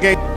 Pregame.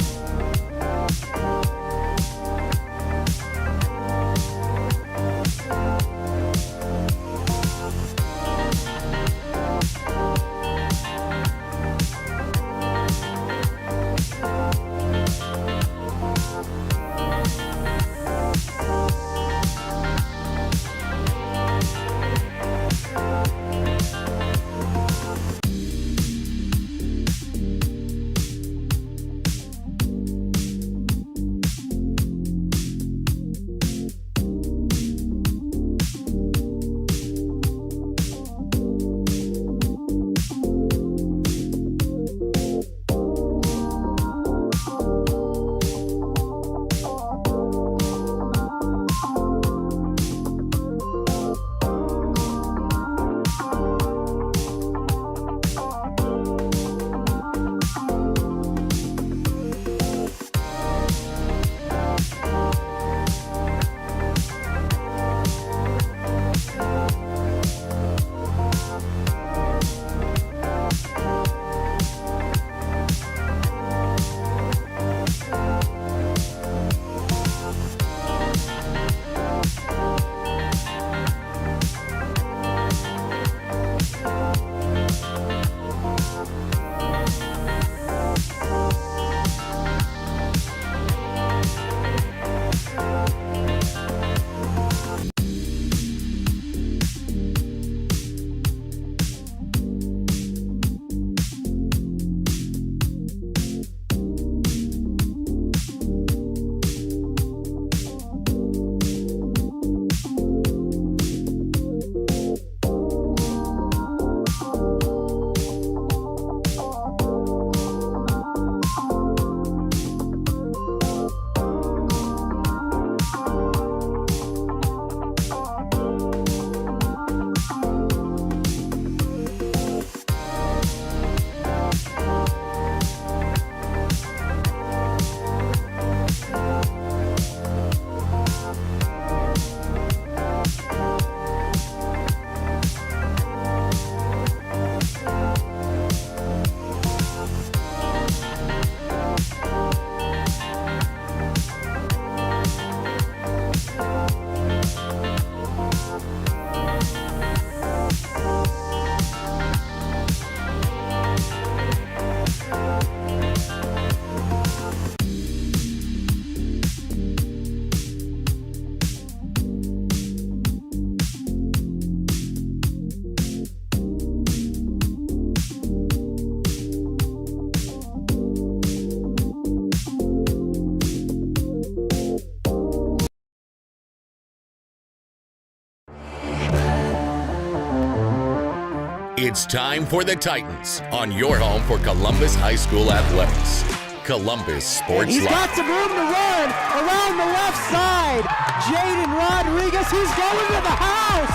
It's time for the Titans on your home for Columbus High School athletics. Columbus Sports He's Live. got some room to run around the left side. Jaden Rodriguez, he's going to the house.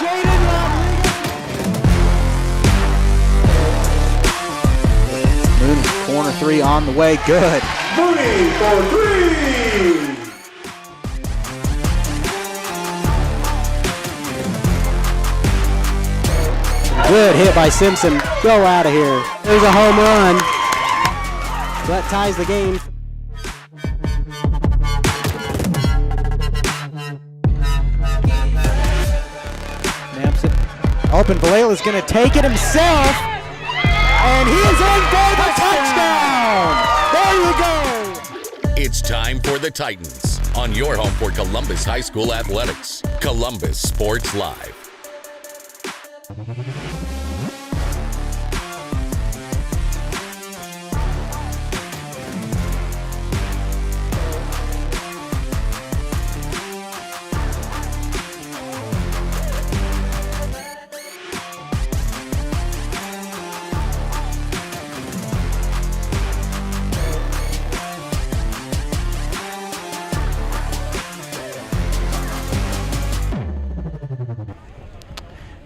Jaden Rodriguez. Mooney, corner three on the way, good. Mooney for three. Good hit by Simpson. Go out of here. There's a home run. That ties the game. Naps it. Open. Valela's going to take it himself. And he is in for the touchdown. There you go. It's time for the Titans on your home for Columbus High School athletics. Columbus Sports Live.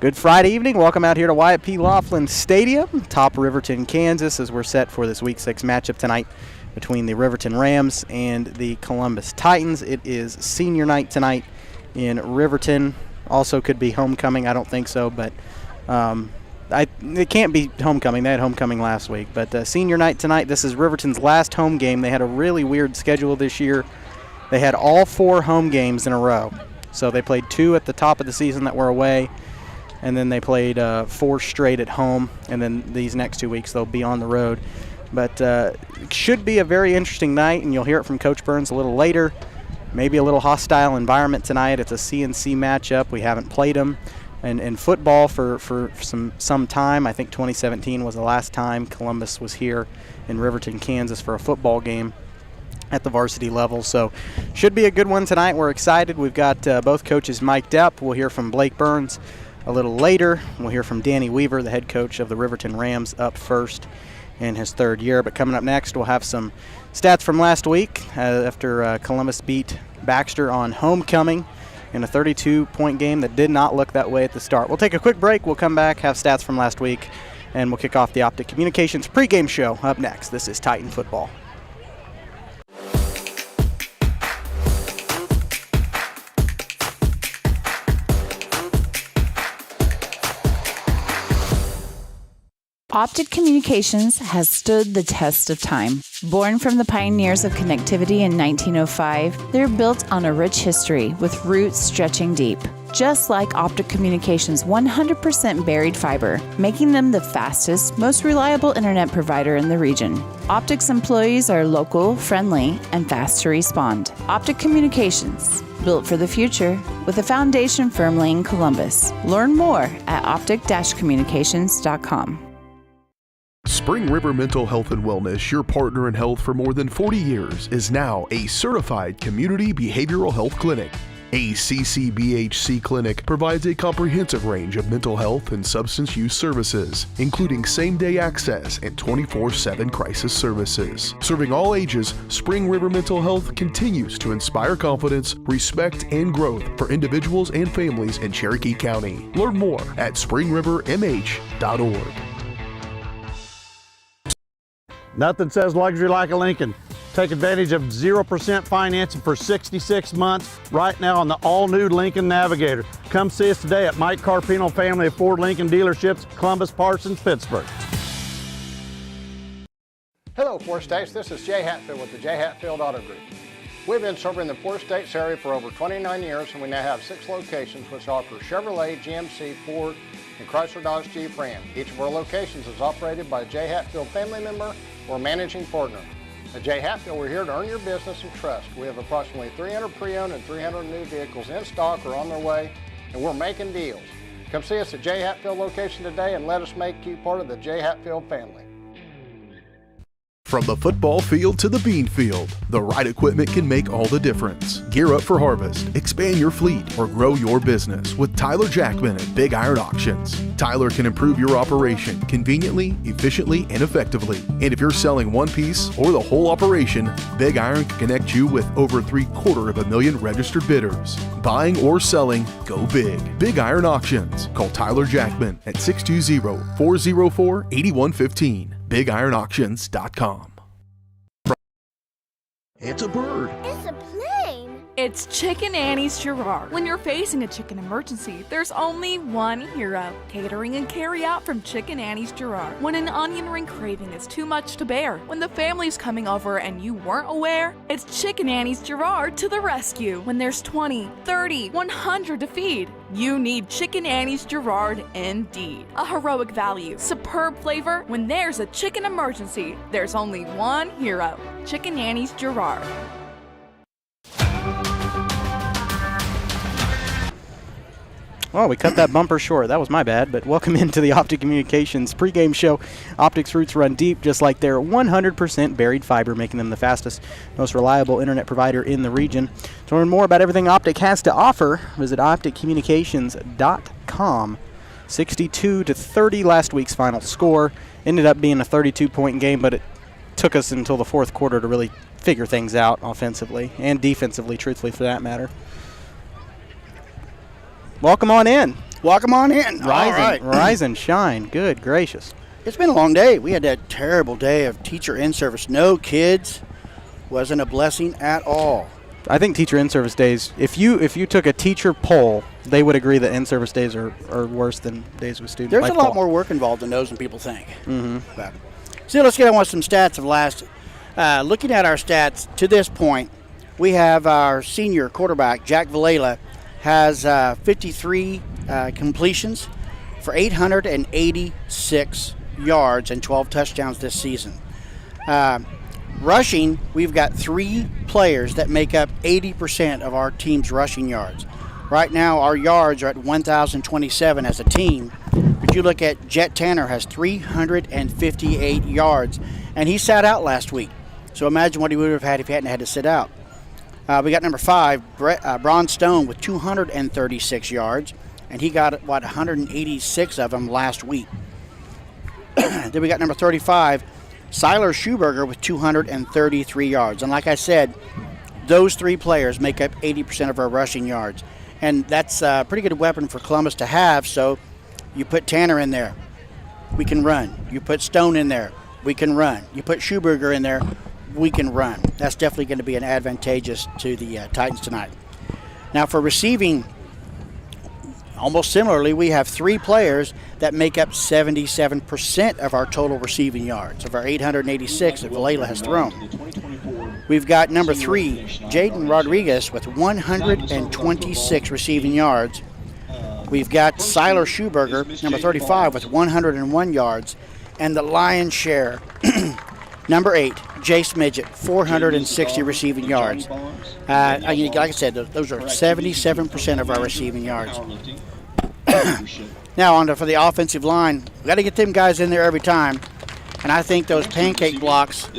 Good Friday evening. Welcome out here to Wyatt P. Laughlin Stadium, top Riverton, Kansas, as we're set for this Week 6 matchup tonight between the Riverton Rams and the Columbus Titans. It is senior night tonight in Riverton. Also could be homecoming. I don't think so, but it can't be homecoming. They had homecoming last week. But senior night tonight, this is Riverton's last home game. They had a really weird schedule this year. They had all 4 home games in a row. So they played 2 at the top of the season that were away, and then they played 4 straight at home, and then these next 2 weeks they'll be on the road. But it should be a very interesting night, and you'll hear it from Coach Burns a little later. Maybe a little hostile environment tonight. It's a CNC matchup. We haven't played them in football for some time. I think 2017 was the last time Columbus was here in Riverton, Kansas for a football game at the varsity level. So should be a good one tonight. We're excited. We've got both coaches mic'd up. We'll hear from Blake Burns a little later. We'll hear from Danny Weaver, the head coach of the Riverton Rams, up first in his 3rd year. But coming up next, we'll have some stats from last week after Columbus beat Baxter on homecoming in a 32-point game that did not look that way at the start. We'll take a quick break. We'll come back, have stats from last week, and we'll kick off the Optic Communications pregame show up next. This is Titan Football. Optic Communications has stood the test of time. Born from the pioneers of connectivity in 1905, they're built on a rich history with roots stretching deep. Just like Optic Communications' 100% buried fiber, making them the fastest, most reliable internet provider in the region. Optic's employees are local, friendly, and fast to respond. Optic Communications, built for the future, with a foundation firmly in Columbus. Learn more at optic-communications.com. Spring River Mental Health and Wellness, your partner in health for more than 40 years, is now a certified community behavioral health clinic. A CCBHC clinic provides a comprehensive range of mental health and substance use services, including same-day access and 24/7 crisis services. Serving all ages, Spring River Mental Health continues to inspire confidence, respect, and growth for individuals and families in Cherokee County. Learn more at springrivermh.org. Nothing says luxury like a Lincoln. Take advantage of 0% financing for 66 months right now on the all-new Lincoln Navigator. Come see us today at Mike Carpino Family of Ford Lincoln Dealerships, Columbus, Parsons, Pittsburgh. Hello, Four States. This is Jay Hatfield with the Jay Hatfield Auto Group. We've been serving the Four States area for over 29 years, and we now have 6 locations which offer Chevrolet, GMC, Ford, and Chrysler Dodge Jeep Ram. Each of our locations is operated by a Jay Hatfield family member or managing partner. At Jay Hatfield, we're here to earn your business and trust. We have approximately 300 pre-owned and 300 new vehicles in stock or on their way, and we're making deals. Come see us at Jay Hatfield location today and let us make you part of the Jay Hatfield family. From the football field to the bean field, the right equipment can make all the difference. Gear up for harvest, expand your fleet, or grow your business with Tyler Jackman at Big Iron Auctions. Tyler can improve your operation conveniently, efficiently, and effectively. And if you're selling one piece or the whole operation, Big Iron can connect you with over 750,000 registered bidders. Buying or selling, go big. Big Iron Auctions. Call Tyler Jackman at 620-404-8115. BigIronAuctions.com. It's a bird. It's a plane. It's Chicken Annie's Girard. When you're facing a chicken emergency, there's only one hero. Catering and carry out from Chicken Annie's Girard. When an onion ring craving is too much to bear, when the family's coming over and you weren't aware, it's Chicken Annie's Girard to the rescue. When there's 20, 30, 100 to feed, you need Chicken Annie's Girard indeed. A heroic value, superb flavor. When there's a chicken emergency, there's only one hero. Chicken Annie's Girard. Well, we cut that bumper short. That was my bad, but welcome into the Optic Communications pregame show. Optic's roots run deep, just like their 100% buried fiber, making them the fastest, most reliable internet provider in the region. To learn more about everything Optic has to offer, visit opticcommunications.com. 62-30 last week's final score. Ended up being a 32-point game, but it took us until the fourth quarter to really figure things out offensively and defensively, truthfully, for that matter. Welcome on in. Welcome on in. Rise and shine. Good gracious. It's been a long day. We had that terrible day of teacher in-service. No kids. Wasn't a blessing at all. I think teacher in-service days, if you took a teacher poll, they would agree that in-service days are worse than days with students. There's a lot more work involved in those than people think. But, so let's get on with some stats of last. Looking at our stats to this point, we have our senior quarterback, Jack Villela, has 53 completions for 886 yards and 12 touchdowns this season. Rushing, we've got 3 players that make up 80% of our team's rushing yards. Right now, our yards are at 1,027 as a team. But you look at Jet Tanner has 358 yards, and he sat out last week. So imagine what he would have had if he hadn't had to sit out. We got number 5, Braun Stone, with 236 yards, and he got, 186 of them last week. Then we got number 35, Siler Schuberger, with 233 yards. And like I said, those 3 players make up 80% of our rushing yards. And that's a pretty good weapon for Columbus to have. So you put Tanner in there, we can run. You put Stone in there, we can run. You put Schuberger in there, we can run. That's definitely going to be an advantageous to the Titans tonight. Now for receiving, almost similarly, we have 3 players that make up 77% of our total receiving yards, of our 886 that Villela has thrown. We've got number 3, Jaden Rodriguez, with 126 receiving yards. We've got Siler Schuberger, number 35, with 101 yards. And the lion's share, number 8, Jace Midget, 460 receiving yards. Like I said, those are 77% of our receiving yards. Now on for the offensive line, we've got to get them guys in there every time. And I think those pancake blocks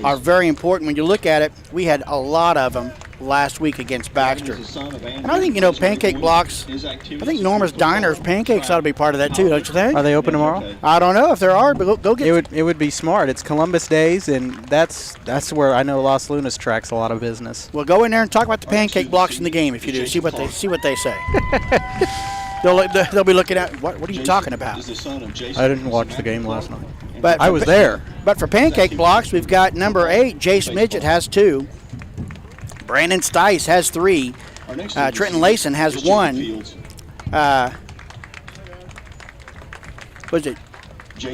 are very important. When you look at it, we had a lot of them last week against Baxter. And I think, pancake blocks, I think Norma's Diner's pancakes ought to be part of that too, don't you think? Are they open tomorrow? I don't know if there are, but go get it would be smart. It's Columbus Days, and that's where I know Los Lunas tracks a lot of business. Well, go in there and talk about the pancake blocks in the game if you do. See what they say. They'll be looking at, what are you talking about? I didn't watch the game last night. But I was there. But for pancake blocks, we've got number 8, Jace Midget has 2. Brandon Stice has 3. Trenton Layson has 1.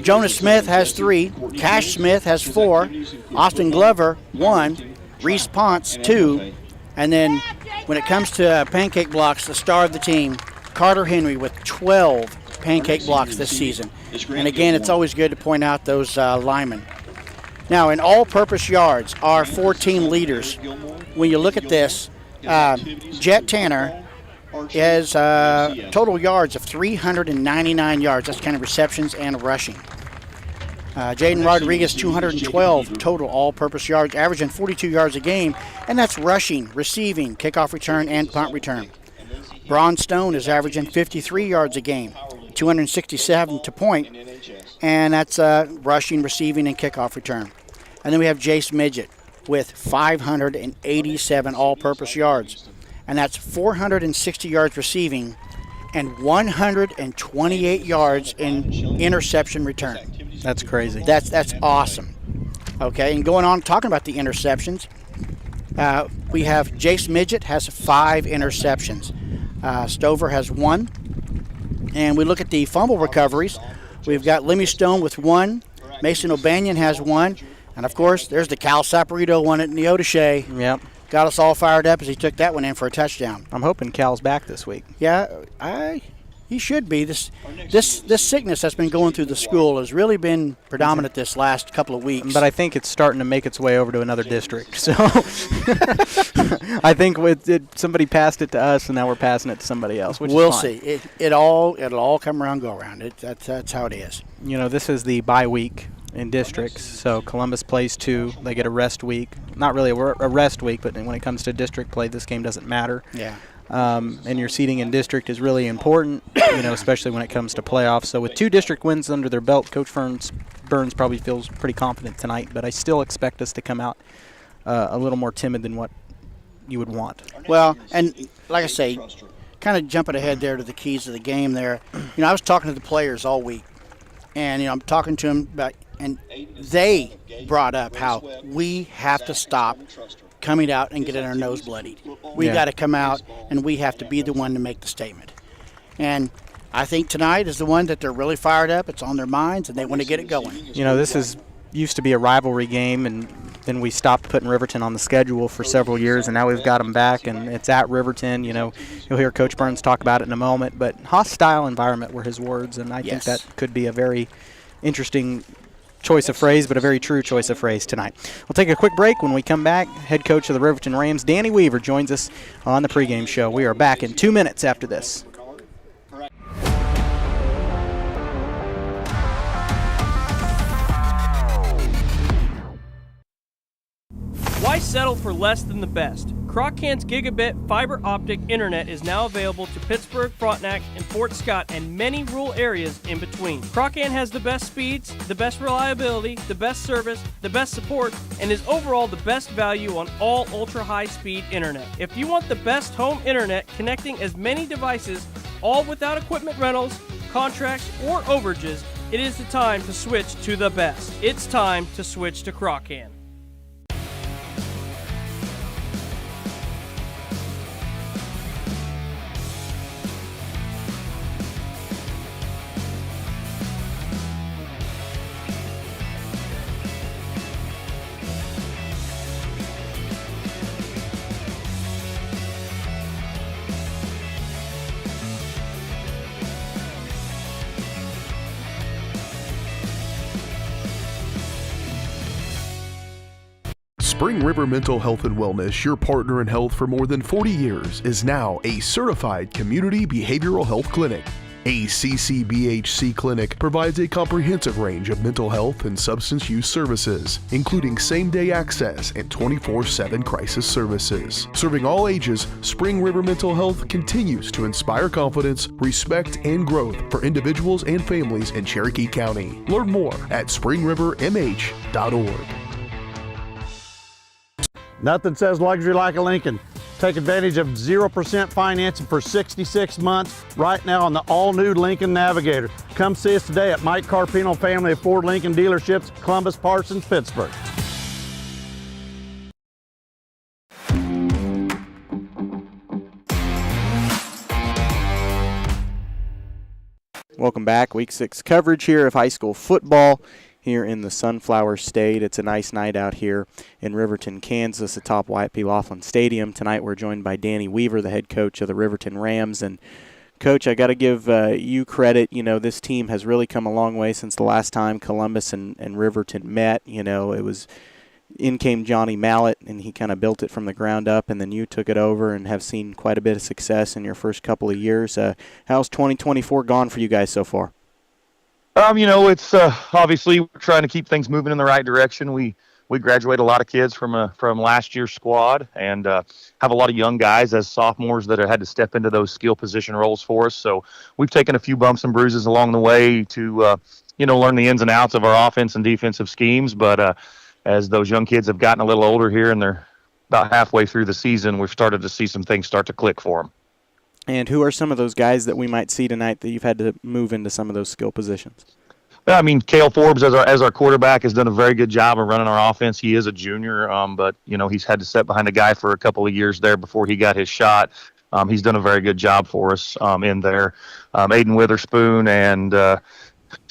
Jonas Smith has 3. Cash Smith has 4. Austin Glover, 1. Reese Ponce, 2. And then when it comes to pancake blocks, the star of the team, Carter Henry, with 12 pancake blocks this season. And again, it's always good to point out those linemen. Now, in all-purpose yards, our 14 leaders, when you look at this, Jet Tanner has total yards of 399 yards. That's kind of receptions and rushing. Jaden Rodriguez, 212 total all-purpose yards, averaging 42 yards a game, and that's rushing, receiving, kickoff return, and punt return. Braun Stone is averaging 53 yards a game, 267 to point, and that's rushing, receiving, and kickoff return. And then we have Jace Midget with 587 all-purpose yards, and that's 460 yards receiving and 128 yards in interception return. That's crazy. That's awesome. Okay, and going on talking about the interceptions, we have Jace Midget has 5 interceptions. Stover has 1. And we look at the fumble recoveries. We've got Lemmy Stone with 1. Mason O'Banion has 1. And, of course, there's the Cal Saporito one at Neodesha. Yep. Got us all fired up as he took that one in for a touchdown. I'm hoping Cal's back this week. Yeah, he should be. This sickness that's been going through the school has really been predominant this last couple of weeks. But I think it's starting to make its way over to another district. So I think somebody passed it to us, and now we're passing it to somebody else. Which we'll is fine. see. It'll all come around, go around. That's how it is. This is the bye week in districts. So Columbus plays 2. They get a rest week. Not really a rest week, but when it comes to district play, this game doesn't matter. Yeah. And your seeding in district is really important, especially when it comes to playoffs. So with 2 district wins under their belt, Coach Burns probably feels pretty confident tonight, but I still expect us to come out a little more timid than what you would want. Well, and like I say, kind of jumping ahead there to the keys of the game there, I was talking to the players all week, and, I'm talking to them about, and they brought up how we have to stop coming out and getting our nose bloodied. We got to come out, and we have to be the one to make the statement. And I think tonight is the one that they're really fired up. It's on their minds, and they want to get it going. This used to be a rivalry game, and then we stopped putting Riverton on the schedule for several years, and now we've got them back, and it's at Riverton. You'll hear Coach Burns talk about it in a moment, but hostile environment were his words, and I think that could be a very interesting choice of phrase, but a very true choice of phrase tonight. We'll take a quick break. When we come back, head coach of the Riverton Rams, Danny Weaver, joins us on the pregame show. We are back in 2 minutes after this. Why settle for less than the best? Croc-Can's gigabit fiber optic internet is now available to Pittsburgh, Frontenac, and Fort Scott, and many rural areas in between. Croc-Can has the best speeds, the best reliability, the best service, the best support, and is overall the best value on all ultra-high-speed internet. If you want the best home internet connecting as many devices, all without equipment rentals, contracts, or overages, it is the time to switch to the best. It's time to switch to Croc-Can. Spring River Mental Health and Wellness, your partner in health for more than 40 years, is now a certified community behavioral health clinic. A CCBHC clinic provides a comprehensive range of mental health and substance use services, including same-day access and 24/7 crisis services. Serving all ages, Spring River Mental Health continues to inspire confidence, respect, and growth for individuals and families in Cherokee County. Learn more at springrivermh.org. Nothing says luxury like a Lincoln. Take advantage of 0% financing for 66 months right now on the all-new Lincoln Navigator. Come see us today at Mike Carpino Family of Ford Lincoln Dealerships, Columbus, Parsons, Pittsburgh. Welcome back. Week 6 coverage here of high school football here in the Sunflower State. It's a nice night out here in Riverton, Kansas, atop Wyatt P. Laughlin Stadium. Tonight we're joined by Danny Weaver, the head coach of the Riverton Rams. And, Coach, I got to give you credit. This team has really come a long way since the last time Columbus and Riverton met. In came Johnny Mallett, and he kind of built it from the ground up, and then you took it over and have seen quite a bit of success in your first couple of years. How's 2024 gone for you guys so far? It's obviously we're trying to keep things moving in the right direction. We graduate a lot of kids from last year's squad, and have a lot of young guys as sophomores that have had to step into those skill position roles for us. So we've taken a few bumps and bruises along the way to learn the ins and outs of our offense and defensive schemes. But as those young kids have gotten a little older here and they're about halfway through the season, we've started to see some things start to click for them. And who are some of those guys that we might see tonight that you've had to move into some of those skill positions? Cale Forbes as our quarterback has done a very good job of running our offense. He is a junior, but he's had to sit behind a guy for a couple of years there before he got his shot. He's done a very good job for us in there. Aiden Witherspoon and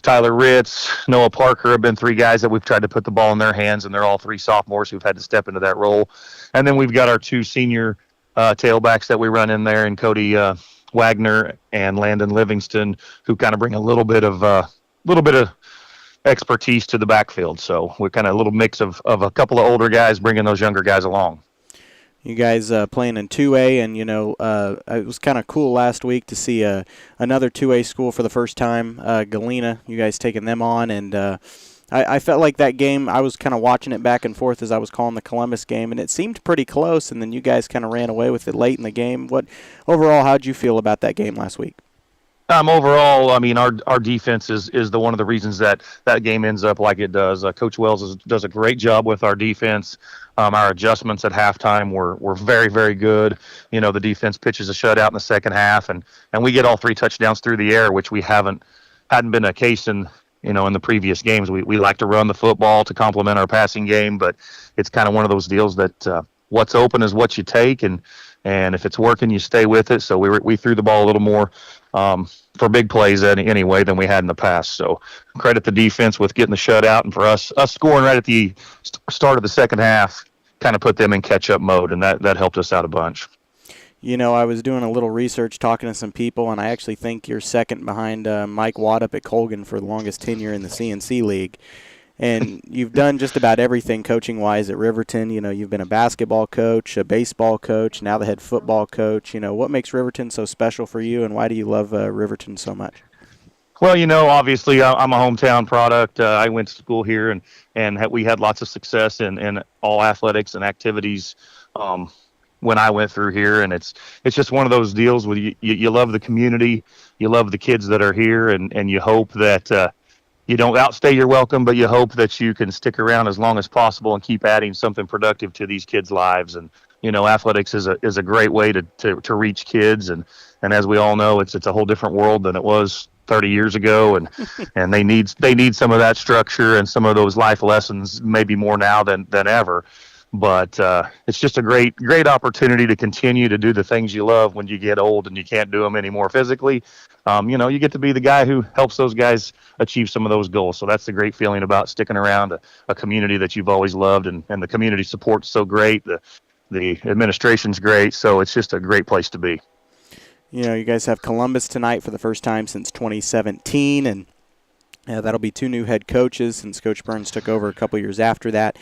Tyler Ritz, Noah Parker have been three guys that we've tried to put the ball in their hands, and they're all three sophomores who've had to step into that role. And then we've got our two senior tailbacks that we run in there, and Cody Wagner and Landon Livingston, who kind of bring a little bit of expertise to the backfield. So we're kind of a little mix of a couple of older guys bringing those younger guys along. You guys playing in 2A, and it was kind of cool last week to see another 2A school for the first time, Galena. You guys taking them on, and I felt like that game, I was kind of watching it back and forth as I was calling the Columbus game, and it seemed pretty close, and then you guys kind of ran away with it late in the game. Overall, how'd you feel about that game last week? Overall, our defense is one of the reasons that game ends up like it does. Coach Wells does a great job with our defense. Our adjustments at halftime were very, very good. The defense pitches a shutout in the second half, and we get all three touchdowns through the air, which we hadn't been a case in the previous games. We like to run the football to complement our passing game, but it's kind of one of those deals that what's open is what you take, and if it's working, you stay with it. So we threw the ball a little more for big plays anyway than we had in the past. So credit the defense with getting the shutout, and for us scoring right at the start of the second half kind of put them in catch-up mode, and that helped us out a bunch. You know, I was doing a little research, talking to some people, and I actually think you're second behind Mike Watt up at Colgan for the longest tenure in the CNC League. And you've done just about everything coaching-wise at Riverton. You know, you've been a basketball coach, a baseball coach, now the head football coach. You know, what makes Riverton so special for you, and why do you love Riverton so much? Well, you know, obviously I'm a hometown product. I went to school here, and we had lots of success in all athletics and activities when I went through here, and it's just one of those deals where you love the community, you love the kids that are here, and you hope that you don't outstay your welcome, but you hope that you can stick around as long as possible and keep adding something productive to these kids' lives. And you know, athletics is a great way to reach kids, and as we all know, it's a whole different world than it was 30 years ago, and they need some of that structure and some of those life lessons, maybe more now than ever. But it's just a great opportunity to continue to do the things you love when you get old and you can't do them anymore physically. You know, you get to be the guy who helps those guys achieve some of those goals. So that's the great feeling about sticking around a community that you've always loved, and the community support's so great. The administration's great, so it's just a great place to be. You know, you guys have Columbus tonight for the first time since 2017, and that'll be 2 new head coaches since Coach Burns took over a couple years after that.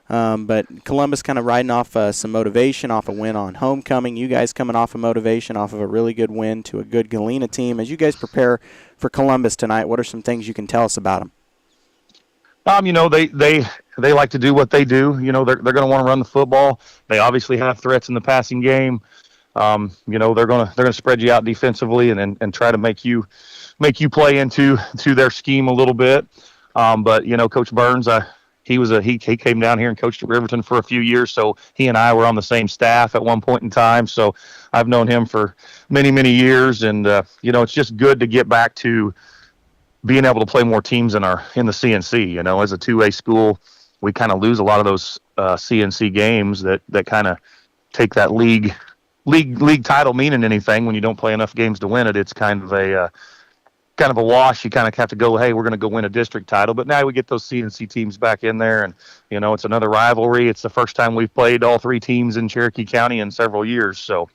But Columbus kind of riding off some motivation, off a win on homecoming. You guys coming off of motivation, off of a really good win to a good Galena team. As you guys prepare for Columbus tonight, what are some things you can tell us about them? You know, they like to do what they do. You know, they're going to want to run the football. They obviously have threats in the passing game. You know, they're going to spread you out defensively and try to make you play into their scheme a little bit. But you know, Coach Burns, he came down here and coached at Riverton for a few years, so he and I were on the same staff at one point in time. So I've known him for many years, and you know, it's just good to get back to being able to play more teams in the CNC. You know, as a 2A school, we kind of lose a lot of those CNC games that kind of take that league title meaning anything when you don't play enough games to win it. It's kind of a wash. You kind of have to go, hey, we're going to go win a district title. But now we get those CNC teams back in there, and you know, it's another rivalry. It's the first time we've played all 3 teams in Cherokee County in several years. So,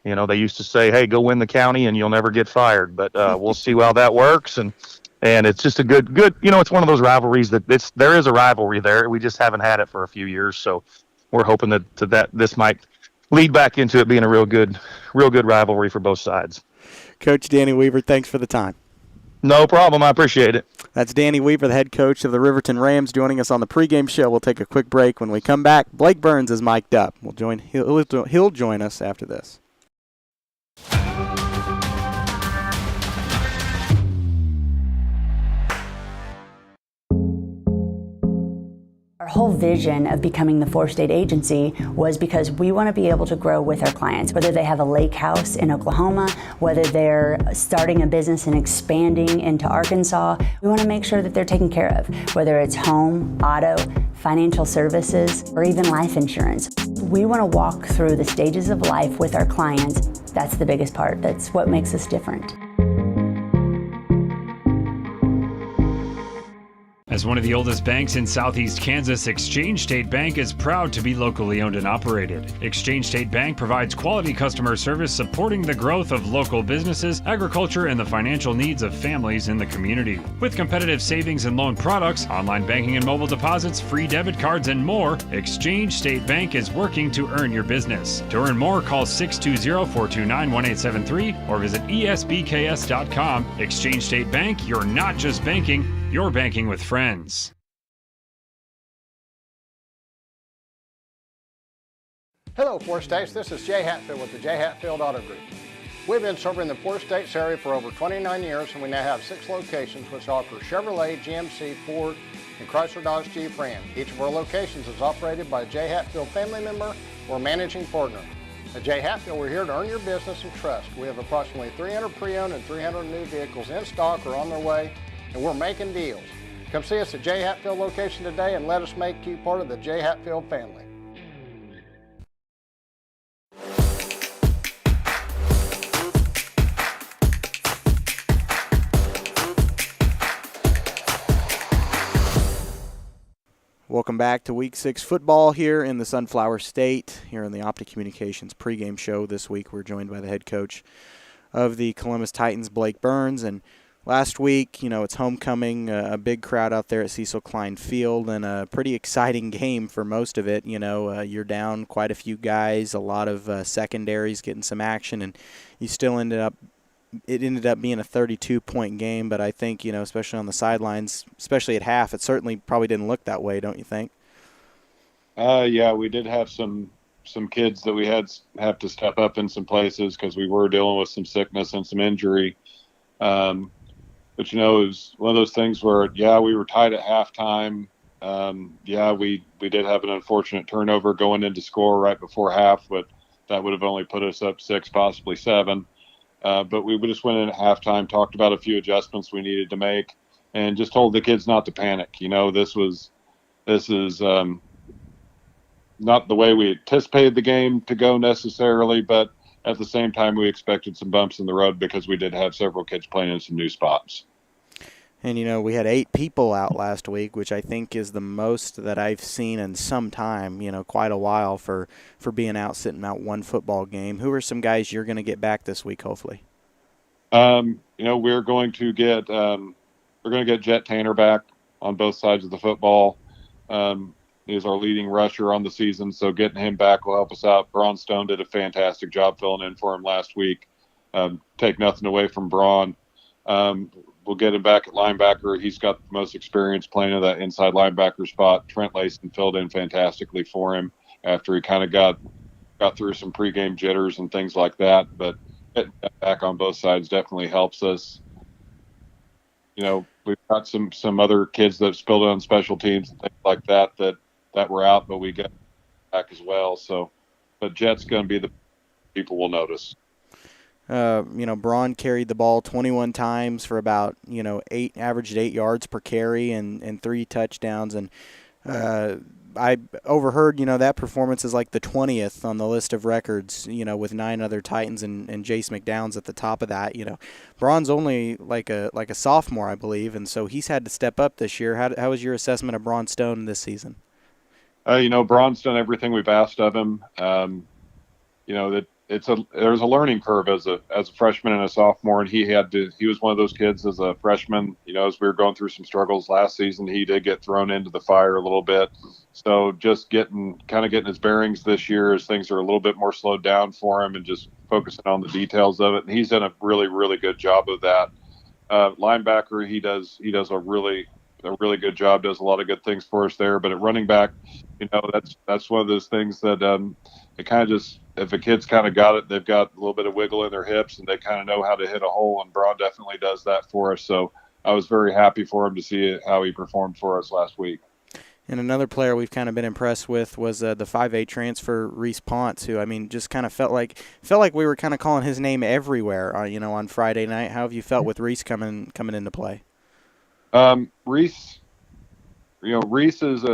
you know, they used to say, hey, go win the county and you'll never get fired. But we'll see how that works. And it's just a good. You know, it's one of those rivalries that there is a rivalry there. We just haven't had it for a few years. So we're hoping that this might lead back into it being a real good rivalry for both sides. Coach Danny Weaver, thanks for the time. No problem. I appreciate it. That's Danny Weaver, the head coach of the Riverton Rams, joining us on the pregame show. We'll take a quick break. When we come back, Blake Burns is mic'd up. He'll join us after this. Our whole vision of becoming the 4-state agency was because we want to be able to grow with our clients, whether they have a lake house in Oklahoma, whether they're starting a business and expanding into Arkansas. We want to make sure that they're taken care of, whether it's home, auto, financial services, or even life insurance. We want to walk through the stages of life with our clients. That's the biggest part. That's what makes us different. As one of the oldest banks in Southeast Kansas, Exchange State Bank is proud to be locally owned and operated. Exchange State Bank provides quality customer service supporting the growth of local businesses, agriculture, and the financial needs of families in the community. With competitive savings and loan products, online banking and mobile deposits, free debit cards, and more, Exchange State Bank is working to earn your business. To earn more, call 620-429-1873 or visit esbks.com. Exchange State Bank, you're not just banking, you're banking with friends. Hello, 4 States. This is Jay Hatfield with the Jay Hatfield Auto Group. We've been serving the 4 States area for over 29 years, and we now have 6 locations which offer Chevrolet, GMC, Ford, and Chrysler Dodge Jeep Ram. Each of our locations is operated by a Jay Hatfield family member or managing partner. At Jay Hatfield, we're here to earn your business and trust. We have approximately 300 pre-owned and 300 new vehicles in stock or on their way, and we're making deals. Come see us at Jay Hatfield location today and let us make you part of the Jay Hatfield family. Welcome back to Week 6 football here in the Sunflower State, here in the Optic Communications pregame show. This week we're joined by the head coach of the Columbus Titans, Blake Burns. And last week, it's homecoming, a big crowd out there at Cecil Klein Field, and a pretty exciting game for most of it. You're down quite a few guys, a lot of secondaries getting some action, and you still ended up being a 32-point game, but I think, especially on the sidelines, especially at half, it certainly probably didn't look that way, don't you think? Yeah, we did have some kids that we have to step up in some places because we were dealing with some sickness and some injury. But, it was one of those things where, we were tied at halftime. We did have an unfortunate turnover going into score right before half, but that would have only put us up 6, possibly 7. But we just went in at halftime, talked about a few adjustments we needed to make, and just told the kids not to panic. This is not the way we anticipated the game to go necessarily, but at the same time, we expected some bumps in the road because we did have several kids playing in some new spots. And, we had 8 people out last week, which I think is the most that I've seen in some time, quite a while for being out, sitting out one football game. Who are some guys you're going to get back this week, hopefully? We're going to get Jet Tanner back on both sides of the football. He's our leading rusher on the season, so getting him back will help us out. Braun Stone did a fantastic job filling in for him last week. Take nothing away from Braun. We'll get him back at linebacker. He's got the most experience playing in that inside linebacker spot. Trent Layson filled in fantastically for him after he kind of got through some pregame jitters and things like that. But getting back on both sides definitely helps us. We've got some other kids that spilled on special teams and things like that were out, but we got back as well. So, but Jet's going to be the people we'll notice. Braun carried the ball 21 times for about, averaged 8 yards per carry and 3 touchdowns. And I overheard, that performance is like the 20th on the list of records, with 9 other Titans and Jace McDowns at the top of that. Braun's only like a sophomore, I believe, and so he's had to step up this year. How was your assessment of Braun Stone this season? Braun's done everything we've asked of him. There's a learning curve as a freshman and a sophomore, and he was one of those kids as a freshman. As we were going through some struggles last season, he did get thrown into the fire a little bit. So just getting his bearings this year as things are a little bit more slowed down for him and just focusing on the details of it. And he's done a really, really good job of that. Linebacker, he does a really good job, does a lot of good things for us there. But at running back, that's one of those things that it kind of just, if a kid's kind of got it, they've got a little bit of wiggle in their hips and they kind of know how to hit a hole, and Braun definitely does that for us. So I was very happy for him to see how he performed for us last week. And another player we've kind of been impressed with was the 5A transfer, Reese Ponce, who, just kind of felt like we were kind of calling his name everywhere, on Friday night. How have you felt with Reese coming into play? Reese is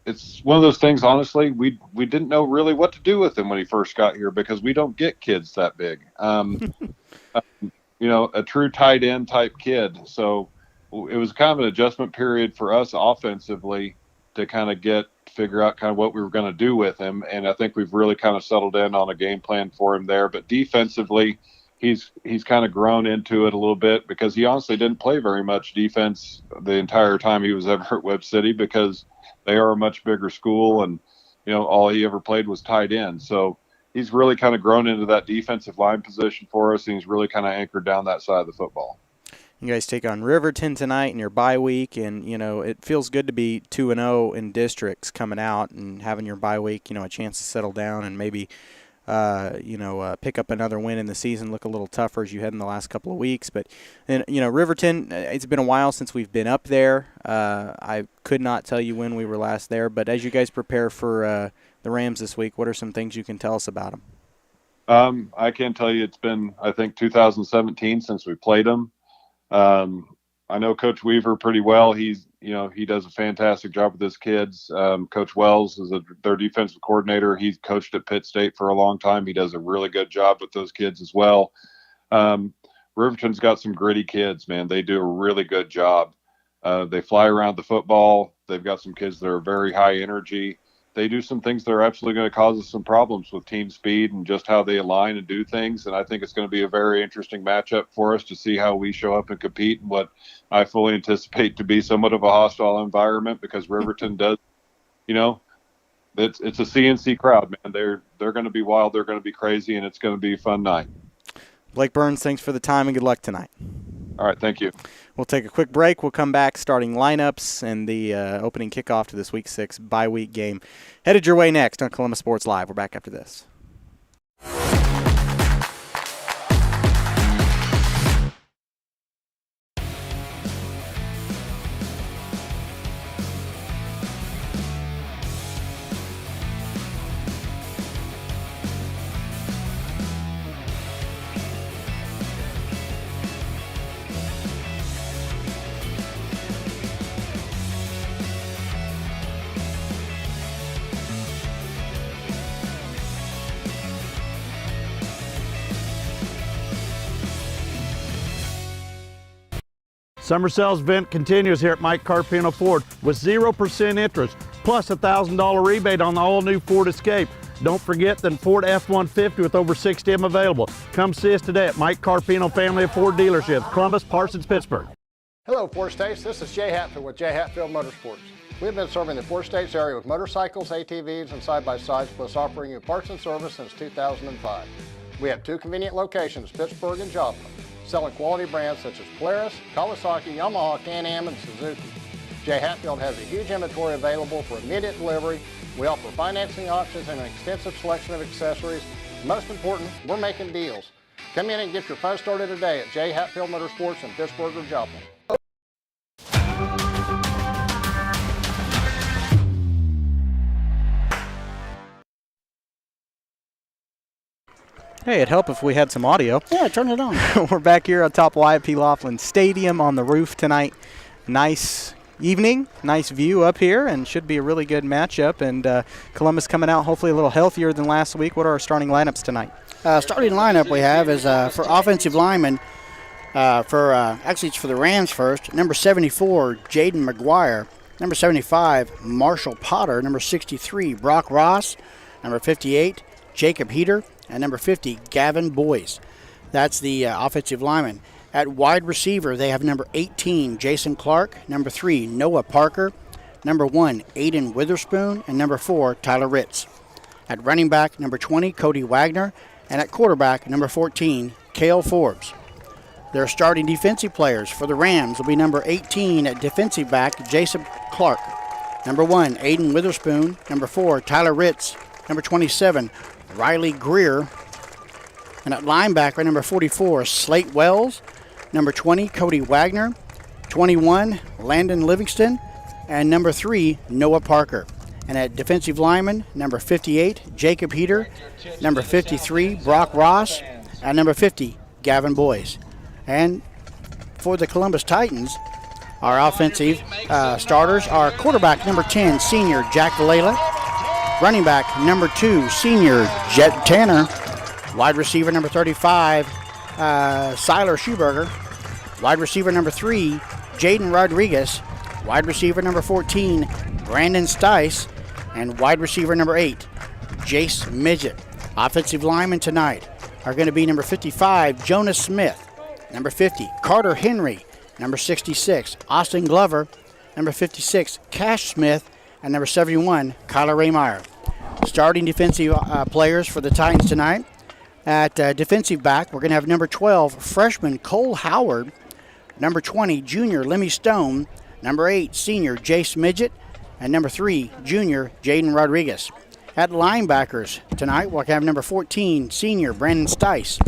it's one of those things, honestly, we didn't know really what to do with him when he first got here because we don't get kids that big. A true tight end type kid. So it was kind of an adjustment period for us offensively to kind of figure out kind of what we were going to do with him. And I think we've really kind of settled in on a game plan for him there. But defensively, he's kind of grown into it a little bit because he honestly didn't play very much defense the entire time he was ever at Webb City because they are a much bigger school, and all he ever played was tight end. So he's really kind of grown into that defensive line position for us, and he's really kind of anchored down that side of the football. You guys take on Riverton tonight in your bye week, and it feels good to be 2-0 in districts coming out and having your bye week. A chance to settle down and maybe pick up another win in the season, look a little tougher as you had in the last couple of weeks. But then, Riverton, it's been a while since we've been up there. I could not tell you when we were last there, but as you guys prepare for the Rams this week, what are some things you can tell us about them? I can tell you it's been, I think, 2017 since we played them. I know Coach Weaver pretty well. He does a fantastic job with his kids. Coach Wells is their defensive coordinator. He's coached at Pitt State for a long time. He does a really good job with those kids as well. Riverton's got some gritty kids, man. They do a really good job. They fly around the football. They've got some kids that are very high energy. They do some things that are absolutely going to cause us some problems with team speed and just how they align and do things. And I think it's going to be a very interesting matchup for us to see how we show up and compete in what I fully anticipate to be somewhat of a hostile environment, because Riverton does, it's a CNC crowd, man. They're going to be wild. They're going to be crazy, and it's going to be a fun night. Blake Burns, thanks for the time and good luck tonight. All right, thank you. We'll take a quick break. We'll come back, starting lineups and the opening kickoff to this Week 6 bye-week game. Headed your way next on Columbus Sports Live. We're back after this. Summer sales event continues here at Mike Carpino Ford with 0% interest, plus a $1,000 rebate on the all-new Ford Escape. Don't forget the Ford F-150 with over 60 of them available. Come see us today at Mike Carpino Family of Ford Dealerships, Columbus, Parsons, Pittsburgh. Hello, Four States. This is Jay Hatfield with Jay Hatfield Motorsports. We've been serving the Four States area with motorcycles, ATVs, and side-by-sides, plus offering you parts and service since 2005. We have 2 convenient locations, Pittsburgh and Joplin, selling quality brands such as Polaris, Kawasaki, Yamaha, Can-Am, and Suzuki. Jay Hatfield has a huge inventory available for immediate delivery. We offer financing options and an extensive selection of accessories. Most important, we're making deals. Come in and get your fun started today at Jay Hatfield Motorsports in Pittsburgh or Joplin. Hey, it'd help if we had some audio. Yeah, turn it on. We're back here on top Wyatt P. Laughlin Stadium on the roof tonight. Nice evening, nice view up here, and should be a really good matchup. And Columbus coming out hopefully a little healthier than last week. What are our starting lineups tonight? Starting lineup we have is for offensive linemen, actually it's for the Rams first. Number 74, Jaden McGuire. Number 75, Marshall Potter. Number 63, Brock Ross. Number 58, Jacob Heater. And number 50, Gavin Boyce. That's the offensive lineman. At wide receiver, they have number 18, Jason Clark. Number 3, Noah Parker. Number 1, Aiden Witherspoon. And number 4, Tyler Ritz. At running back, number 20, Cody Wagner. And at quarterback, number 14, Cale Forbes. Their starting defensive players for the Rams will be number 18 at defensive back, Jason Clark. Number 1, Aiden Witherspoon. Number 4, Tyler Ritz. Number 27, Riley Greer. And at linebacker, number 44, Slate Wells. Number 20, Cody Wagner. 21, Landon Livingston. And number 3, Noah Parker. And at defensive lineman, number 58, Jacob Heater. Number 53, Brock Ross. And number 50, Gavin Boyce. And for the Columbus Titans, our offensive starters are quarterback number 10, senior Jack Vallela. Running back number 2, senior Jet Tanner. Wide receiver number 35, Siler Schuberger. Wide receiver number 3, Jaden Rodriguez. Wide receiver number 14, Brandon Stice. And wide receiver number 8, Jace Midget. Offensive linemen tonight are going to be number 55, Jonas Smith. Number 50, Carter Henry. Number 66, Austin Glover. Number 56, Cash Smith. And number 71, Kyler Raymeyer. Starting defensive players for the Titans tonight. At defensive back, we're going to have number 12, freshman Cole Howard. Number 20, junior Lemmy Stone. Number 8, senior Jace Midget. And number 3, junior Jaden Rodriguez. At linebackers tonight, we'll have number 14, senior Brandon Stice.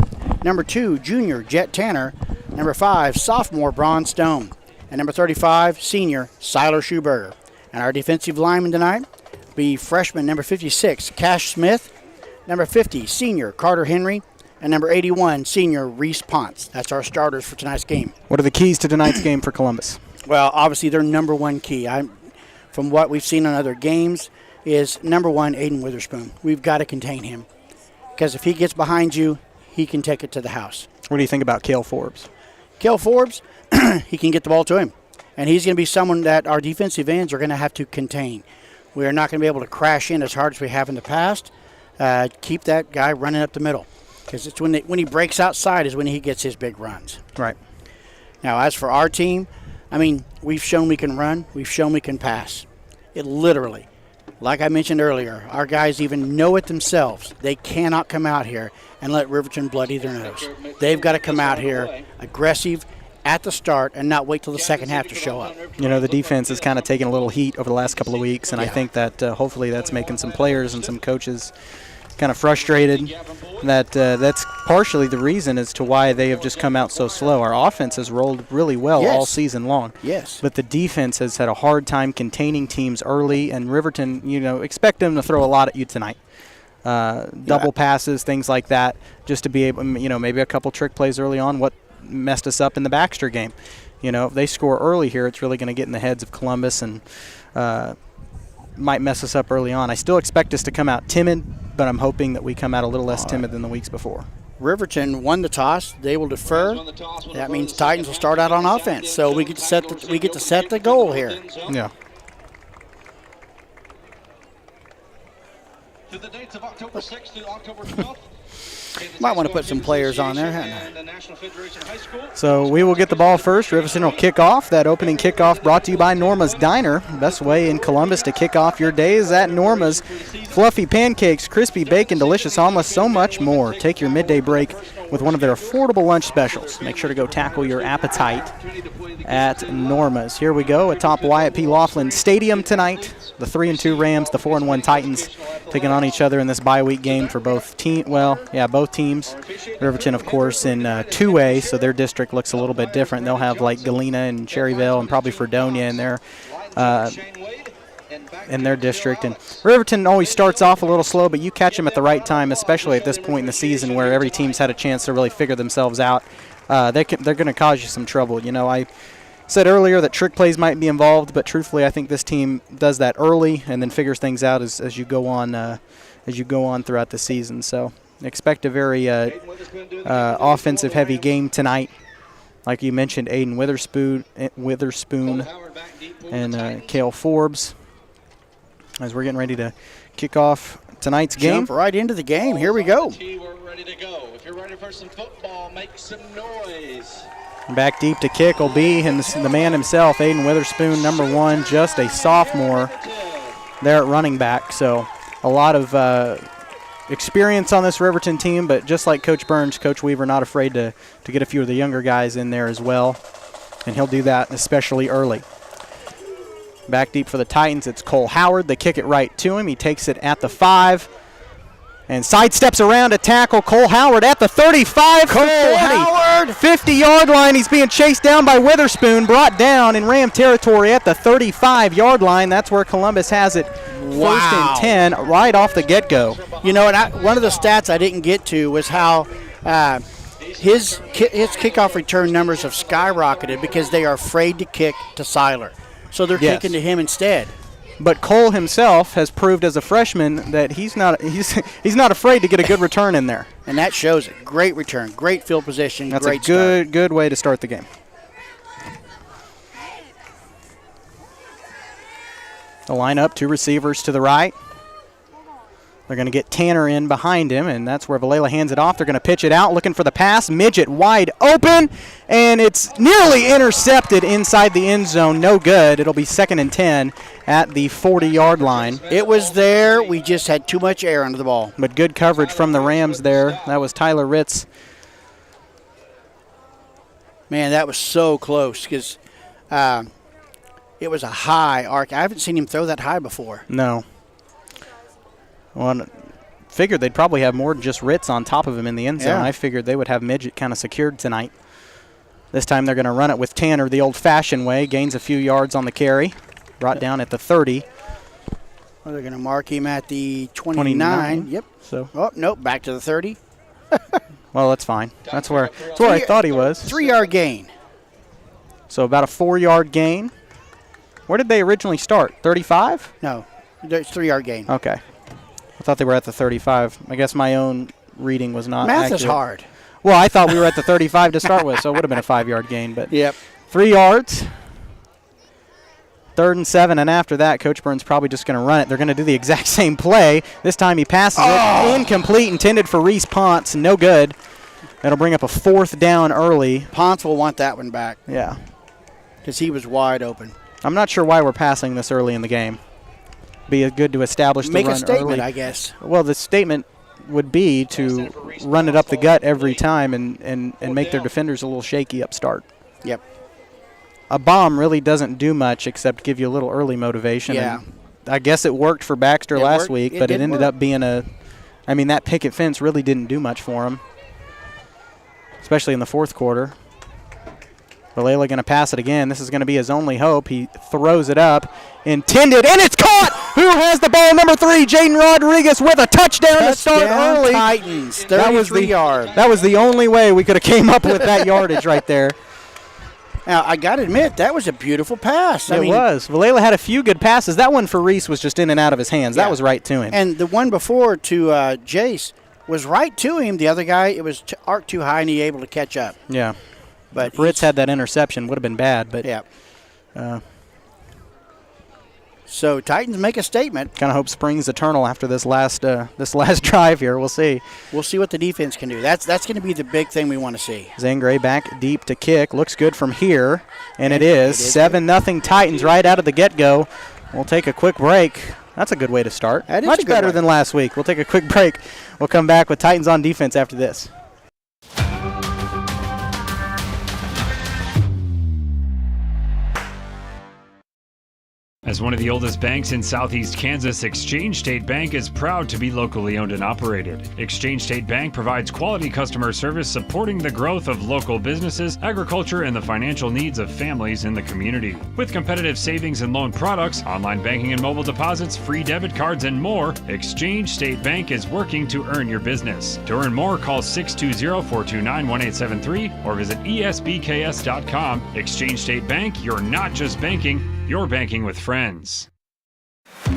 Number 2, junior Jet Tanner. Number 5, sophomore Braun Stone. And number 35, senior Siler Schuberger. And our defensive lineman tonight will be freshman number 56, Cash Smith. Number 50, senior Carter Henry. And number 81, senior Reese Ponce. That's our starters for tonight's game. What are the keys to tonight's game for Columbus? Well, obviously their number one key, from what we've seen in other games, is number 1, Aiden Witherspoon. We've got to contain him. Because if he gets behind you, he can take it to the house. What do you think about Cale Forbes? Cale Forbes, he can get the ball to him. And he's going to be someone that our defensive ends are going to have to contain. We are not going to be able to crash in as hard as we have in the past. Keep that guy running up the middle, because it's when he breaks outside is when he gets his big runs. Right. Now, as for our team, I mean, we've shown we can run. We've shown we can pass. It literally, like I mentioned earlier, our guys even know it themselves. They cannot come out here and let Riverton bloody their nose. They've got to come out here aggressive at the start and not wait till the second half to show up. You know, the defense has kind of taken a little heat over the last couple of weeks, and I think that hopefully that's making some players and some coaches kind of frustrated. That's partially the reason as to why they have just come out so slow. Our offense has rolled really well all season long. Yes. But the defense has had a hard time containing teams early, and Riverton, you know, expect them to throw a lot at you tonight. Double passes, things like that, just to be able, you know, maybe a couple trick plays early on. What messed us up in the Baxter game? You know, if they score early here, it's really going to get in the heads of Columbus and might mess us up early on. I still expect us to come out timid, but I'm hoping that we come out a little less timid than the weeks before. Riverton won the toss. They will defer. That means Titans will start out on offense. So we get to set the goal here. Yeah. To the dates of October 6th to October 12th. Might want to put some players on there, hadn't I? So we will get the ball first. Riverton will kick off. That opening kickoff brought to you by Norma's Diner. Best way in Columbus to kick off your day is at Norma's. Fluffy pancakes, crispy bacon, delicious omelets, so much more. Take your midday break with one of their affordable lunch specials. Make sure to go tackle your appetite at Norma's. Here we go atop Wyatt P. Laughlin Stadium tonight. The 3-2 Rams, the 4-1 Titans taking on each other in this bye-week game for both teams. Both teams. Riverton, of course, in 2A, so their district looks a little bit different. They'll have like Galena and Cherryville and probably Fredonia in their district. And Riverton always starts off a little slow, but you catch them at the right time, especially at this point in the season where every team's had a chance to really figure themselves out. They're going to cause you some trouble. You know, I said earlier that trick plays might be involved, but truthfully, I think this team does that early and then figures things out as you go on throughout the season. So expect a very offensive-heavy game tonight. Like you mentioned, Aiden Witherspoon and Cale Forbes as we're getting ready to kick off tonight's game. Jump right into the game. Here we go. We're ready to go. If you're ready for some football, make some noise. Back deep to kick will be the man himself, Aiden Witherspoon, number 1, just a sophomore there at running back. So a lot of experience on this Riverton team, but just like Coach Burns, Coach Weaver not afraid to get a few of the younger guys in there as well, and he'll do that especially early. Back deep for the Titans, it's Cole Howard. They kick it right to him. He takes it at the 5 and sidesteps around to tackle Cole Howard at the 35. Cole Howard! 50-yard line. He's being chased down by Witherspoon, brought down in Ram territory at the 35-yard line. That's where Columbus has it. Wow. First and 10 right off the get-go. You know, and one of the stats I didn't get to was how his kickoff return numbers have skyrocketed because they are afraid to kick to Seiler. So they're kicking to him instead. But Cole himself has proved as a freshman that he's not afraid to get a good return in there. And that shows it. Great return, great field position, That's great a good way to start the game. The lineup, 2 receivers to the right. They're going to get Tanner in behind him, and that's where Valela hands it off. They're going to pitch it out, looking for the pass. Midget wide open, and it's nearly intercepted inside the end zone. No good. It'll be 2nd and 10 at the 40-yard line. It was there. We just had too much air under the ball. But good coverage from the Rams there. That was Tyler Ritz. Man, that was so close because it was a high arc. I haven't seen him throw that high before. No. Well, figured they'd probably have more than just Ritz on top of him in the end zone. Yeah. I figured they would have Midget kind of secured tonight. This time they're going to run it with Tanner the old-fashioned way. Gains a few yards on the carry. Brought down at the 30. Well, they're going to mark him at the 29. Yep. So. Oh, nope, back to the 30. Well, that's fine. That's where I thought he was. 3-yard gain. So about a 4-yard gain. Where did they originally start? 35? No, it's 3-yard gain. Okay. I thought they were at the 35. I guess my own reading was not Math accurate. is hard. Well, I thought we were at the 35 to start with, so it would have been a 5-yard gain. But yep. 3 yards. 3rd and 7, and after that, Coach Burns probably just going to run it. They're going to do the exact same play. This time he passes it. Incomplete, intended for Reese Ponce. No good. That'll bring up a 4th down early. Ponce will want that one back. Yeah. Because he was wide open. I'm not sure why we're passing this early in the game. Be good to establish the run early. Make a statement, I guess. Well, the statement would be to run it up the gut every time and make their defenders a little shaky up start. Yep. A bomb really doesn't do much except give you a little early motivation. Yeah. And I guess it worked for Baxter last week, but it ended up being that picket fence really didn't do much for him, especially in the 4th quarter. Vallela going to pass it again. This is going to be his only hope. He throws it up. Intended, and it's caught! Who has the ball? Number 3, Jaden Rodriguez with a touchdown to start early. Titans, 33 yards. That was the only way we could have came up with that yardage right there. Now, I got to admit, that was a beautiful pass. It was. Vallela had a few good passes. That one for Reese was just in and out of his hands. Yeah. That was right to him. And the one before to Jace was right to him. The other guy, it was arc too high, and he able to catch up. Yeah. But if Ritz had that interception, would have been bad. But yeah. So Titans make a statement. Kind of hope springs eternal after this last drive here. We'll see. We'll see what the defense can do. That's going to be the big thing we want to see. Zangray back deep to kick. Looks good from here, and it is 7-0 Titans right out of the get-go. We'll take a quick break. That's a good way to start. That is much better than last week. We'll take a quick break. We'll come back with Titans on defense after this. As one of the oldest banks in Southeast Kansas, Exchange State Bank is proud to be locally owned and operated. Exchange State Bank provides quality customer service supporting the growth of local businesses, agriculture, and the financial needs of families in the community. With competitive savings and loan products, online banking and mobile deposits, free debit cards, and more, Exchange State Bank is working to earn your business. To earn more, call 620-429-1873 or visit esbks.com. Exchange State Bank, you're not just banking, you're banking with friends. A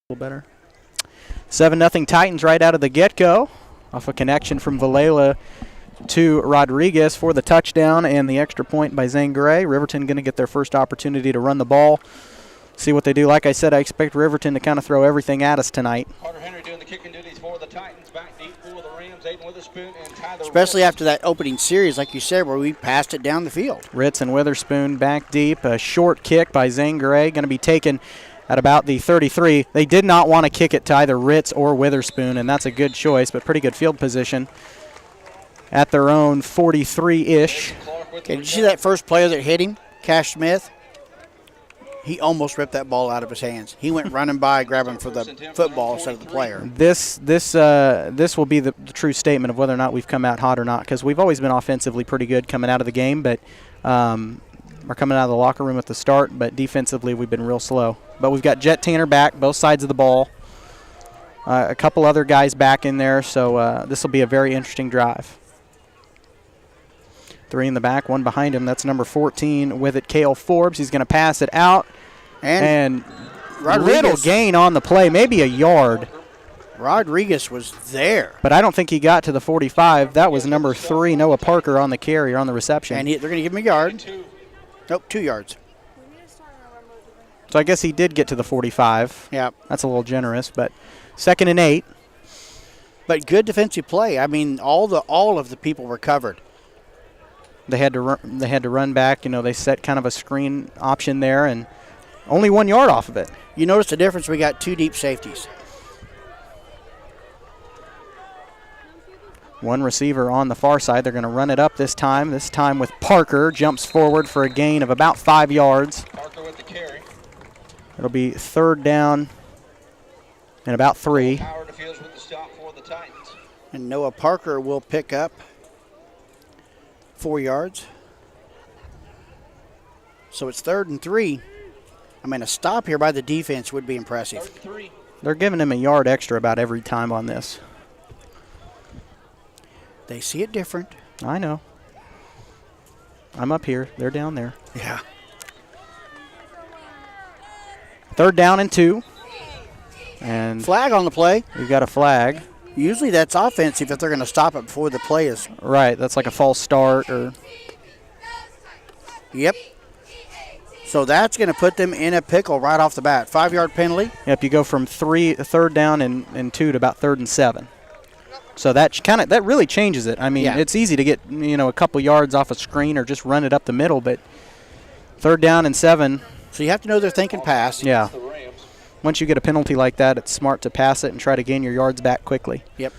little better. 7-0 Titans right out of the get-go off a connection from Vallela to Rodriguez for the touchdown and the extra point by Zangray. Riverton going to get their first opportunity to run the ball. See what they do. Like I said, I expect Riverton to kind of throw everything at us tonight. Carter Henry doing the kicking duties for the Titans. Back deep for the Rams. Aiden Witherspoon and Tyler especially after that opening series, like you said, where we passed it down the field. Ritz and Witherspoon back deep. A short kick by Zangray going to be taken at about the 33. They did not want to kick it to either Ritz or Witherspoon, and that's a good choice, but pretty good field position at their own 43-ish. Okay, did you see that first player that hit him, Cash Smith? He almost ripped that ball out of his hands. He went running by, grabbing for the football instead of the player. This will be the true statement of whether or not we've come out hot or not, because we've always been offensively pretty good coming out of the game, but we're coming out of the locker room at the start, but defensively we've been real slow. But we've got Jet Tanner back, both sides of the ball. A couple other guys back in there, so this will be a very interesting drive. 3 in the back, 1 behind him. That's number 14 with it, Cale Forbes. He's going to pass it out. And little gain on the play, maybe a yard. Rodriguez was there. But I don't think he got to the 45. That was number 3, Noah Parker, on the carry or on the reception. And they're going to give him a yard. Nope, 2 yards. So I guess he did get to the 45. Yeah. That's a little generous, but 2nd and 8. But good defensive play. I mean, all of the people were covered. They had to run back. You know, they set kind of a screen option there, and only 1 yard off of it. You notice the difference? We got 2 deep safeties. 1 receiver on the far side. They're going to run it up this time. This time with Parker. Jumps forward for a gain of about 5 yards. Parker with the carry. It'll be 3rd down and about 3. Howard Fields with the stop for the Titans. And Noah Parker will pick up 4 yards. So it's 3rd and 3. I mean, a stop here by the defense would be impressive. They're giving him a yard extra about every time on this. They see it different. I know. I'm up here. They're down there. Yeah. 3rd down and 2. And flag on the play. We've got a flag. Usually that's offensive if they're going to stop it before the play is. Right. That's like a false start or. Yep. So that's going to put them in a pickle right off the bat. 5-yard penalty. Yep, you go from third down and 2 to about 3rd and 7. So that really changes it. I mean, it's easy to get a couple yards off a screen or just run it up the middle, but 3rd down and 7. So you have to know they're thinking pass. Yeah. Once you get a penalty like that, it's smart to pass it and try to gain your yards back quickly. Yep.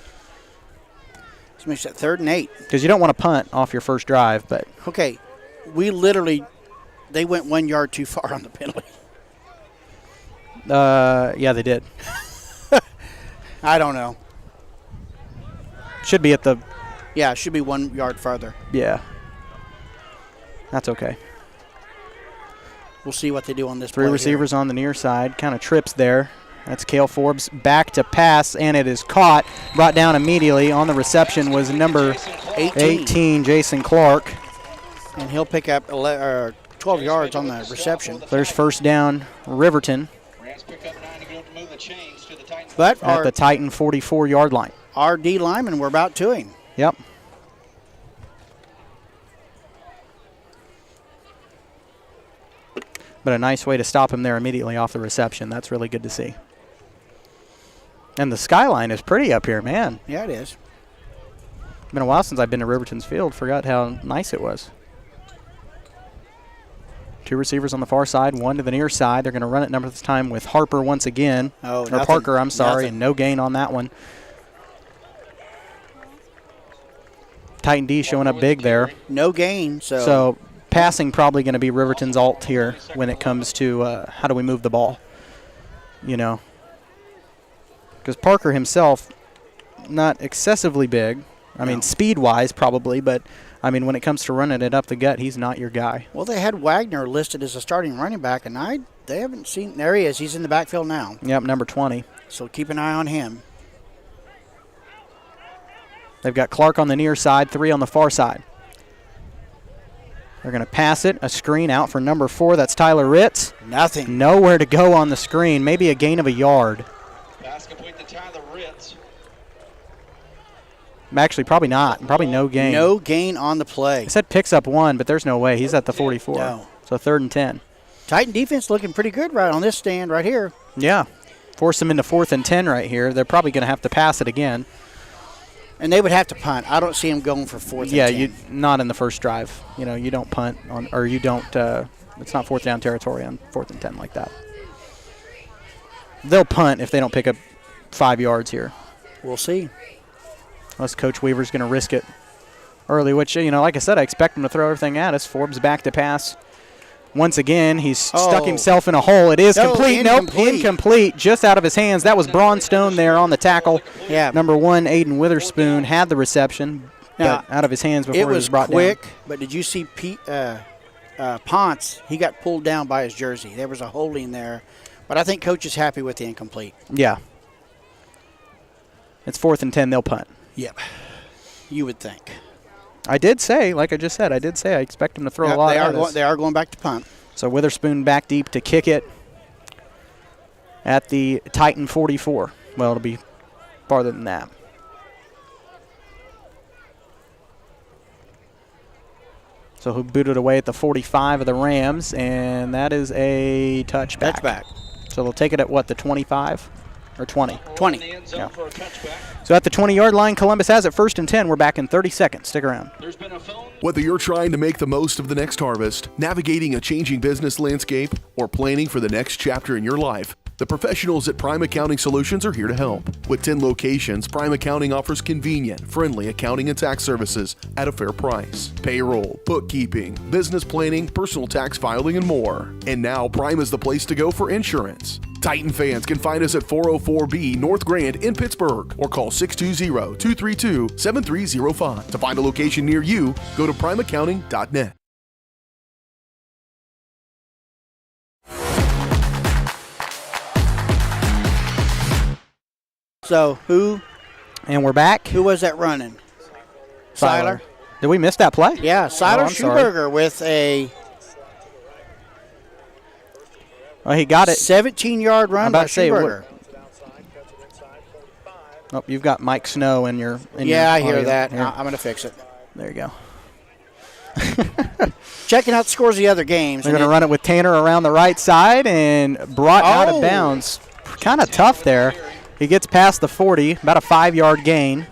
So makes that 3rd and 8. Because you don't want to punt off your first drive, but okay, they went 1 yard too far on the penalty. Yeah, they did. I don't know. Should be at the. Yeah, it should be 1 yard farther. Yeah. That's okay. We'll see what they do on this play. 3 receivers on the near side, kind of trips there. That's Cale Forbes back to pass, and it is caught, brought down immediately. On the reception was number 18 Jason Clark. And he'll pick up 12 yards on the reception. There's first down, Riverton. But at the Titan 44-yard line. Our D linemen were about to him. Yep. But a nice way to stop him there immediately off the reception. That's really good to see. And the skyline is pretty up here, man. Yeah, it is. Been a while since I've been to Riverton's field. Forgot how nice it was. 2 receivers on the far side, 1 to the near side. They're going to run it number this time with Harper once again. Or Parker, I'm sorry, and no gain on that one. Titan D showing up big there. No gain. So passing probably going to be Riverton's alt here when it comes to how do we move the ball. Because Parker himself, not excessively big. I mean, speed-wise probably, but, I mean, when it comes to running it up the gut, he's not your guy. Well, they had Wagner listed as a starting running back, and they haven't seen – there he is. He's in the backfield now. Yep, number 20. So keep an eye on him. They've got Clark on the near side, 3 on the far side. They're going to pass it, a screen out for number 4. That's Tyler Ritz. Nothing. Nowhere to go on the screen. Maybe a gain of a yard. That's complete to Tyler Ritz. Actually, probably not. Probably no gain. No gain on the play. I said picks up 1, but there's no way. He's at the 44. No. So 3rd and 10. Titan defense looking pretty good right on this stand right here. Yeah. Force them into 4th and 10 right here. They're probably going to have to pass it again. And they would have to punt. I don't see them going for 4th and 10. Yeah, not in the first drive. You don't punt on, or you don't. It's not 4th down territory on 4th and 10 like that. They'll punt if they don't pick up 5 yards here. We'll see. Unless Coach Weaver's going to risk it early, which, like I said, I expect him to throw everything at us. Forbes back to pass. Once again, he's stuck himself in a hole. It is complete. Nope, incomplete. Just out of his hands. That was Braun Stone there on the tackle. Yeah. Number 1, Aiden Witherspoon, had the reception, but out of his hands before he was brought down. It was quick, but did you see Ponce? He got pulled down by his jersey. There was a holding there, but I think Coach is happy with the incomplete. Yeah. It's 4th and 10. They'll punt. Yep. You would think. I did say, like I just said, I expect them to throw a lot at us. They are going back to punt. So Witherspoon back deep to kick it at the Titan 44. Well, it'll be farther than that. So who booted away at the 45 of the Rams, and that is a touchback. Touchback. So they'll take it at what, the 25 or 20? 20. Yeah. So at the 20-yard line, Columbus has it 1st and 10. We're back in 30 seconds. Stick around. Whether you're trying to make the most of the next harvest, navigating a changing business landscape, or planning for the next chapter in your life, the professionals at Prime Accounting Solutions are here to help. With 10 locations, Prime Accounting offers convenient, friendly accounting and tax services at a fair price. Payroll, bookkeeping, business planning, personal tax filing, and more. And now Prime is the place to go for insurance. Titan fans can find us at 404B North Grand in Pittsburgh or call 620-232-7305. To find a location near you, go to primeaccounting.net. So who? And we're back. Who was that running? Seiler. Did we miss that play? Yeah, Seiler Schuberger with a well, he got it. 17-yard run by Schuberger. Oh, you've got Mike Snow in your. I hear that. I'm going to fix it. There you go. Checking out the scores of the other games. They're going to run it with Tanner around the right side and brought out of bounds. Kind of tough there. He gets past the 40, about a 5-yard gain.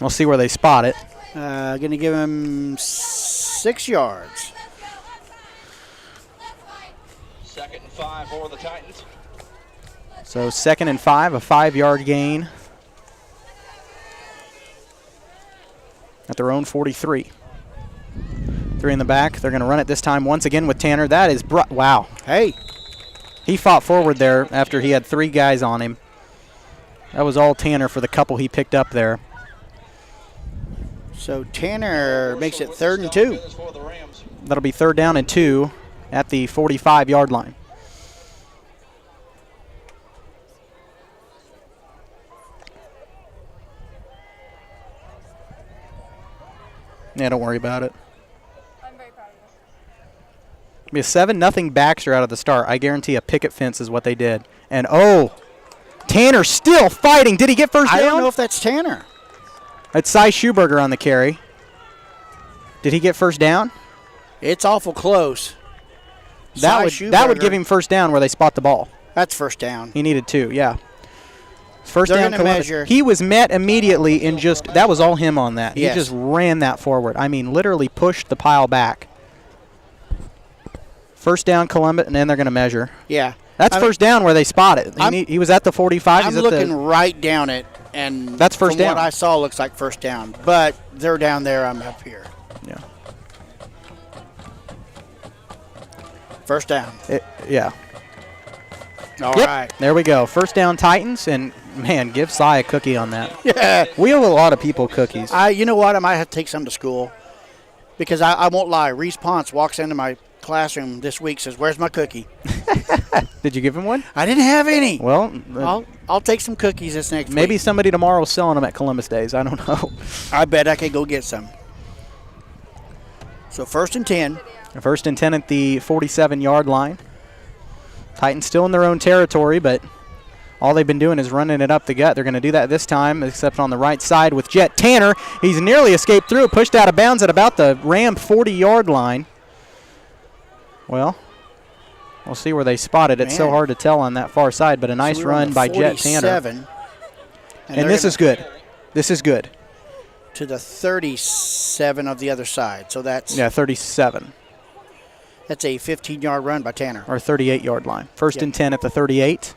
We'll see where they spot it. Going to give him 6 yards. 2nd and 5 for the Titans. So 2nd and 5, a 5-yard gain at their own 43. 3 in the back. They're going to run it this time once again with Tanner. That is, wow. Hey. He fought forward there after he had 3 guys on him. That was all Tanner for the couple he picked up there. So Tanner makes it 3rd and 2. That'll be 3rd down and 2 at the 45-yard line. Yeah, don't worry about it. I'm very proud of this. It'll be a 7-0 Baxter out of the start. I guarantee a picket fence is what they did. And, Tanner still fighting. Did he get first down? I don't know if that's Tanner. It's Cy Schuberger on the carry. Did he get first down? It's awful close. That would give him first down where they spot the ball. That's first down. He needed 2, yeah. First They're down, gonna measure. He was met immediately in that was all him on that. Yes. He just ran that forward. I mean, literally pushed the pile back. First down, Columbus, and then they're going to measure. Yeah. That's first down where they spot it. He was at the 45. I'm looking right down it, and that's first down. What I saw looks like first down, but they're down there. I'm up here. Yeah. First down. Yeah. All right. There we go. First down, Titans, and man, give Cy a cookie on that. Yeah. We owe a lot of people cookies. You know what? I might have to take some to school because I won't lie. Reese Ponce walks into my classroom this week, says, "Where's my cookie?" Did you give him one? I didn't have any. Well, I'll take some cookies this next week. Maybe somebody tomorrow is selling them at Columbus Days. I don't know. I bet I could go get some. So 1st and 10. 1st and 10 at the 47-yard line. Titans still in their own territory, but all they've been doing is running it up the gut. They're going to do that this time, except on the right side with Jet Tanner. He's nearly escaped through, pushed out of bounds at about the Ram 40-yard line. Well, we'll see where they spot it. It's so hard to tell on that far side, but a nice run by Jet Tanner. And this is good. This is good. To the 37 of the other side. So that's 37. That's a 15-yard run by Tanner. Or 38-yard line. 1st and 10 at the 38.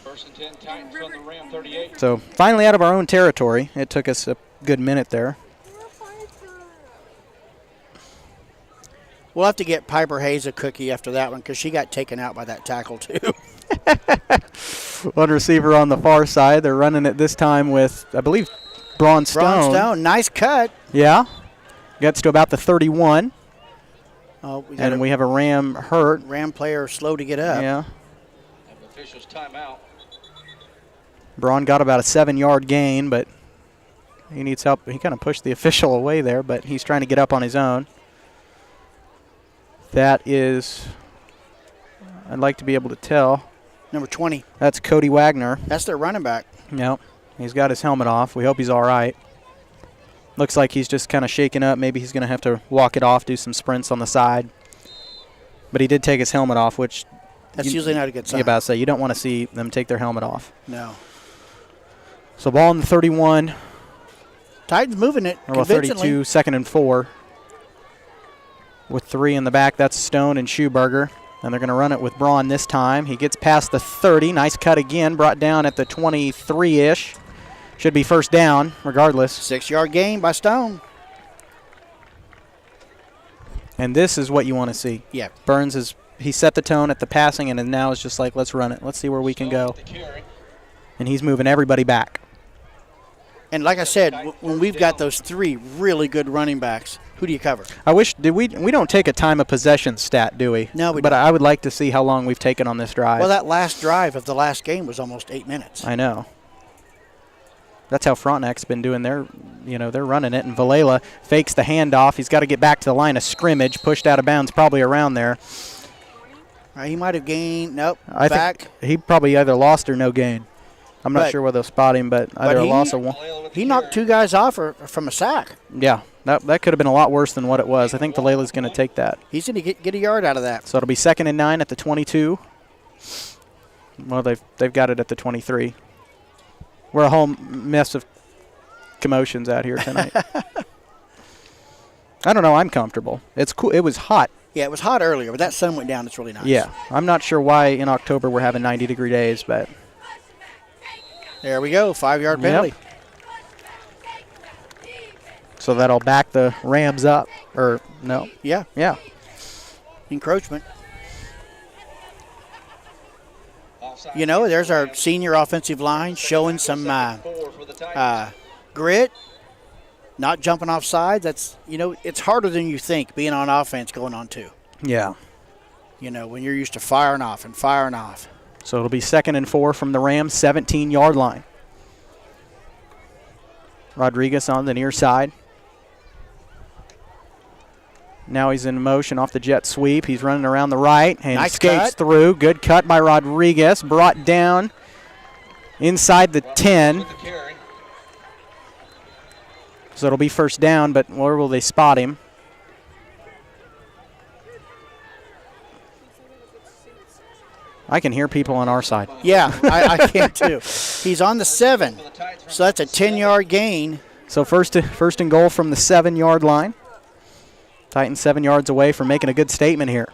1st and 10, Titans from the Ram 38. So finally out of our own territory. It took us a good minute there. We'll have to get Piper Hayes a cookie after that one because she got taken out by that tackle too. One receiver on the far side. They're running it this time with, I believe, Braun Stone. Braun Stone, nice cut. Yeah. Gets to about the 31. Oh, we have a Ram hurt. Ram player slow to get up. Yeah. Officials timeout. Braun got about a 7-yard gain, but he needs help. He kind of pushed the official away there, but he's trying to get up on his own. That is, I'd like to be able to tell. Number 20. That's Cody Wagner. That's their running back. Yep. He's got his helmet off. We hope he's all right. Looks like he's just kind of shaken up. Maybe he's going to have to walk it off, do some sprints on the side. But he did take his helmet off, which that's usually not a good sign. You about to say, you don't want to see them take their helmet off. No. So ball on the 31. Titans moving it. Or 32, 2nd and 4. With 3 in the back, that's Stone and Schuberger. And they're going to run it with Braun this time. He gets past the 30. Nice cut again, brought down at the 23-ish. Should be first down, regardless. 6-yard gain by Stone. And this is what you want to see. Yeah. Burns he set the tone at the passing, and now it's just like, let's run it. Let's see where we can go. And he's moving everybody back. And like I said, when we've got those 3 really good running backs, who do you cover? I wish we don't take a time of possession stat, do we? No, we but don't. I would like to see how long we've taken on this drive. Well, that last drive of the last game was almost 8 minutes. I know. That's how Frontenac's been doing they're running it, and Valela fakes the handoff. He's got to get back to the line of scrimmage, pushed out of bounds, probably around there. He might have gained. Nope. I think he probably either lost or no gain. I'm not sure where they'll spot him, but either a loss or one. He knocked 2 guys off from a sack. Yeah, that could have been a lot worse than what it was. I think DeLayla's going to take that. He's going to get a yard out of that. So it'll be 2nd and 9 at the 22. Well, they've got it at the 23. We're a whole mess of commotions out here tonight. I don't know. I'm comfortable. It's cool. It was hot. Yeah, it was hot earlier, but that sun went down. It's really nice. Yeah, I'm not sure why in October we're having 90-degree days, but there we go. 5-yard penalty. Yep. So that'll back the Rams up, or no? Yeah. Yeah. Encroachment. You know, there's our senior offensive line showing some grit, not jumping off sides. That's, you know, it's harder than you think being on offense going on 2. Yeah. You know, when you're used to firing off and firing off. So it'll be 2nd and 4 from the Rams, 17-yard line. Rodriguez on the near side. Now he's in motion off the jet sweep. He's running around the right and nice skates cut. through. Good cut by Rodriguez. Brought down inside the 10. So it'll be first down, but where will they spot him? I can hear people on our side. Yeah, I can too. He's on the 7, so that's a 10-yard gain. So first and goal from the 7-yard line. Titans 7 yards away from making a good statement here.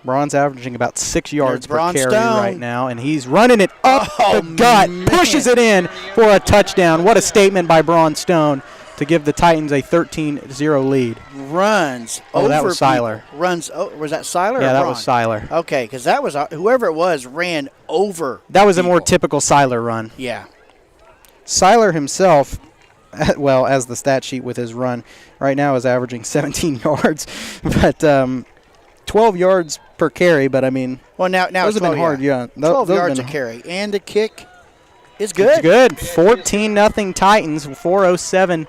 Braun's averaging about 6 yards per carry right now, and he's running it up the gut, pushes it in for a touchdown. What a statement by Braun Stone to give the Titans a 13-0 lead. Runs over. Oh, that was Seiler. Was that Seiler? Yeah, or that Braun? was Seiler. Okay, because that was whoever it was ran over. That was a more typical Seiler run. Yeah. Seiler himself, well, as the stat sheet with his run, right now is averaging 17 yards, but 12 yards per carry. But I mean, well, now those have been hard. Yeah, 12 yards a carry, and the kick is good. It's good. 14-0 Titans. 4:07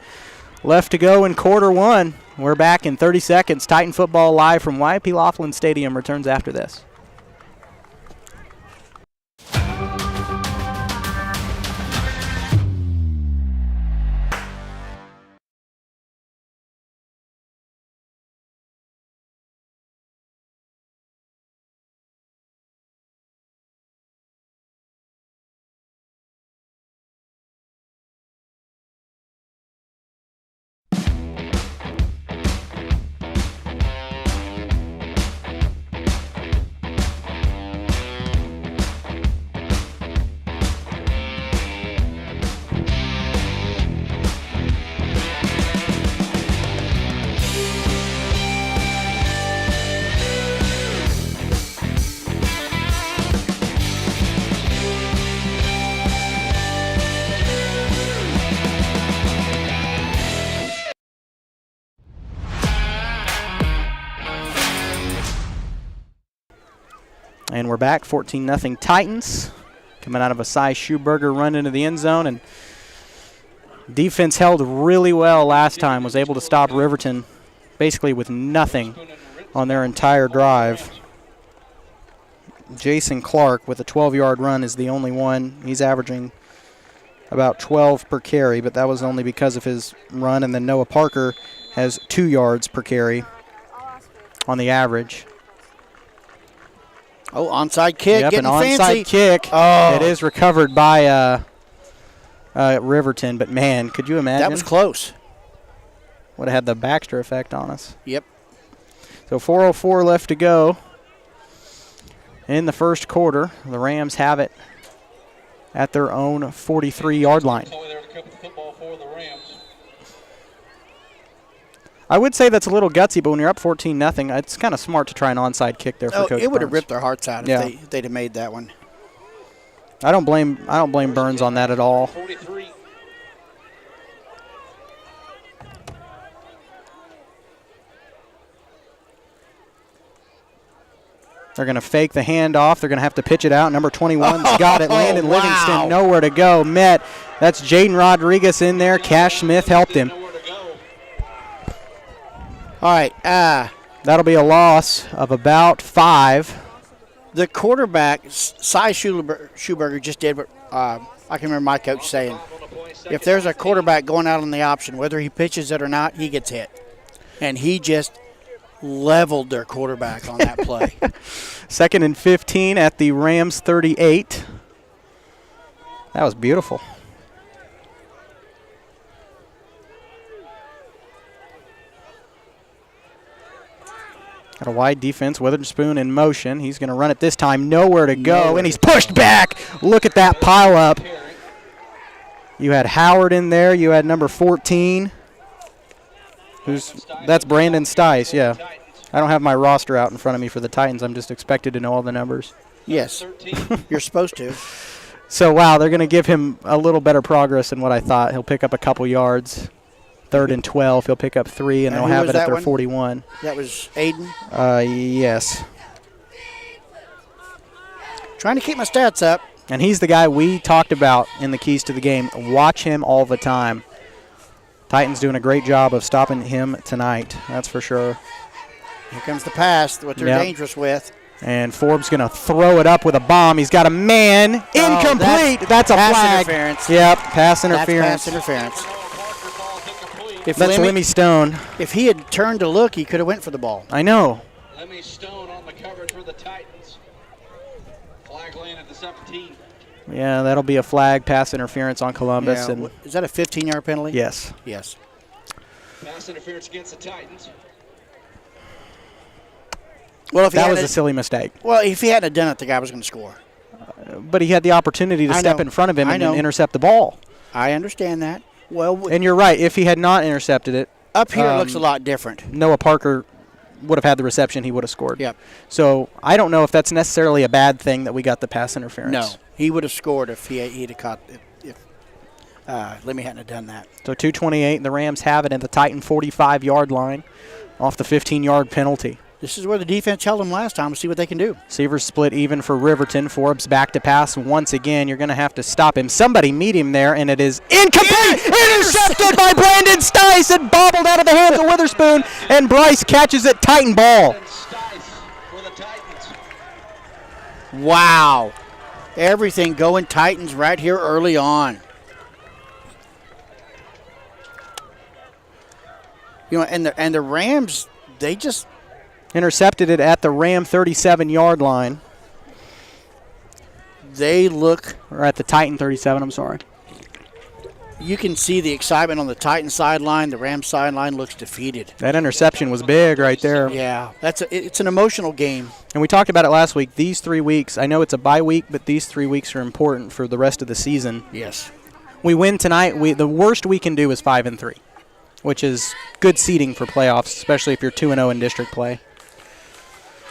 left to go in quarter 1. We're back in 30 seconds. Titan football live from YP Laughlin Stadium returns after this. And we're back, 14-0 Titans. Coming out of a Cy Schuberger run into the end zone. And defense held really well last time, was able to stop Riverton basically with nothing on their entire drive. Jason Clark with a 12-yard run is the only one. He's averaging about 12 per carry, but that was only because of his run. And then Noah Parker has 2 yards per carry on the average. Oh, onside kick, yep, getting an fancy. Onside kick. Oh. It is recovered by Riverton, but man, could you imagine? That was close. Would have had the Baxter effect on us. Yep. So 4:04 left to go in the first quarter. The Rams have it at their own 43-yard line. I would say that's a little gutsy, but when you're up 14-0, it's kind of smart to try an onside kick there for Coach It would have Burns. ripped their hearts out if they'd have made that one. I don't blame Burns on that at all. They're going to fake the handoff. They're going to have to pitch it out. Number 21's got it. Landon Livingston, nowhere to go. Met. That's Jaden Rodriguez in there. Cash Smith helped him. All right. That'll be a loss of about 5. The quarterback, Cy Schuberger, just did what I can remember my coach saying. If there's a quarterback going out on the option, whether he pitches it or not, he gets hit. And he just leveled their quarterback on that play. 2nd and 15 at the Rams 38. That was beautiful. Got a wide defense. Witherspoon in motion. He's going to run it this time. Nowhere to go, and he's pushed back. Look at that pile up. You had Howard in there. You had number 14. That's Brandon Stice, yeah. I don't have my roster out in front of me for the Titans. I'm just expected to know all the numbers. Yes, you're supposed to. So, wow, they're going to give him a little better progress than what I thought. He'll pick up a couple yards. 3rd and 12. He'll pick up 3, and they'll have it at their 41. That was Aiden? Yes. Trying to keep my stats up. And he's the guy we talked about in the keys to the game. Watch him all the time. Titans doing a great job of stopping him tonight. That's for sure. Here comes the pass, what they're dangerous with. And Forbes going to throw it up with a bomb. He's got a man. Incomplete. That's a pass flag. Interference. Yep, pass interference. That's pass interference. That's Lemmy Stone. If he had turned to look, he could have went for the ball. I know. Lemmy Stone on the coverage for the Titans. Flag laying at the 17. Yeah, that'll be a flag, pass interference on Columbus. Yeah. And is that a 15-yard penalty? Yes. Yes. Pass interference against the Titans. Well, if that was a silly mistake. Well, if he hadn't done it, the guy was going to score. But he had the opportunity to step in front of him and intercept the ball. I understand that. Well, and you're right. If he had not intercepted it, up here it looks a lot different. Noah Parker would have had the reception. He would have scored. Yep. So I don't know if that's necessarily a bad thing that we got the pass interference. No, he would have scored if he'd have caught if Lemmy hadn't done that. So 2:28, and the Rams have it at the Titan 45-yard line off the 15-yard penalty. This is where the defense held him last time. We'll see what they can do. Receivers split even for Riverton. Forbes back to pass once again. You're going to have to stop him. Somebody meet him there, and it is incomplete. Intercepted by Brandon Stice and bobbled out of the hands of Witherspoon, and Bryce catches it. Titan ball. Wow. Everything going Titans right here early on. You know, and the Rams, they just intercepted it at the Ram 37-yard line. They look... Or at the Titan 37, I'm sorry. You can see the excitement on the Titan sideline. The Ram sideline looks defeated. That interception was big right there. Yeah, it's an emotional game. And we talked about it last week. These 3 weeks, I know it's a bye week, but these 3 weeks are important for the rest of the season. Yes. We win tonight. The worst we can do is 5-3, which is good seeding for playoffs, especially if you're 2-0 in district play.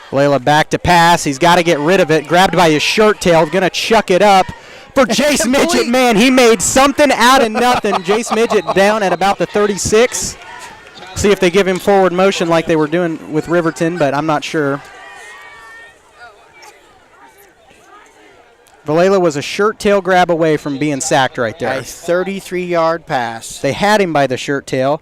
Layla back to pass. He's got to get rid of it. Grabbed by his shirt tail. Going to chuck it up for Jace Midget. Man, he made something out of nothing. Jace Midget down at about the 36. See if they give him forward motion like they were doing with Riverton, but I'm not sure. Valela was a shirt tail grab away from being sacked right there. A 33-yard pass. They had him by the shirt tail.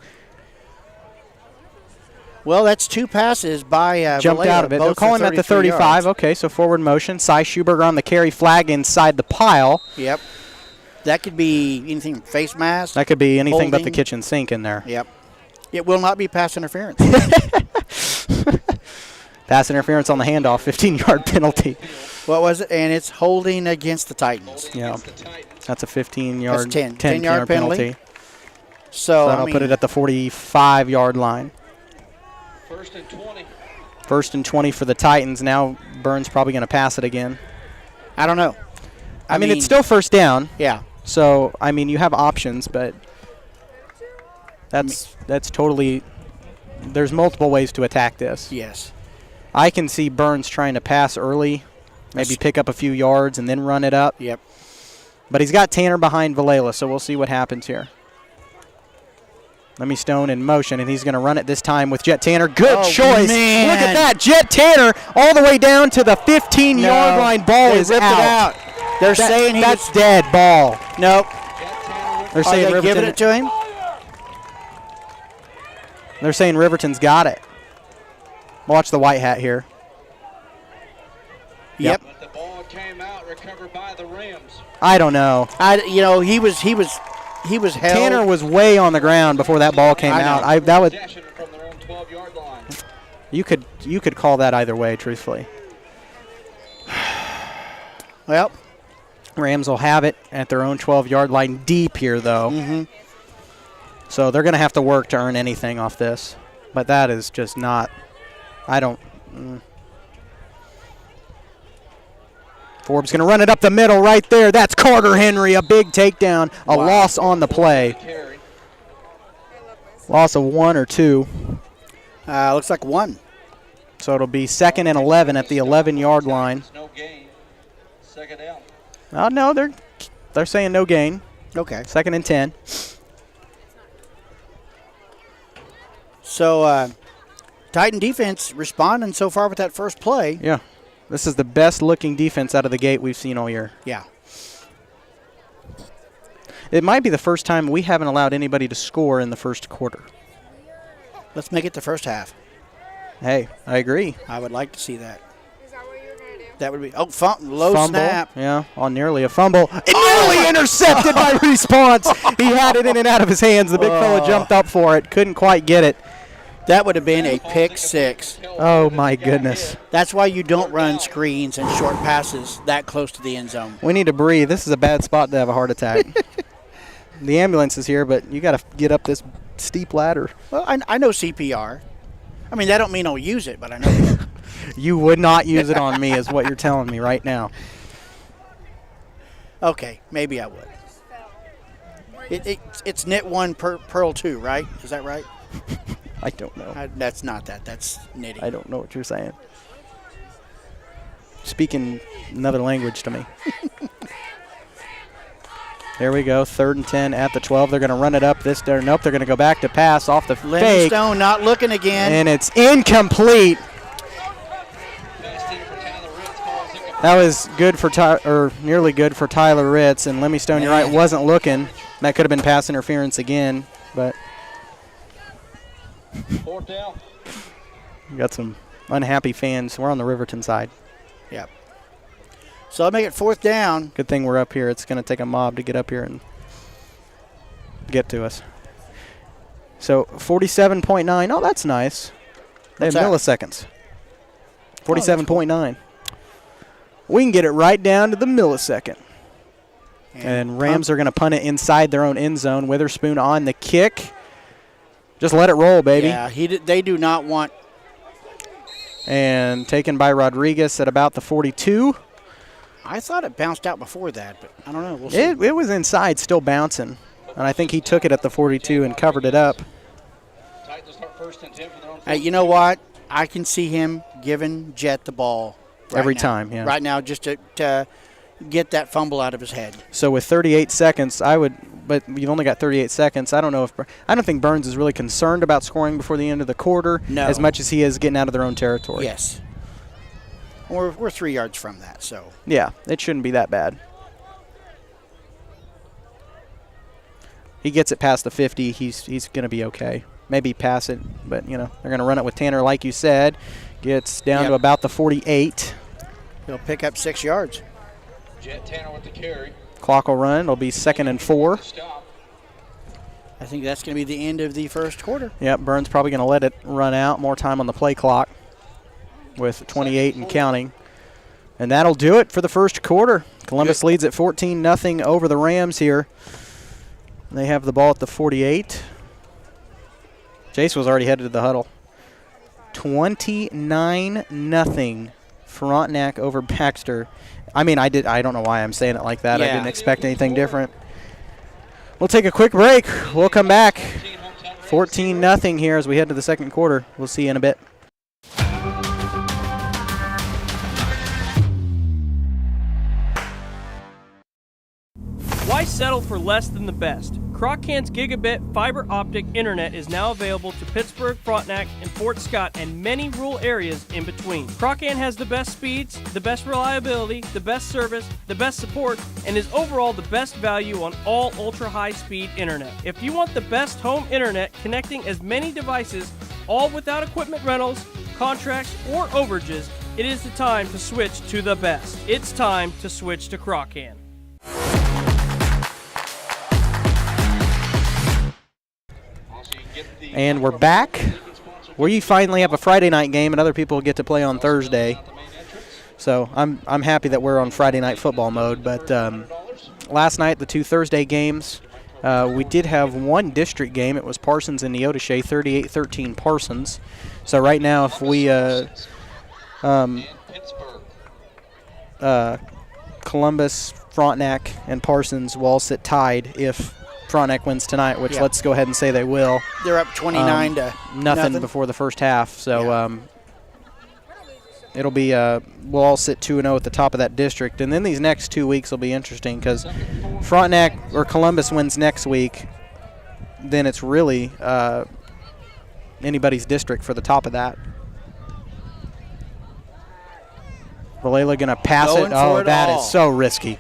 Well, that's 2 passes by jumped Valela, out of it. They'll call him at the 35. Yards. Okay, so forward motion. Cy Schuberger on the carry flag inside the pile. Yep. That could be anything from face mask. That could be anything holding. but the kitchen sink in there. Yep. It will not be pass interference. Pass interference on the handoff, 15-yard penalty. What was it? And it's holding against the Titans. Yeah. That's a 15-yard, 10-yard penalty. So that'll put it at the 45-yard line. 1st and 20. 1st and 20 for the Titans. Now Burns probably going to pass it again. I don't know. I mean, it's still first down. Yeah. So, I mean, you have options, but that's totally – there's multiple ways to attack this. Yes. I can see Burns trying to pass early, maybe pick up a few yards and then run it up. Yep. But he's got Tanner behind Valela, so we'll see what happens here. Lemmy Stone in motion, and he's going to run it this time with Jet Tanner. Good choice. Man. Look at that. Jet Tanner all the way down to the 15-yard line. Ball is ripped out. It out. They're saying that's dead ball. Nope. They're saying giving it to him? They're saying Riverton's got it. Watch the white hat here. Yep. But the ball came out, recovered by the Rams. I don't know. He was held. Tanner was way on the ground before that ball came out. From their own 12-yard line. You could call that either way, truthfully. Well, Rams will have it at their own 12-yard line deep here, though. Mm-hmm. So they're going to have to work to earn anything off this. But that is just not – I don't Forbes going to run it up the middle right there. That's Carter Henry, a big takedown, a loss on the play. Loss of 1 or 2. Looks like 1. So it'll be 2nd and 11 at the 11-yard line. No gain. Second down. Oh, no, they're saying no gain. Okay. 2nd and 10. So Titan defense responding so far with that first play. Yeah. This is the best-looking defense out of the gate we've seen all year. Yeah. It might be the first time we haven't allowed anybody to score in the first quarter. Let's make it the first half. Hey, I agree. I would like to see that. Is that what you're going to do? That would be low fumble, snap. Yeah, on nearly a fumble. Nearly intercepted by Response. He had it in and out of his hands. The big fella jumped up for it. Couldn't quite get it. That would have been a pick 6. Oh, my goodness. That's why you don't run screens and short passes that close to the end zone. We need to breathe. This is a bad spot to have a heart attack. The ambulance is here, but you got to get up this steep ladder. Well, I know CPR. I mean, that don't mean I'll use it, but I know. You would not use it on me is what you're telling me right now. Okay, maybe I would. It's knit 1, pearl 2, right? Is that right? I don't know. That's not that. That's knitting. I don't know what you're saying. Speaking another language to me. There we go. 3rd and 10 at the 12. They're going to run it up this there. Nope, they're going to go back to pass off the fake. Stone not looking again. And it's incomplete. That was good for nearly good for Tyler Ritz. And Lemmy Stone, you're right, wasn't looking. That could have been pass interference again, but. 4th down. We got some unhappy fans. We're on the Riverton side. Yep. So I'll make it 4th down. Good thing we're up here. It's going to take a mob to get up here and get to us. So 47.9. Oh, that's nice. They have milliseconds. 47.9. We can get it right down to the millisecond. And Rams are going to punt it inside their own end zone. Witherspoon on the kick. Just let it roll, baby. Yeah, they do not want. And taken by Rodriguez at about the 42. I thought it bounced out before that, but I don't know. We'll see. It was inside, still bouncing. And I think he took it at the 42 and covered it up. You know what? I can see him giving Jet the ball every time. Yeah. Right now, just to get that fumble out of his head. So with 38 seconds, but you've only got 38 seconds. I don't think Burns is really concerned about scoring before the end of the quarter as much as he is getting out of their own territory. Yes. We're 3 yards from that, so. Yeah, it shouldn't be that bad. He gets it past the 50, he's going to be okay. Maybe pass it, but, they're going to run it with Tanner, like you said. Gets down to about the 48. He'll pick up 6 yards. Jet Tanner with the carry. Clock will run. It'll be 2nd and 4. I think that's going to be the end of the first quarter. Yep, Burns probably going to let it run out. More time on the play clock with 28 and counting. And that'll do it for the first quarter. Columbus leads at 14-0 over the Rams here. They have the ball at the 48. Jace was already headed to the huddle. 29-0 Frontenac over Baxter. I mean, I don't know why I'm saying it like that. Yeah. I didn't expect anything different. We'll take a quick break. We'll come back. 14-0 here as we head to the second quarter. We'll see you in a bit. Why settle for less than the best? Croc-Can's gigabit fiber optic internet is now available to Pittsburgh Pittsburgh, Frontenac, and Fort Scott, and many rural areas in between. Croccan has the best speeds, the best reliability, the best service, the best support, and is overall the best value on all ultra-high-speed internet. If you want the best home internet connecting as many devices, all without equipment rentals, contracts, or overages, it is the time to switch to the best. It's time to switch to Croccan. And we're back, where you finally have a Friday night game and other people get to play on Thursday. So I'm happy that we're on Friday night football mode. But last night, the 2 Thursday games, we did have one district game. It was Parsons and Neodesha, 38-13 Parsons. So right now, if we Columbus, Frontenac, and Parsons will all sit tied if Frontenac wins tonight, which let's go ahead and say they will. They're up 29 to nothing before the first half. So it'll be we'll all sit 2-0 at the top of that district. And then these next 2 weeks will be interesting because Frontenac or Columbus wins next week, then it's really anybody's district for the top of that. Valela going to pass it. Oh, that is so risky.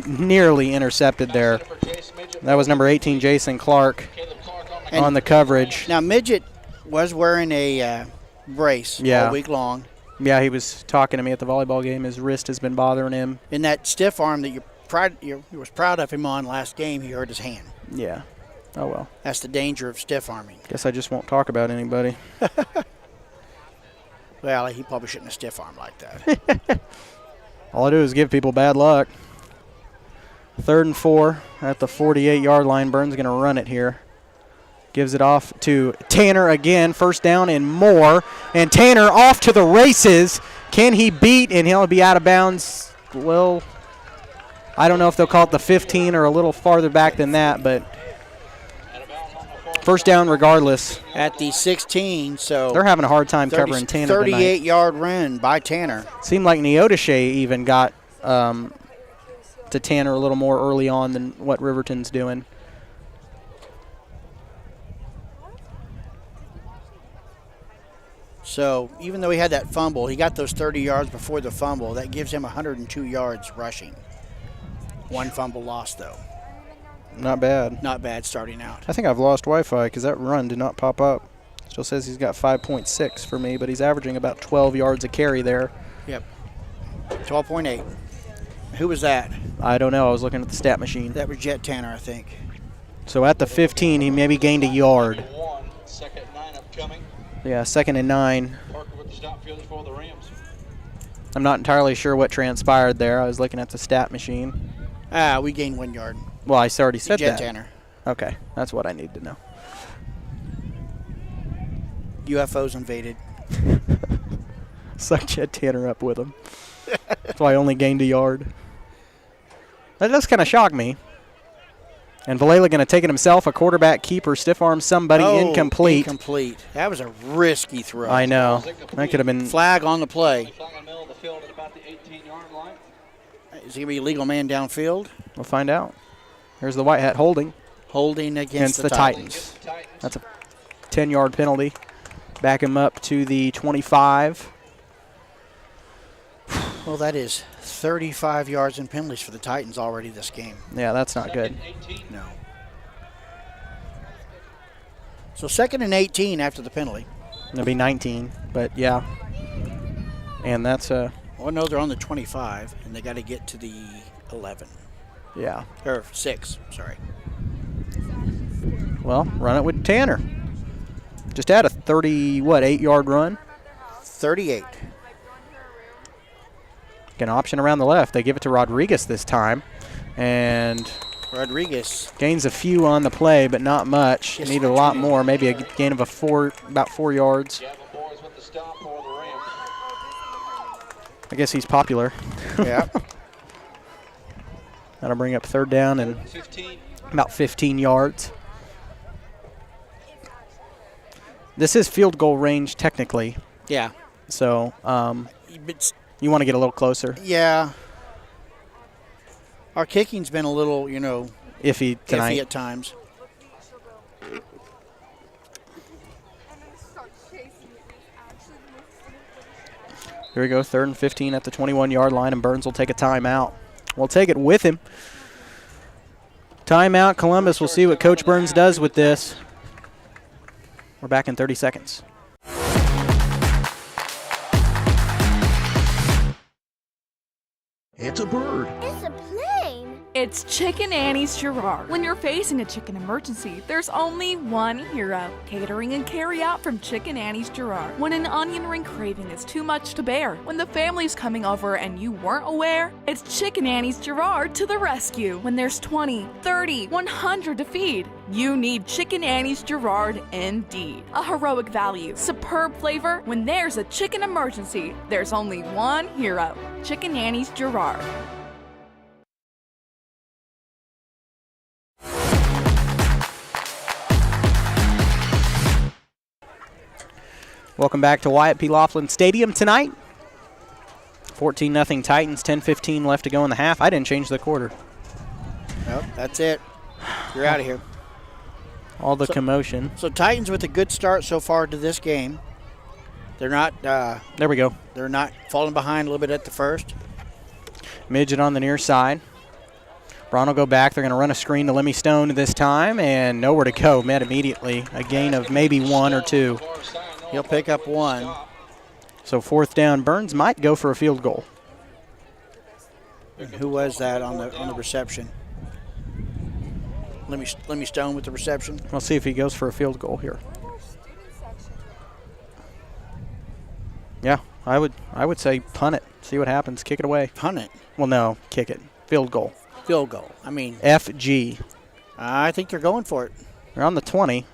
Nearly intercepted there. That was number 18, Jason Clark, on the coverage. Now, Midget was wearing a brace all week long. Yeah, he was talking to me at the volleyball game. His wrist has been bothering him. In that stiff arm that you was proud of him on last game, he hurt his hand. Yeah. Oh, well. That's the danger of stiff arming. Guess I just won't talk about anybody. Well, he probably shouldn't have stiff armed like that. All I do is give people bad luck. 3rd and 4 at the 48-yard line. Burns going to run it here. Gives it off to Tanner again. First down and more. And Tanner off to the races. Can he beat? And he'll be out of bounds. Well, I don't know if they'll call it the 15 or a little farther back than that, but first down regardless. At the 16, so they're having a hard time covering Tanner 38-yard run by Tanner. Seemed like Neodesha even got to Tanner a little more early on than what Riverton's doing. So even though he had that fumble, he got those 30 yards before the fumble. That gives him 102 yards rushing. One fumble lost, though. Not bad. Not bad starting out. I think I've lost Wi-Fi because that run did not pop up. Still says he's got 5.6 for me, but he's averaging about 12 yards a carry there. Yep. 12.8. Who was that? I don't know. I was looking at the stat machine. That was Jet Tanner, I think. So at the 15, he maybe gained a yard. Second and 9 upcoming. Yeah, 2nd and 9. Parker with the stop field for the Rams. I'm not entirely sure what transpired there. I was looking at the stat machine. We gained 1 yard. Well, I already said Jet that. Tanner. Okay, that's what I need to know. UFOs invaded. Suck Jet Tanner up with him. That's why I only gained a yard. That does kind of shock me. And Valela going to take it himself, a quarterback keeper, stiff arm somebody, incomplete. Incomplete. That was a risky throw. I know. That could have been. Flag on the play. Flag in the middle of the field at about the 18-yard line. Is he going to be a legal man downfield? We'll find out. Here's the white hat holding. Holding against the Titans. That's a 10-yard penalty. Back him up to the 25. Well, that is 35 yards in penalties for the Titans already this game. Yeah, that's not good. No. So 2nd and 18 after the penalty. It'll be 19, but yeah. And that's a. Well, no, they're on the 25, and they got to get to the 11. Yeah. Or 6, sorry. Well, run it with Tanner. Just had a 8-yard run? 38. An option around the left. They give it to Rodriguez this time. And Rodriguez gains a few on the play, but not much. Needed a lot more. Maybe a gain of about 4 yards. I guess he's popular. Yeah. That'll bring up 3rd down and about 15 yards. This is field goal range technically. Yeah. So you want to get a little closer. Yeah. Our kicking's been a little, iffy tonight. Iffy at times. Here we go, 3rd and 15 at the 21-yard line, and Burns will take a timeout. We'll take it with him. Timeout, Columbus. We'll see what Coach Burns does with this. We're back in 30 seconds. It's a bird. It's a plane. It's Chicken Annie's Girard. When you're facing a chicken emergency, there's only one hero. Catering and carry out from Chicken Annie's Girard. When an onion ring craving is too much to bear, when the family's coming over and you weren't aware, it's Chicken Annie's Girard to the rescue. When there's 20, 30, 100 to feed, you need Chicken Annie's Girard indeed. A heroic value, superb flavor. When there's a chicken emergency, there's only one hero. Chicken Annie's Girard. Welcome back to Wyatt P. Laughlin Stadium tonight. 14-0 Titans, 10:15 left to go in the half. I didn't change the quarter. Nope, that's it. You're out of here. All the commotion. So Titans with a good start so far to this game. They're not. There we go. They're not falling behind a little bit at the first. Midget on the near side. Braun will go back. They're going to run a screen to Lemmy Stone this time, and nowhere to go. Met immediately. A gain of maybe 1 or 2. He'll pick up 1. So 4th down. Burns might go for a field goal. And who was that on the reception? Lemmy Stone with the reception. We'll see if he goes for a field goal here. Yeah, I would say punt it. See what happens. Kick it away. Punt it? Well, no, kick it. Field goal. Field goal. I mean. FG. I think they're going for it. They're on the 20.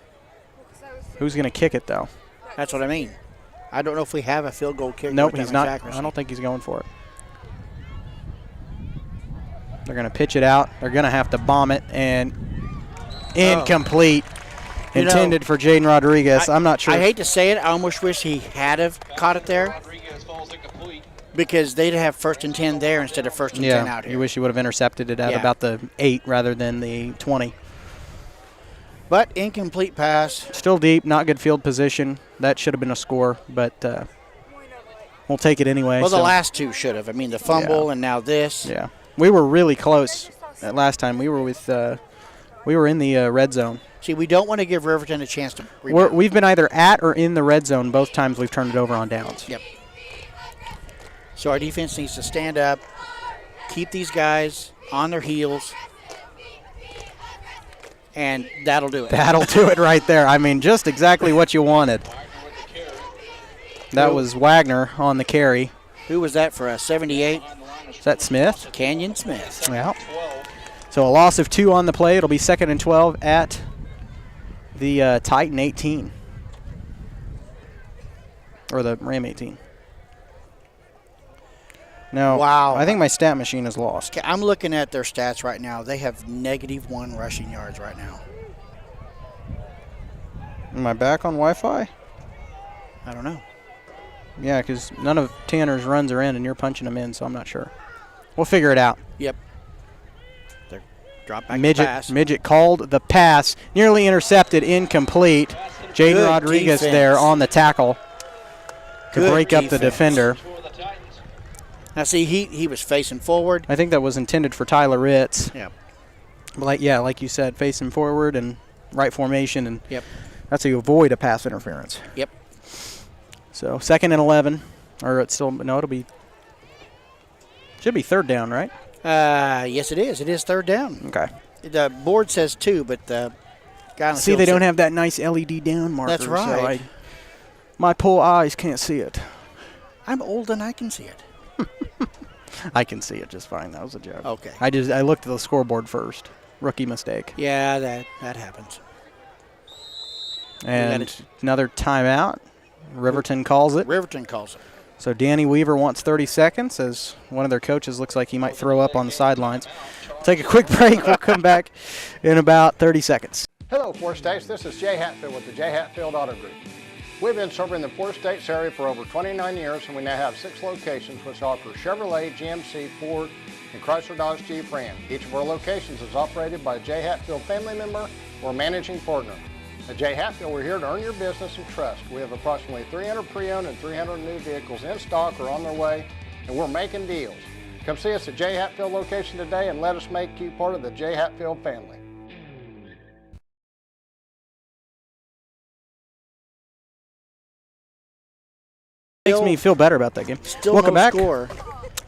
Who's going to kick it, though? That's what I mean. I don't know if we have a field goal kicker. Nope, he's not. I don't think he's going for it. They're going to pitch it out. They're going to have to bomb it, and incomplete. Intended for Jaden Rodriguez. I'm not sure. I hate to say it. I almost wish he had have caught it there because they'd have 1st and 10 there instead of 1st and 10 out here. You wish you would have intercepted it at about the 8 rather than the 20. But incomplete pass. Still deep, not good field position. That should have been a score, but we'll take it anyway. Well, the last 2 should have. I mean, the fumble and now this. Yeah, we were really close that last time. We were in the red zone. See, we don't want to give Riverton a chance to rebound. We've been either at or in the red zone both times we've turned it over on downs. Yep. So our defense needs to stand up, keep these guys on their heels, and that'll do it. That'll do it right there. I mean, just exactly what you wanted. That was Wagner on the carry. Who was that for us? 78? Is that Smith? Canyon Smith. Yeah. So a loss of 2 on the play. It'll be 2nd and 12 at the Titan 18. Or the Ram 18. No. Wow. I think my stat machine is lost. Okay, I'm looking at their stats right now. They have -1 rushing yards right now. Am I back on Wi-Fi? I don't know. Yeah, because none of Tanner's runs are in, and you're punching them in, so I'm not sure. We'll figure it out. Yep. They're drop back the pass. Midget called the pass. Nearly intercepted, incomplete. Jaden Rodriguez defense there on the tackle to break up the defender. Now, see, he was facing forward. I think that was intended for Tyler Ritz. Yeah. Like you said, facing forward and right formation, and that's how you avoid a pass interference. Yep. So 2nd and 11, or it's still it'll be should be 3rd down, right? Yes, it is. It is 3rd down. Okay. The board says 2, but the guy on the field they don't have that nice LED down marker. That's right. So my poor eyes can't see it. I'm old and I can see it. I can see it just fine. That was a joke. Okay. I looked at the scoreboard first. Rookie mistake. Yeah, that happens. And another timeout. Riverton calls it. Riverton calls it. So Danny Weaver wants 30 seconds as one of their coaches looks like he might throw up on the sidelines. Take a quick break. We'll come back in about 30 seconds. Hello, Four States. This is Jay Hatfield with the Jay Hatfield Auto Group. We've been serving the Four States area for over 29 years, and we now have 6 locations which offer Chevrolet, GMC, Ford, and Chrysler Dodge Jeep Ram. Each of our locations is operated by a Jay Hatfield family member or managing partner. At J. Hatfield, we're here to earn your business and trust. We have approximately 300 pre-owned and 300 new vehicles in stock or on their way, and we're making deals. Come see us at J. Hatfield location today and let us make you part of the J. Hatfield family. Makes me feel better about that game. Still Welcome no back. score.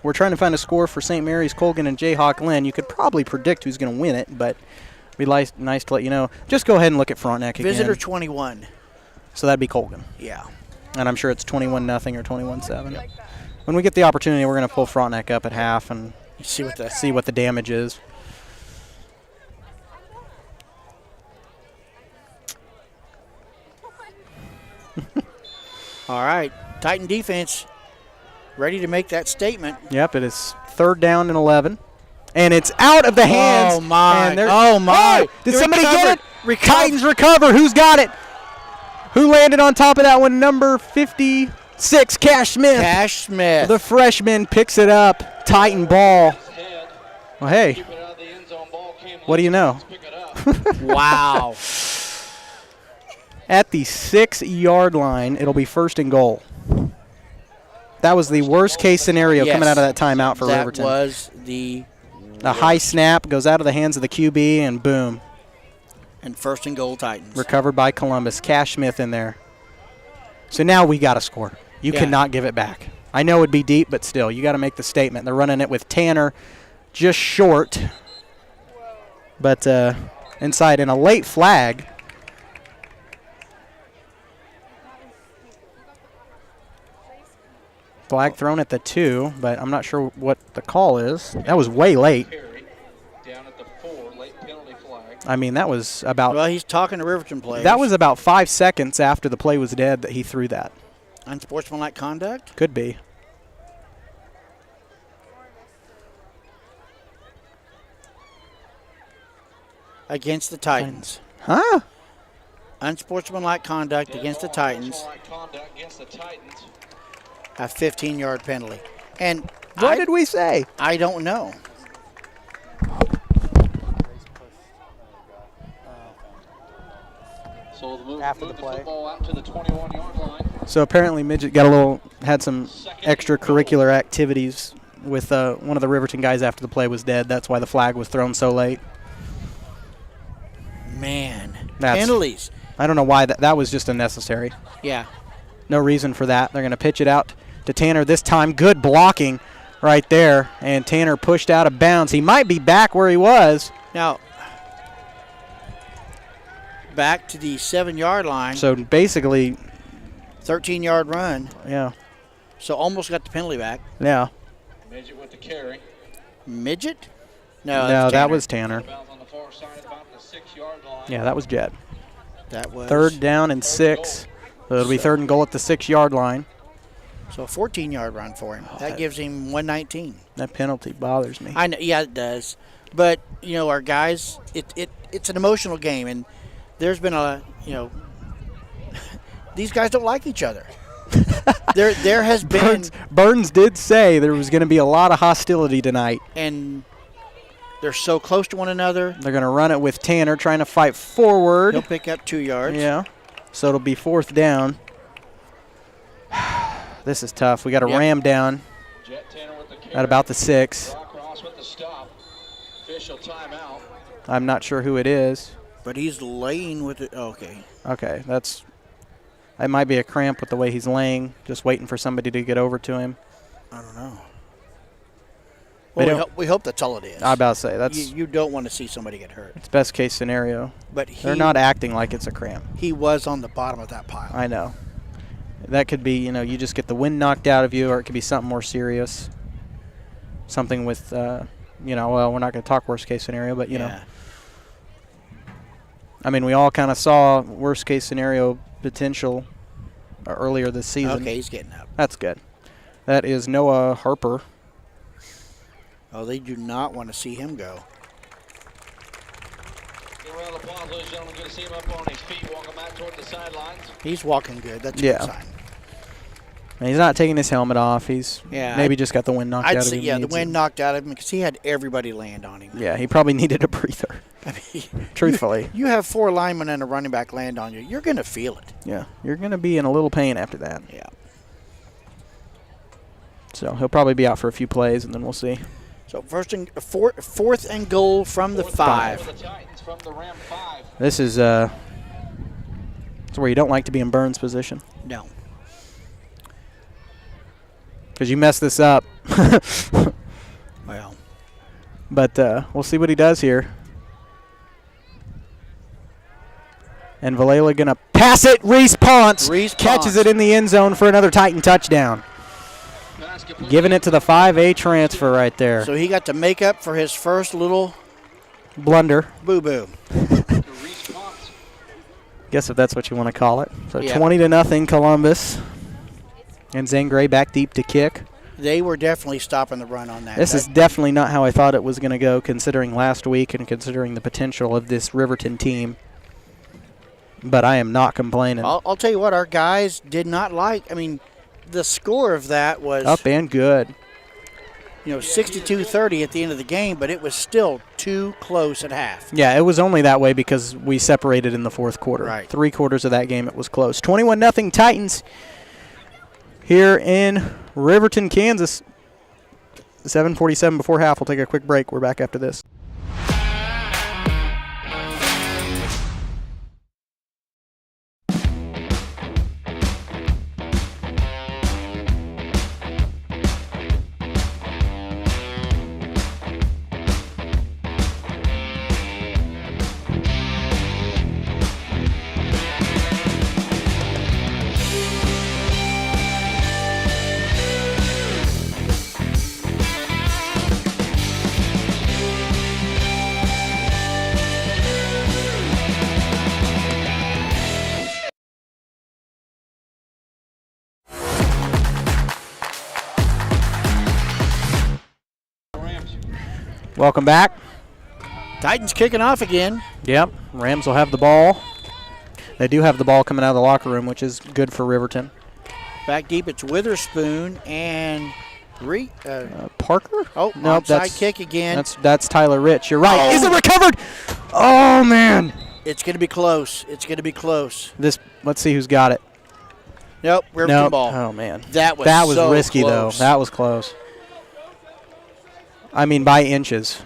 We're trying to find a score for St. Mary's, Colgan, and Jayhawk Lynn. You could probably predict who's going to win it, but it'd be nice to let you know. Just go ahead and look at Frontenac again. Visitor 21. So that'd be Colgan. Yeah. And I'm sure it's 21-0 or 21-7. When we get the opportunity, we're going to pull Frontenac up at half and see what the damage is. All right. Titan defense ready to make that statement. Yep, it is 3rd down and 11. And it's out of the hands. Oh, my. And Oh, did somebody get it? Titans recover. Who's got it? Who landed on top of that one? Number 56, Cash Smith. Cash Smith. The freshman picks it up. Titan ball. Well, hey. What do you know? Wow. At the 6-yard line, it'll be 1st and goal. That was the worst case scenario coming out of that timeout for Riverton. That was the high snap goes out of the hands of the QB, and boom. And 1st and goal Titans. Recovered by Columbus. Cash Smith in there. So now we got to score. You cannot give it back. I know it'd be deep, but still, you got to make the statement. They're running it with Tanner just short, but inside in a late flag. Flag thrown at the 2, but I'm not sure what the call is. That was way late. I mean, that was about... Well, he's talking to Riverton players. That was about 5 seconds after the play was dead that he threw that. Unsportsmanlike conduct? Could be. Against the Titans. Huh? Unsportsmanlike conduct against the Titans. A 15-yard penalty. And what did we say? I don't know. So the after the play. Football out to the 21-yard line. So apparently Midget had some extracurricular activities with one of the Riverton guys after the play was dead. That's why the flag was thrown so late. Man, penalties. I don't know why that was just unnecessary. Yeah. No reason for that. They're going to pitch it out to Tanner this time. Good blocking right there, and Tanner pushed out of bounds. He might be back where he was. Now, back to the 7-yard line. So basically 13-yard run. Yeah. So almost got the penalty back. Yeah. Midget with the carry. Midget? No, that was Tanner. On the far side, about the 6-yard line. Yeah, that was Jet. That was 3rd down and 6. So it'll be 3rd and goal at the 6-yard line. So a 14-yard run for him. That gives him 119. That penalty bothers me. I know, yeah, it does. But our guys, it's an emotional game, and there's been these guys don't like each other. there has been. Burns did say there was going to be a lot of hostility tonight, and they're so close to one another. They're going to run it with Tanner trying to fight forward. He'll pick up 2 yards. Yeah. So it'll be 4th down. This is tough. We got a ram down at about the 6. I'm not sure who it is. But he's laying with it. Okay. Okay, that might be a cramp with the way he's laying, just waiting for somebody to get over to him. I don't know. Well, we hope that's all it is. I'm about to say that's. You don't want to see somebody get hurt. It's best case scenario. But they're not acting like it's a cramp. He was on the bottom of that pile. I know. That could be, you just get the wind knocked out of you, or it could be something more serious. Something with, well, we're not going to talk worst case scenario, but you know. I mean, we all kind of saw worst case scenario potential earlier this season. Okay, he's getting up. That's good. That is Noah Harper. Oh, they do not want to see him go. Round of applause, ladies and gentlemen. Good to see him up on his feet, walking back toward the sidelines. He's walking good. That's a good sign. And he's not taking his helmet off. He's Yeah, maybe just got the wind knocked out of him. Yeah, the wind knocked out of him because he had everybody land on him. Yeah, he probably needed a breather. I mean, truthfully. You have 4 linemen and a running back land on you. You're going to feel it. Yeah, you're going to be in a little pain after that. Yeah. So he'll probably be out for a few plays, and then we'll see. So fourth and goal from the 5. This is it's where you don't like to be in Burns' position. No. Because you mess this up. Well. But we'll see what he does here. And Valela going to pass it. Reese Ponce catches it in the end zone for another Titan touchdown. Giving it to the 5A transfer right there. So he got to make up for his first little blunder. Boo-boo. Guess if that's what you want to call it. So Yeah. 20-0 Columbus. And Zangray back deep to kick. They were definitely stopping the run on that. This is definitely not how I thought it was going to go, considering last week and considering the potential of this Riverton team. But I am not complaining. I'll tell you what, our guys did not like. I mean, the score of that was Up and good. 62-30 at the end of the game, but it was still too close at half. Yeah, it was only that way because we separated in the fourth quarter. Right. 3 quarters of that game, it was close. 21-0 Titans here in Riverton, Kansas. 7:47 before half. We'll take a quick break. We're back after this. Welcome back. Titans kicking off again. Yep, Rams will have the ball. They do have the ball coming out of the locker room, which is good for Riverton. Back deep, it's Witherspoon and Parker? Oh, nope, onside kick again. That's Tyler Rich. You're right. Is it recovered? Oh, man. It's going to be close. It's going to be close. Let's see who's got it. Nope, Riverton ball. Oh, man. That was so risky, close. though. That was close. I mean, by inches.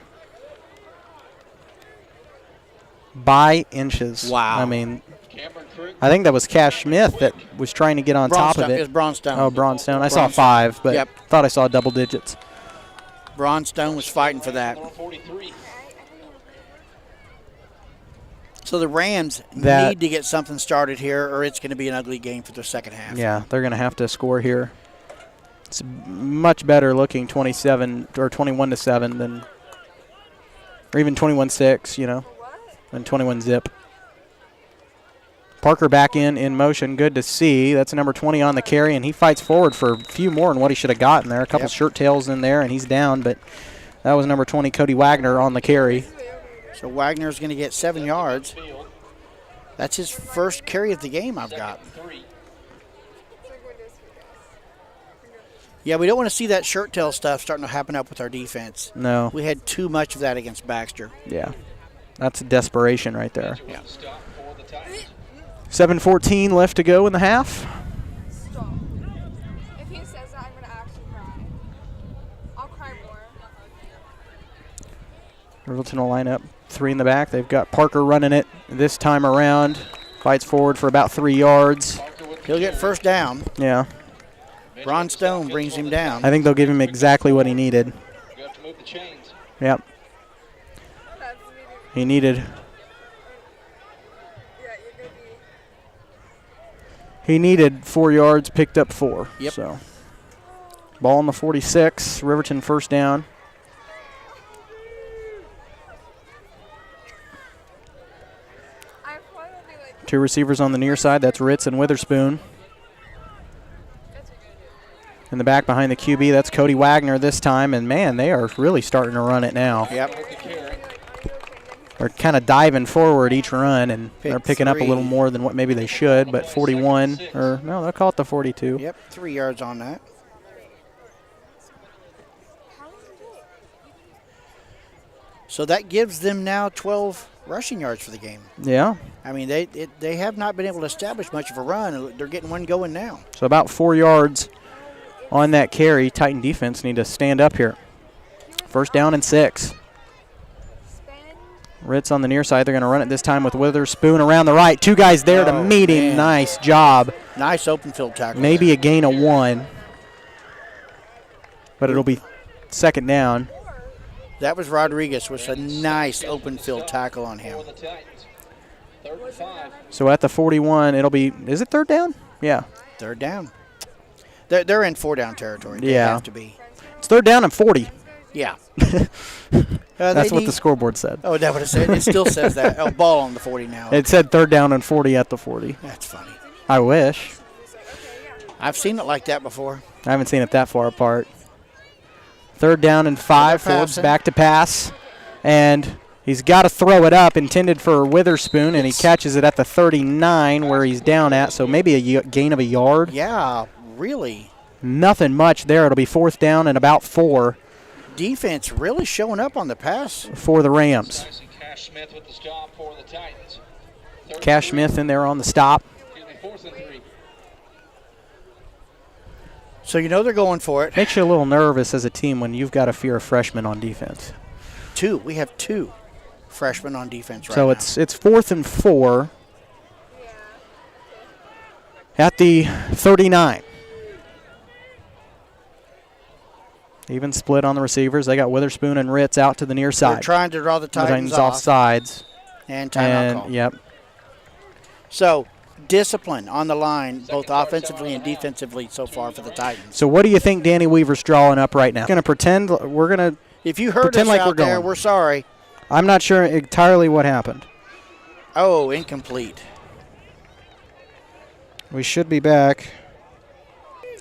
By inches. Wow. I mean, I think that was Cash Smith that was trying to get on top of it. It was Braunstone. Oh, Braunstone. I saw 5, but thought I saw double digits. Braunstone was fighting for that. So the Rams need to get something started here, or it's going to be an ugly game for the second half. Yeah, they're going to have to score here. It's much better looking 27 or 21-7 than, or even 21-6, than 21-zip. Parker back in motion. Good to see. That's number 20 on the carry, and he fights forward for a few more than what he should have gotten there. A couple shirt tails in there, and he's down, but that was number 20, Cody Wagner, on the carry. So Wagner's going to get 7 yards. That's his first carry of the game I've got. Yeah, we don't want to see that shirt tail stuff starting to happen up with our defense. No. We had too much of that against Baxter. Yeah. That's desperation right there. Yeah. 7:14 left to go in the half. Stop. If he says that, I'm going to actually cry. I'll cry more. Riverton will line up 3 in the back. They've got Parker running it this time around. Fights forward for about 3 yards. He'll get first down. Yeah. Braunstone brings him down. I think they'll give him exactly what he needed. You have to move the chains. Yep. He needed. He needed 4 yards, picked up 4. Yep. So, ball on the 46. Riverton first down. Two receivers on the near side. That's Ritz and Witherspoon. In the back behind the QB, that's Cody Wagner this time. And, man, they are really starting to run it now. Yep. They're kind of diving forward each run, and they're picking up a 3. little more than what maybe they should, but 41, or no, they'll call it the 42. Yep, 3 yards on that. So that gives them now 12 rushing yards for the game. Yeah. I mean, they have not been able to establish much of a run. They're getting one going now. So about 4 yards on that carry. Titan defense need to stand up here. First down and 6. Ritz on the near side. They're going to run it this time with Witherspoon around the right. 2 guys there to meet him. Man. Nice job. Nice open field tackle. Maybe a gain of 1. But it'll be second down. That was Rodriguez with a nice open field tackle on him. So at the 41, it'll be, is it third down? Yeah. Third down. They're in 4-down territory. They Yeah. have to be. It's third down and 40. Yeah. That's what the scoreboard said. Oh, that would have said. It still says that. Oh, ball on the 40 now. It said third down and 40 at the 40. That's funny. I wish. I've seen it like that before. I haven't seen it that far apart. Third down and 5. Forbes back to pass. And he's got to throw it up, intended for Witherspoon, and he catches it at the 39 where he's down at, so maybe a gain of a yard. Yeah, really. Nothing much there. It'll be fourth down and about 4. Defense really showing up on the pass. For the Rams. Cash Smith with the stop for the Titans. Cash Smith in there on the stop. 4th and 3. So you know they're going for it. Makes you a little nervous as a team when you've got to fear a freshman on defense. 2. We have 2 freshmen on defense right now. So it's 4th and 4 at the 39. Even split on the receivers. They got Witherspoon and Ritz out to the near side. They're trying to draw the Titans off sides. And timeout call. Yep. So discipline on the line, both offensively and defensively so far for the Titans. So what do you think Danny Weaver's drawing up right now? We're going to If you heard us like out there, we're sorry. I'm not sure entirely what happened. Oh, incomplete. We should be back.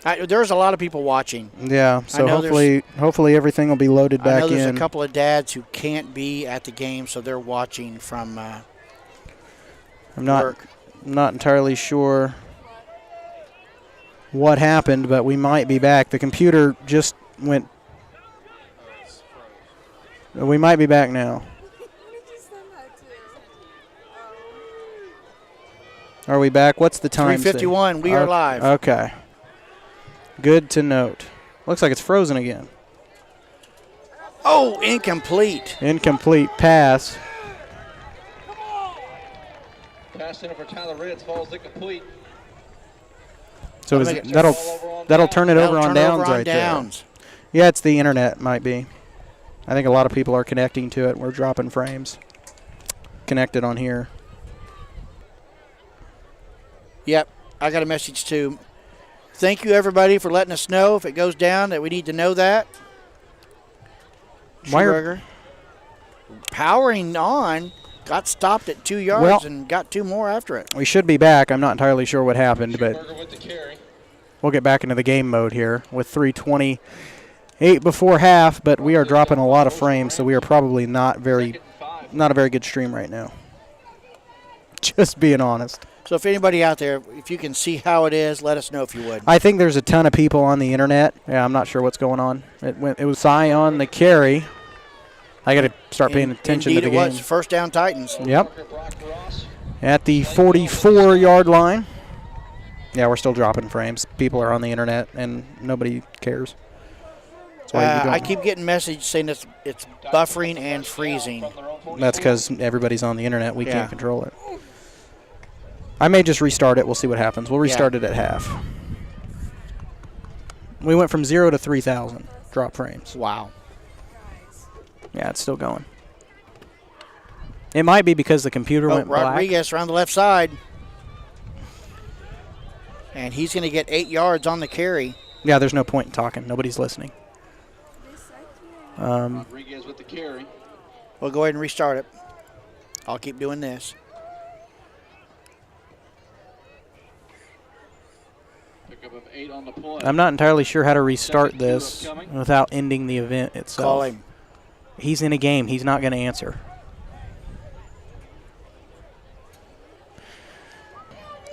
There's a lot of people watching. Yeah, so hopefully everything will be loaded back in. I know there's a couple of dads who can't be at the game, so they're watching from work. I'm not entirely sure what happened, but we might be back. The computer just went. We might be back now. Are we back? What's the time? 3:51. We are live. Okay. Good to note. Looks like it's frozen again. Oh, incomplete. Incomplete pass. Pass in for Tyler Ritz falls incomplete. So that'll turn it over on downs right there. Yeah, it's the internet might be. I think a lot of people are connecting to it. We're dropping frames. Connected on here. Yep, I got a message too. Thank you, everybody, for letting us know if it goes down that we need to know that. Schumberger powering on, got stopped at 2 yards and got 2 more after it. We should be back. I'm not entirely sure what happened, but we'll get back into the game mode here with 3:28 before half, but we are dropping a lot of frames, so we are probably not a very good stream right now. Just being honest. So if anybody out there, if you can see how it is, let us know if you would. I think there's a ton of people on the internet. Yeah, I'm not sure what's going on. It was Cy on the carry. I got to start paying attention to the game. It was first down Titans. Yep. At the 44-yard line. Yeah, we're still dropping frames. People are on the internet, and nobody cares. I keep getting messages saying it's buffering and freezing. That's because everybody's on the internet. We can't control it. I may just restart it. We'll see what happens. We'll restart it at half. We went from 0 to 3,000 drop frames. Wow. Yeah, it's still going. It might be because the computer went black. Rodriguez around the left side. And he's going to get 8 yards on the carry. Yeah, there's no point in talking. Nobody's listening. Rodriguez with the carry. We'll go ahead and restart it. I'll keep doing this. Pickup of 8 on the play. I'm not entirely sure how to restart this without ending the event itself. Call him. He's in a game. He's not going to answer.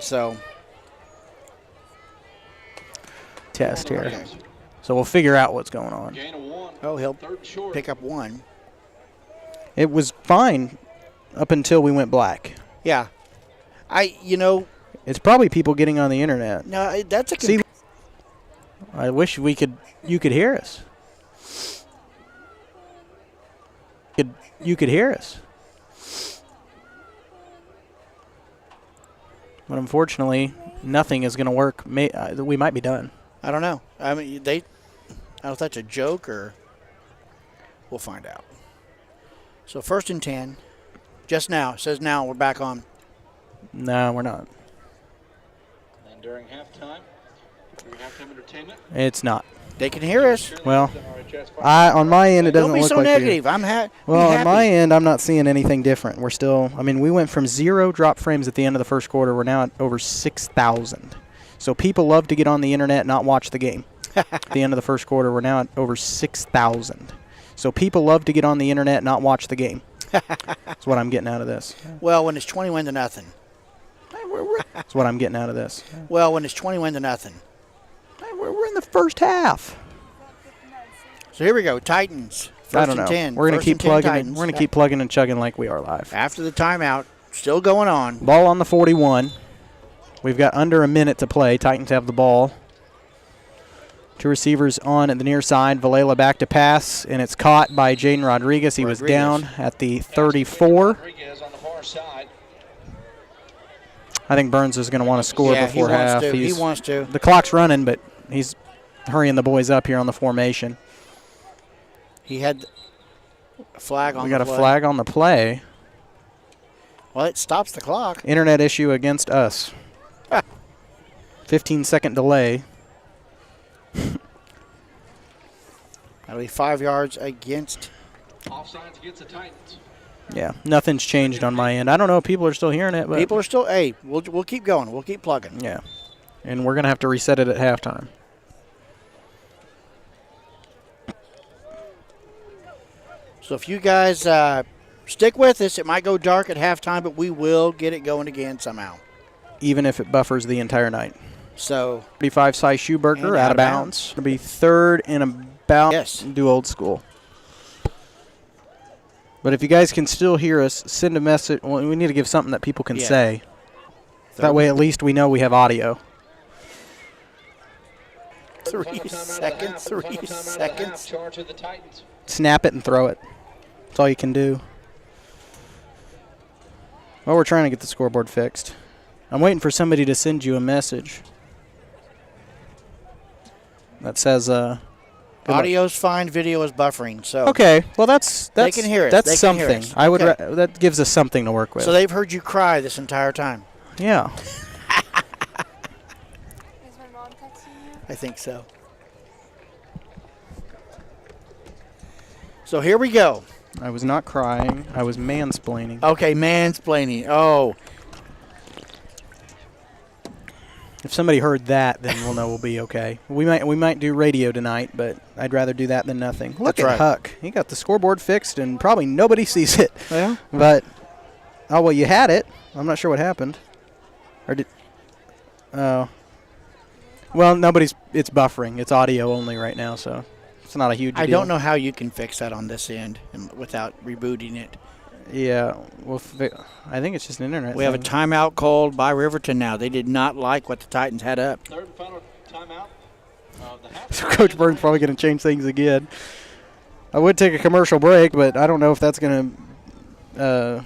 So test here. Okay. So we'll figure out what's going on. Oh, he'll pick up 1. It was fine up until we went black. Yeah. It's probably people getting on the internet. No, that's a See, I wish you could hear us. You could hear us. But unfortunately, nothing is going to work. We might be done. I don't know. I mean, I don't know if that's a joke or we'll find out. So 1st and 10. Just now. It says now we're back on. No, we're not. And during halftime entertainment. It's not. They can hear us. Well, on my end, it doesn't look like Don't be so negative. I'm happy. Well, on my end, I'm not seeing anything different. We're still, we went from 0 drop frames at the end of the first quarter. We're now at over 6,000. So people love to get on the internet and not watch the game. At the end of the first quarter, we're now at over 6,000. So people love to get on the internet and not watch the game. That's what I'm getting out of this. Well, when it's 21-0. That's what I'm getting out of this. Well, when it's 21-0. We're in the first half. So here we go, Titans. I don't know. 10. We're going to keep plugging. We're going to keep plugging and chugging like we are live. After the timeout, still going on. Ball on the 41. We've got under a minute to play. Titans have the ball. 2 receivers on at the near side. Valela back to pass, and it's caught by Jaden Rodriguez. He was down at the 34. I think Burns is going to want to score before half. He wants to. The clock's running, but he's hurrying the boys up here on the formation. He had a flag on the play. We got a flag on the play. Well, it stops the clock. Internet issue against us. 15-second delay. That'll be 5 yards against. Offsides against the Titans. Yeah, nothing's changed on my end. I don't know if people are still hearing it. But people are still, we'll keep going. We'll keep plugging. Yeah, and we're going to have to reset it at halftime. So if you guys stick with us, it might go dark at halftime, but we will get it going again somehow. Even if it buffers the entire night. So 35 Cy Schuberger out of bounds. It'll be 3rd and about. Yes. Do old school. But if you guys can still hear us, send a message. Well, we need to give something that people can say. That way at least we know we have audio. 3 seconds. 3 seconds. Snap it and throw it. That's all you can do. Well, we're trying to get the scoreboard fixed. I'm waiting for somebody to send you a message that says audio's fine, video is buffering. So okay, well that's they can hear it. That's something. I would that gives us something to work with. So they've heard you cry this entire time. Yeah. Is my mom texting you? I think so. So here we go. I was not crying. I was mansplaining. Okay, mansplaining. Oh. If somebody heard that, then we'll know we'll be okay. We might do radio tonight, but I'd rather do that than nothing. Look at Huck. He got the scoreboard fixed, and probably nobody sees it. Yeah. But, oh, well, you had it. I'm not sure what happened. Or did, well, it's buffering. It's audio only right now, so it's not a huge deal. I don't know how you can fix that on this end without rebooting it. Yeah, well, I think it's just an internet We have a timeout called by Riverton now. They did not like what the Titans had up. 3rd and final timeout of the half. So Coach Burns probably going to change things again. I would take a commercial break, but I don't know if that's going to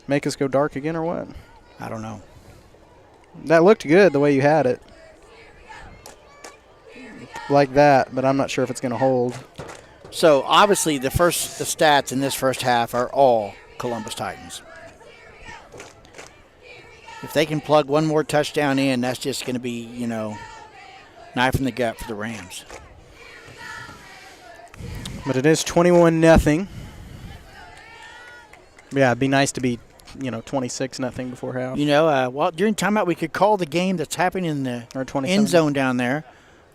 make us go dark again or what. I don't know. That looked good the way you had it. Like that, but I'm not sure if it's going to hold. So, obviously, the stats in this first half are all Columbus Titans. If they can plug one more touchdown in, that's just going to be, knife in the gut for the Rams. But it is 21-0. Yeah, it'd be nice to be, 26-0 before half. During timeout, we could call the game that's happening in the end zone down there.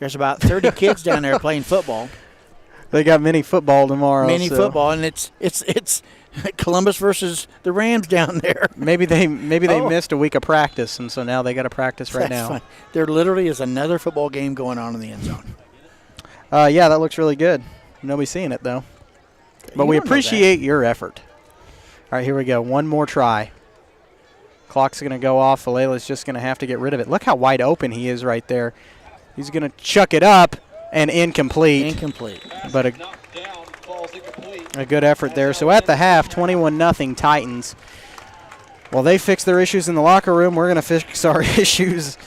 There's about 30 kids down there playing football. They got mini football tomorrow. Mini football, and it's Columbus versus the Rams down there. Maybe they missed a week of practice, and so now they got to practice right now. Fun. There literally is another football game going on in the end zone. Yeah, that looks really good. Nobody's seeing it, though. But we appreciate your effort. All right, here we go. One more try. Clock's going to go off. Valela's just going to have to get rid of it. Look how wide open he is right there. He's going to chuck it up and incomplete. Incomplete. But a good effort there. So at the half, 21-0 Titans. Well, they fixed their issues in the locker room. We're going to fix our issues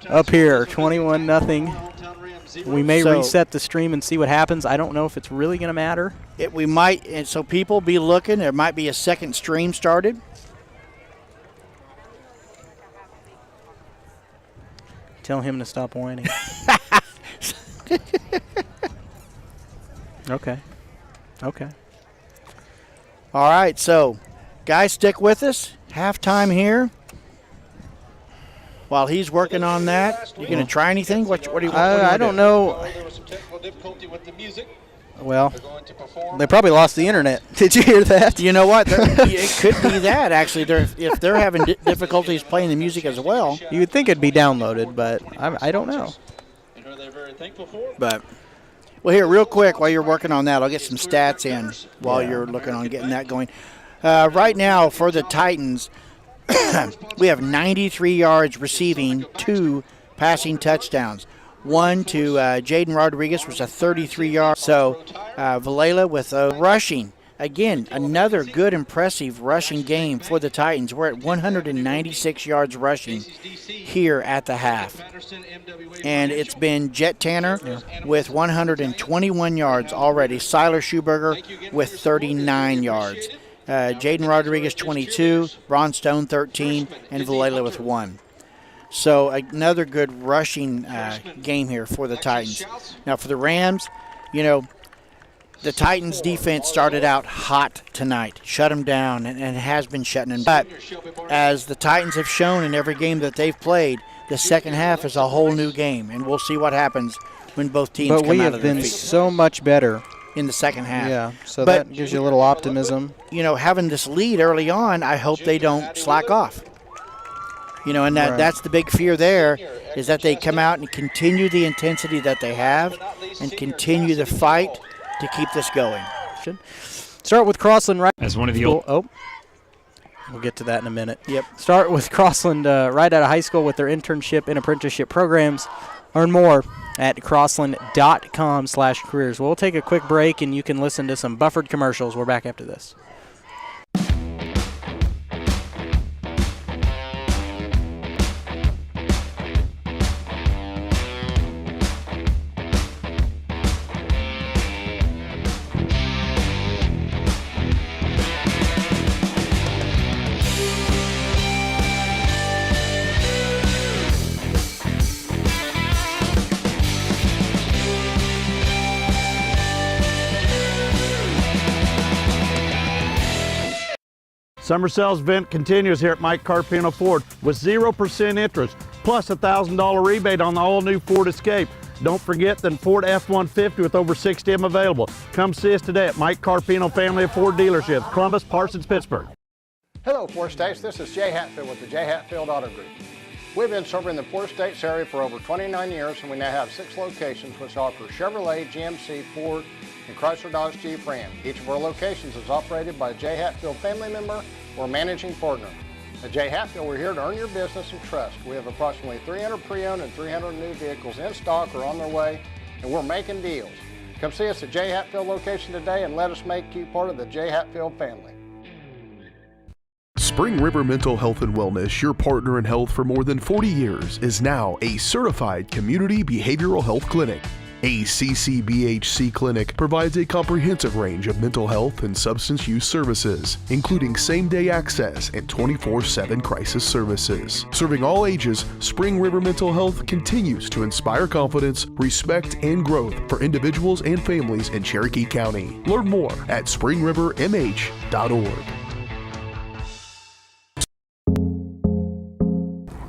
up here. 21-0. We may reset the stream and see what happens. I don't know if it's really going to matter. We might, and so people be looking. There might be a second stream started. Tell him to stop whining. Okay. All right, so guys, stick with us. Halftime here. While he's working on that, you going to try anything? What do you want? I don't know. There was some technical difficulty with the music. Well, they probably lost the internet. Did you hear that? You know what? It could be that, actually. If they're having difficulties playing the music as well. You would think it'd be downloaded, but I don't know. But, well, here, real quick, while you're working on that, I'll get some stats in while you're looking on getting that going. Right now, for the Titans, we have 93 yards receiving, 2 passing touchdowns. One to Jaden Rodriguez was a 33-yard. So Valela with a rushing. Again, another good, impressive rushing game for the Titans. We're at 196 yards rushing here at the half. And it's been Jet Tanner with 121 yards already. Siler Schuberger with 39 yards. Jaden Rodriguez, 22. Ron Stone, 13. And Valela with 1. So another good rushing game here for the Titans. Now for the Rams, the Titans defense started out hot tonight, shut them down, and has been shutting them down. But as the Titans have shown in every game that they've played, the second half is a whole new game, and we'll see what happens when both teams come out of their feet. But we have been so much better in the second half. Yeah, so that gives you a little optimism. Having this lead early on, I hope they don't slack off. And that's the big fear there, is that they come out and continue the intensity that they have and continue the fight to keep this going. Start with Crossland right as one of the we'll get to that in a minute. Yep. Start with Crossland right out of high school with their internship and apprenticeship programs. Learn more at crossland.com/careers. We'll take a quick break and you can listen to some buffered commercials. We're back after this. Summer sales event continues here at Mike Carpino Ford with 0% interest, plus a $1,000 rebate on the all-new Ford Escape. Don't forget the Ford F-150 with over 60 of them available. Come see us today at Mike Carpino Family of Ford Dealerships, Columbus, Parsons, Pittsburgh. Hello, Four States. This is Jay Hatfield with the Jay Hatfield Auto Group. We've been serving the Four States area for over 29 years, and we now have 6 locations which offer Chevrolet, GMC, Ford, and Chrysler Dodge Jeep Ram. Each of our locations is operated by a Jay Hatfield family member or managing partner. At Jay Hatfield, we're here to earn your business and trust. We have approximately 300 pre-owned and 300 new vehicles in stock or on their way, and we're making deals. Come see us at Jay Hatfield location today and let us make you part of the Jay Hatfield family. Spring River Mental Health and Wellness, your partner in health for more than 40 years, is now a certified community behavioral health clinic. A CCBHC clinic provides a comprehensive range of mental health and substance use services, including same-day access and 24/7 crisis services. Serving all ages, Spring River Mental Health continues to inspire confidence, respect, and growth for individuals and families in Cherokee County. Learn more at springrivermh.org.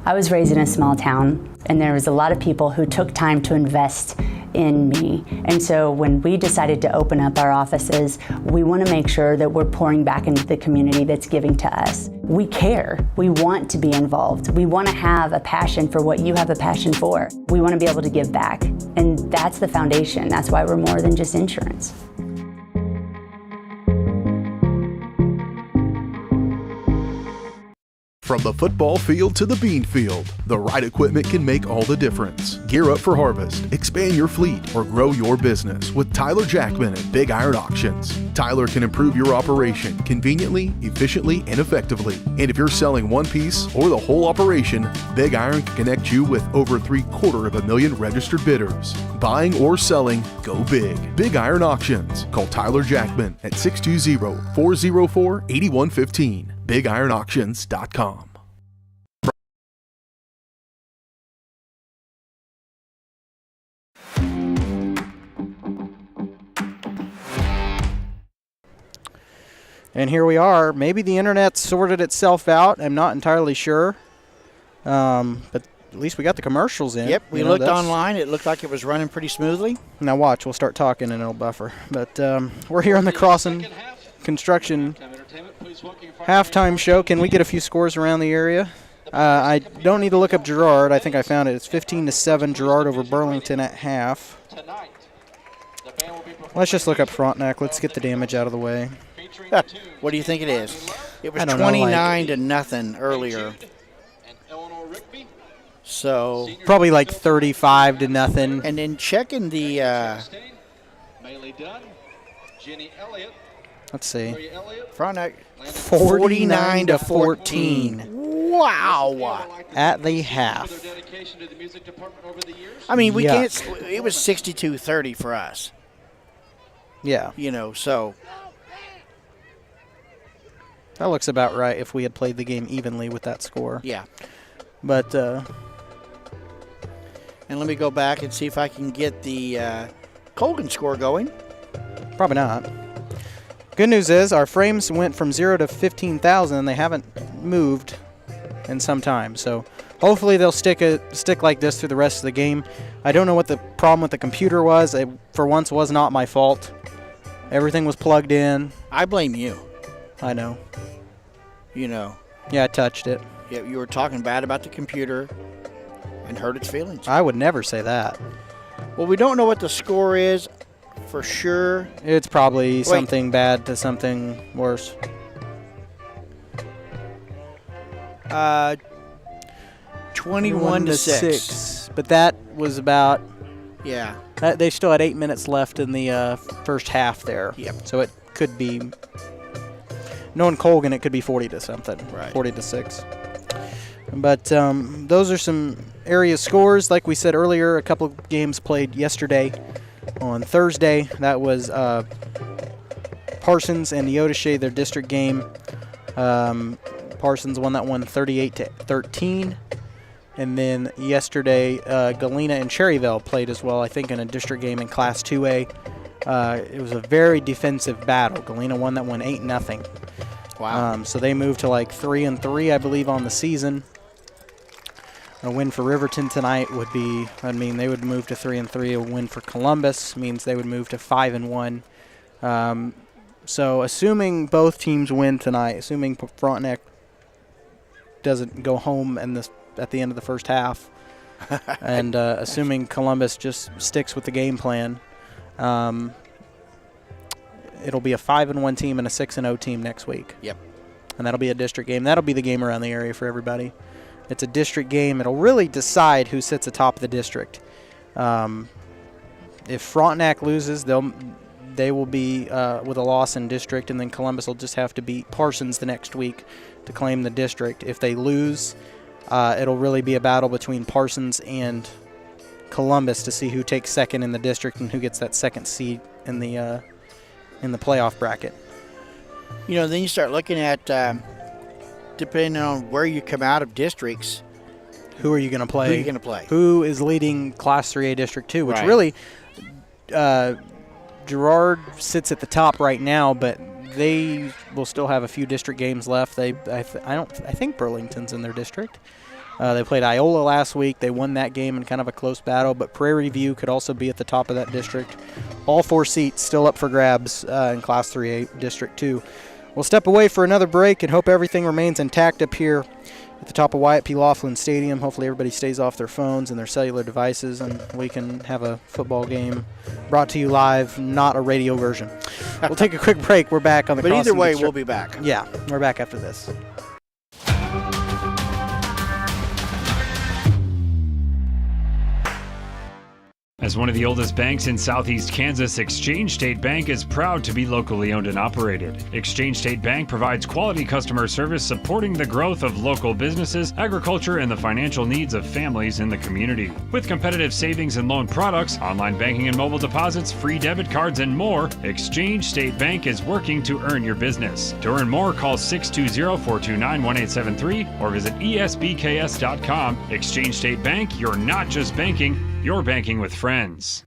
I was raised in a small town, and there was a lot of people who took time to invest in me. And so when we decided to open up our offices, we want to make sure that we're pouring back into the community that's giving to us. We care. We want to be involved. We want to have a passion for what you have a passion for. We want to be able to give back. And that's the foundation. That's why we're more than just insurance. From the football field to the bean field, the right equipment can make all the difference. Gear up for harvest, expand your fleet, or grow your business with Tyler Jackman at Big Iron Auctions. Tyler can improve your operation conveniently, efficiently, and effectively. And if you're selling one piece or the whole operation, Big Iron can connect you with over 750,000 registered bidders. Buying or selling, go big. Big Iron Auctions. Call Tyler Jackman at 620-404-8115. BigIronAuctions.com. And here we are. Maybe the internet sorted itself out. I'm not entirely sure. But at least we got the commercials in. Yep, we looked online. It looked like it was running pretty smoothly. Now watch. We'll start talking and it'll buffer. But we're here on the Crossing Construction halftime show. Can we get a few scores around the area? I don't need to look up Girard. I think I found it. It's 15-7 Girard over Burlington at half. Let's just look up Frontenac. Let's get the damage out of the way. What do you think it is? It was 29-0 earlier. So probably like 35-0. And then checking the let's see. Frontenac 49-14. Wow. At the half. I mean, we can't. It was 62-30 for us. Yeah. You know, so that looks about right if we had played the game evenly with that score. Yeah. But and let me go back and see if I can get the Colgan score going. Probably not. Good news is our frames went from 0 to 15,000 and they haven't moved in some time. So hopefully they'll stick like this through the rest of the game. I don't know what the problem with the computer was. It, for once, was not my fault. Everything was plugged in. I blame you. I know. You know. Yeah, I touched it. Yeah, you were talking bad about the computer and hurt its feelings. I would never say that. Well, we don't know what the score is for sure. It's probably something bad to something worse. 21-6. But that was about. Yeah. They still had 8 minutes left in the first half there. Yep. So it could be. Knowing Colgan, it could be 40-something. Right. 40-6. But those are some area scores. Like we said earlier, a couple of games played yesterday. On Thursday, that was Parsons and Neodesha, their district game. Parsons won that one 38-13. And then yesterday, Galena and Cherryville played as well, I think, in a district game in Class 2A. It was a very defensive battle. Galena won that one 8-0. Wow. So they moved to like 3-3, I believe, on the season. A win for Riverton tonight would be, I mean, they would move to 3-3. A win for Columbus means they would move to 5-1. So assuming both teams win tonight, assuming Frontenac doesn't go home at the end of the first half, and assuming Columbus just sticks with the game plan, it'll be a 5-1 team and a 6-0 team next week. Yep. And that'll be a district game. That'll be the game around the area for everybody. It's a district game. It'll really decide who sits atop the district. If Frontenac loses, they will be with a loss in district, and then Columbus will just have to beat Parsons the next week to claim the district. If they lose, it'll really be a battle between Parsons and Columbus to see who takes second in the district and who gets that second seed in the playoff bracket. You know, then you start looking at, depending on where you come out of districts, who are you going to play? Who are you going to play? Who is leading Class 3A District 2, which Right. really Girard sits at the top right now, but they will still have a few district games left. I think Burlington's in their district. They played Iola last week. They won that game in kind of a close battle, but Prairie View could also be at the top of that district. All 4 seats still up for grabs in Class 3A District 2. We'll step away for another break and hope everything remains intact up here at the top of Wyatt P. Laughlin Stadium. Hopefully everybody stays off their phones and their cellular devices, and we can have a football game brought to you live, not a radio version. We'll take a quick break. We're back on the But either way, Crossing we'll be back. Yeah, we're back after this. As one of the oldest banks in southeast Kansas, Exchange State Bank is proud to be locally owned and operated. Exchange State Bank provides quality customer service supporting the growth of local businesses, agriculture, and the financial needs of families in the community. With competitive savings and loan products, online banking and mobile deposits, free debit cards, and more, Exchange State Bank is working to earn your business. To earn more, call 620-429-1873 or visit esbks.com. Exchange State Bank, you're not just banking, you're banking with friends.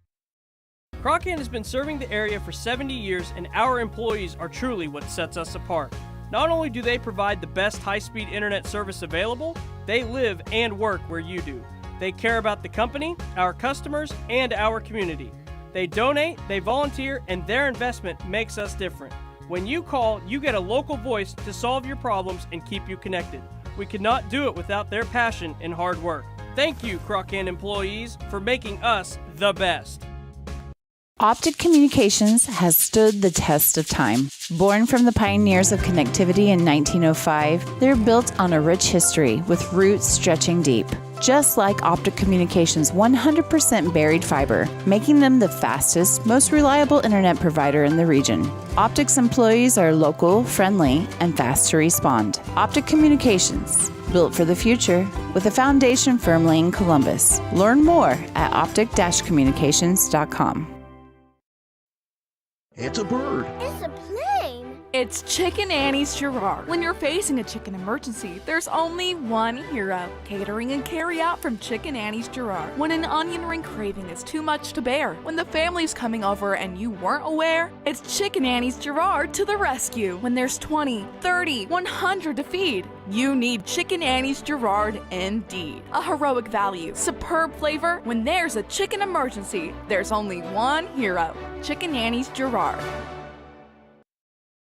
Crockett has been serving the area for 70 years, and our employees are truly what sets us apart. Not only do they provide the best high-speed internet service available, they live and work where you do. They care about the company, our customers, and our community. They donate, they volunteer, and their investment makes us different. When you call, you get a local voice to solve your problems and keep you connected. We could not do it without their passion and hard work. Thank you, Crockett employees, for making us the best. Optic Communications has stood the test of time. Born from the pioneers of connectivity in 1905, they're built on a rich history with roots stretching deep. Just like Optic Communications' 100% buried fiber, making them the fastest, most reliable internet provider in the region. Optic's employees are local, friendly, and fast to respond. Optic Communications, built for the future, with a foundation firmly in Columbus. Learn more at optic-communications.com. It's a bird. It's a plane. It's Chicken Annie's Gerard. When you're facing a chicken emergency, there's only one hero. Catering and carry out from Chicken Annie's Gerard. When an onion ring craving is too much to bear, when the family's coming over and you weren't aware, it's Chicken Annie's Gerard to the rescue. When there's 20, 30, 100 to feed, you need Chicken Annie's Gerard indeed. A heroic value, superb flavor. When there's a chicken emergency, there's only one hero. Chicken Annie's Gerard.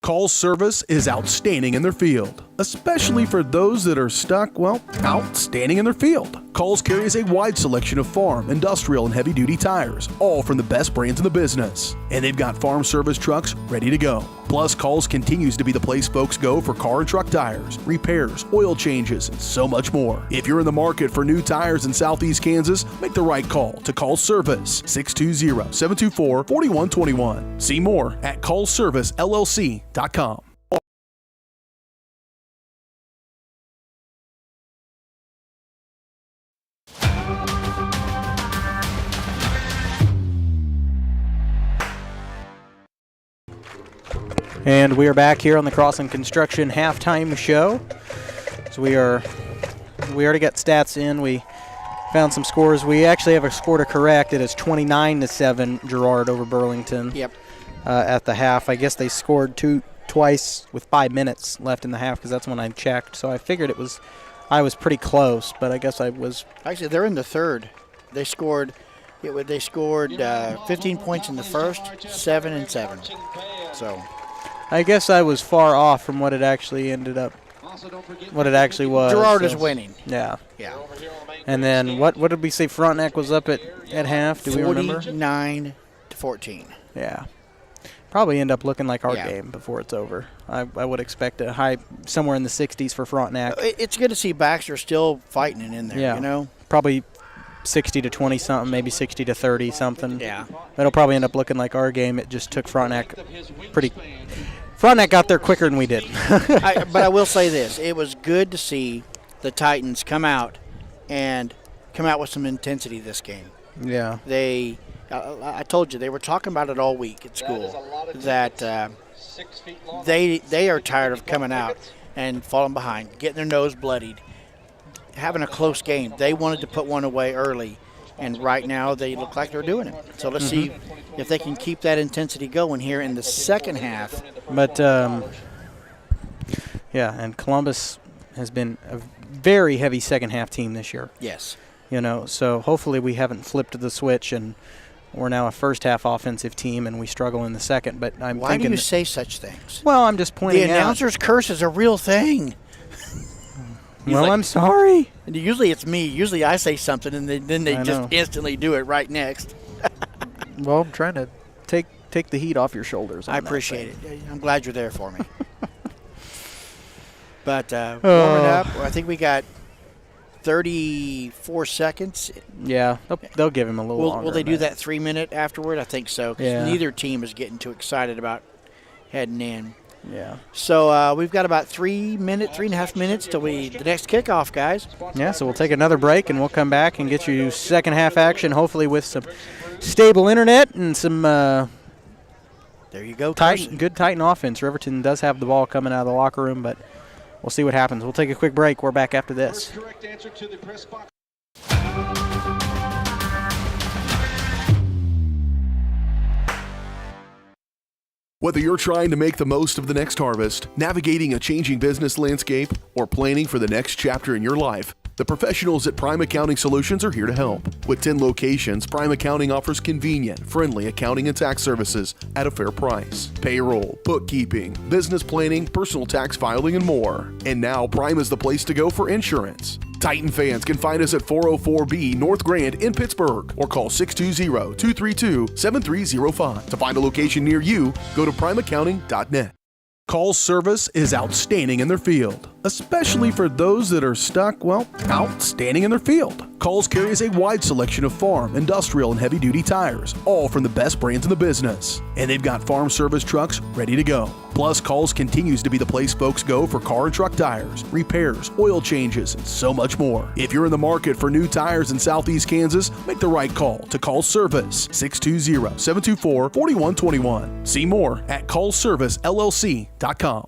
Call service is outstanding in their field, especially for those that are stuck, well, outstanding in their field. Calls carries a wide selection of farm, industrial, and heavy-duty tires, all from the best brands in the business. And they've got farm service trucks ready to go. Plus, Calls continues to be the place folks go for car and truck tires, repairs, oil changes, and so much more. If you're in the market for new tires in Southeast Kansas, make the right call to Call Service, 620-724-4121. See more at callservicellc.com. And we are back here on the Crossing Construction halftime show. So we already got stats in. We found some scores. We actually have a score to correct. It is 29-7 Girard over Burlington. Yep. At the half. I guess they scored twice with 5 minutes left in the half because that's when I checked. So I figured I was pretty close, but I guess I was. Actually, they're in the third. They scored 15 points in the first, 7 and 7. So I guess I was far off from what it actually what it actually was. Girard is winning. Yeah. Yeah. And then what did we say Frontenac was up at half? Do we remember? 49-14. Yeah. Probably end up looking like our game before it's over. I would expect a high somewhere in the 60s for Frontenac. It's good to see Baxter still fighting it in there, you know. Probably 60-20 something, maybe 60-30 something. Yeah. It'll probably end up looking like our game. It just took Frontenac Frontenac got there quicker than we did. But I will say this. It was good to see the Titans come out with some intensity this game. Yeah. I told you, they were talking about it all week at school, that they are tired of coming out and falling behind, getting their nose bloodied, having a close game. They wanted to put one away early, and right now they look like they're doing it. So let's see if they can keep that intensity going here in the second half. But, and Columbus has been very heavy second half team this year. Yes. So hopefully we haven't flipped the switch and we're now a first half offensive team and we struggle in the second. But Why do you say such things? Well, I'm just pointing out. The announcer's curse is a real thing. Well, I'm sorry. And usually it's me. Usually I say something and then they just instantly do it right next. Well, I'm trying to take the heat off your shoulders. I appreciate it. I'm glad you're there for me. But warming up, I think we got 34 seconds. Yeah, they'll give him a little longer. Will they do that 3-minute afterward? I think so. 'Cause neither team is getting too excited about heading in. Yeah. So we've got about 3.5 minutes till the next kickoff, guys. Yeah, so we'll take another break and we'll come back and get you second half action, hopefully with some stable internet and some there you go, good Titan offense. Riverton does have the ball coming out of the locker room, but we'll see what happens. We'll take a quick break. We're back after this. Correct answer to the press box. Whether you're trying to make the most of the next harvest, navigating a changing business landscape, or planning for the next chapter in your life, the professionals at Prime Accounting Solutions are here to help. With 10 locations, Prime Accounting offers convenient, friendly accounting and tax services at a fair price. Payroll, bookkeeping, business planning, personal tax filing, and more. And now Prime is the place to go for insurance. Titan fans can find us at 404B North Grand in Pittsburgh or call 620-232-7305. To find a location near you, go to primeaccounting.net. Call's service is outstanding in their field, especially for those that are stuck, outstanding in their field. Call's carries a wide selection of farm, industrial, and heavy-duty tires, all from the best brands in the business. And they've got farm service trucks ready to go. Plus, Call's continues to be the place folks go for car and truck tires, repairs, oil changes, and so much more. If you're in the market for new tires in Southeast Kansas, make the right call to Call's Service, 620-724-4121. See more at callservicellc.com.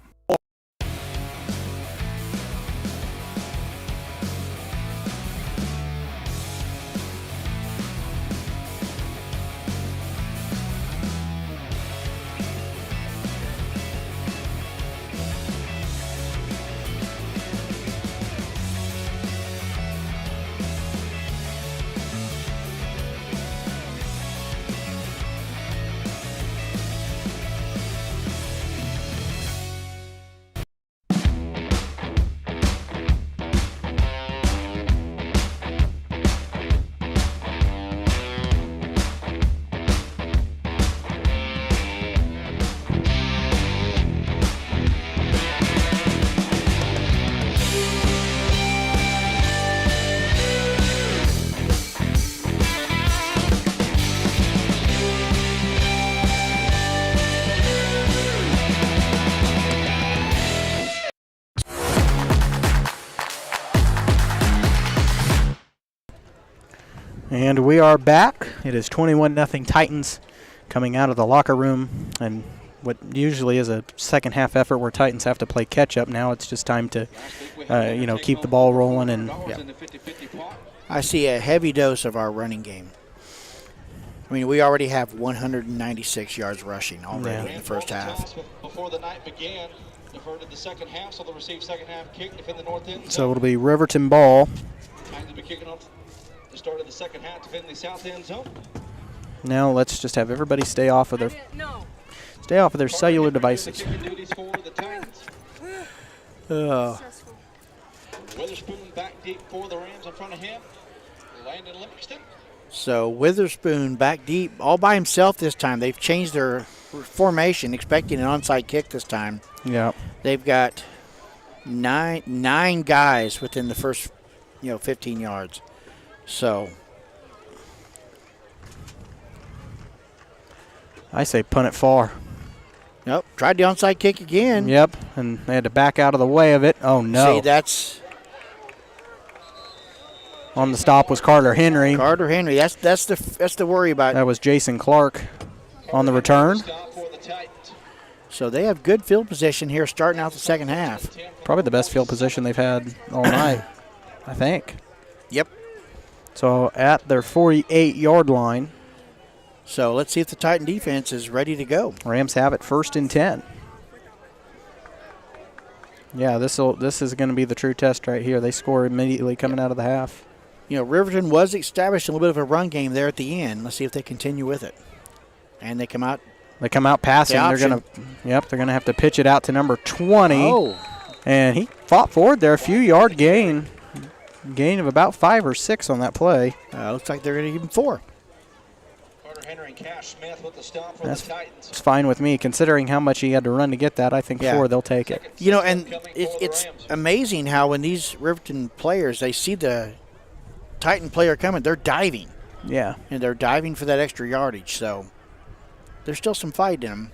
And we are back. It is 21-0 Titans coming out of the locker room. And what usually is a second half effort where Titans have to play catch up, now it's just time to, keep the ball rolling. And I see a heavy dose of our running game. I mean, we already have 196 yards rushing already in the first half. Before the night began, diverted the second half, so they'll receive second half kick defend the north end. So it'll be Riverton ball. Time to be kicking off the start of the second half, defending the south end zone. Now let's just have everybody stay off of their cellular devices. Witherspoon back deep for the Rams in front of him. Landon Livingston. So Witherspoon back deep all by himself this time. They've changed their formation, expecting an onside kick this time. Yeah. They've got nine guys within the first 15 yards. So I say punt it far. Nope. Tried the onside kick again. Yep, and they had to back out of the way of it. Oh no. See, that's on the stop was Carter Henry. That's the worry about. That was Jason Clark on the return. So they have good field position here starting out the second half. Probably the best field position they've had all night, I think. Yep. So at their 48-yard line. So let's see if the Titan defense is ready to go. Rams have it 1st and 10. Yeah, this is going to be the true test right here. They score immediately coming out of the half. You know, Riverton was establishing a little bit of a run game there at the end. Let's see if they continue with it. And they come out. They come out passing. They're going to have to pitch it out to number 20. Oh. And he fought forward there, a few yard gain of about 5 or 6 on that play. Looks like they're going to give him 4. That's fine with me, considering how much he had to run to get that. I think 4, they'll take it. You know, and it's amazing how when these Riverton players, they see the Titan player coming, they're diving. Yeah. And they're diving for that extra yardage, so there's still some fight in them.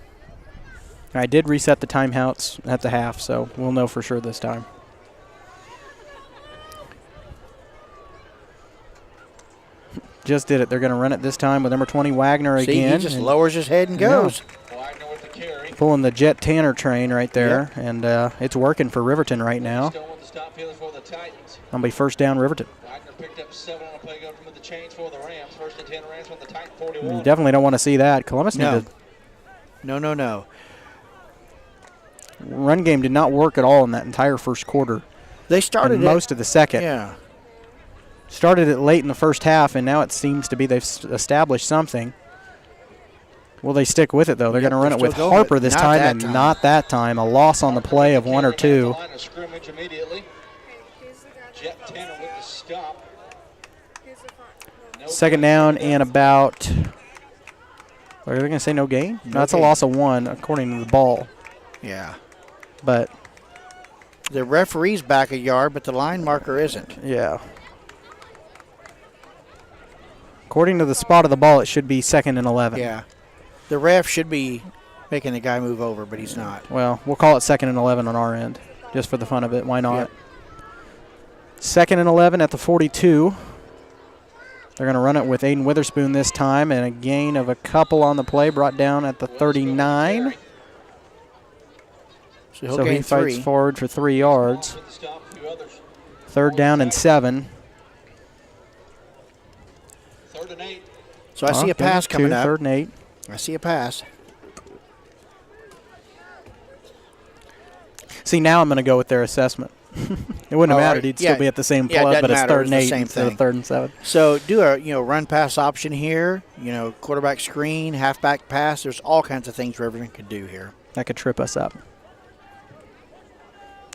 I did reset the timeouts at the half, so we'll know for sure this time. Just did it. They're going to run it this time with number 20, Wagner, again. He just lowers his head and goes. Pulling the Jet Tanner train right there, and it's working for Riverton right now. It'll be first down, Riverton. You definitely don't want to see that. Columbus needed. No. Run game did not work at all in that entire first quarter. They started most of the second. Yeah. Started it late in the first half, and now it seems to be they've established something. Will they stick with it, though? They're going to run it with Harper this time, and not that time. A loss on the play of 1 or 2. Second down and about, are they going to say no gain? No, that's a loss of 1, according to the ball. Yeah. But the referee's back a yard, but the line marker isn't. Yeah. According to the spot of the ball, it should be 2nd and 11. Yeah. The ref should be making the guy move over, but he's not. Well, we'll call it 2nd and 11 on our end, just for the fun of it. Why not? Yep. 2nd and 11 at the 42. They're going to run it with Aiden Witherspoon this time, and a gain of a couple on the play, brought down at the 39. So he fights forward for 3 yards. 3rd down and 7. So I see a pass coming up. 3rd and 8. I see a pass. See, now I'm going to go with their assessment. It wouldn't have mattered. He'd still be at the same plug, but it's 3rd and 8 instead of 3rd and 7. So do a run pass option here. Quarterback screen, halfback pass. There's all kinds of things Riverton could do here. That could trip us up.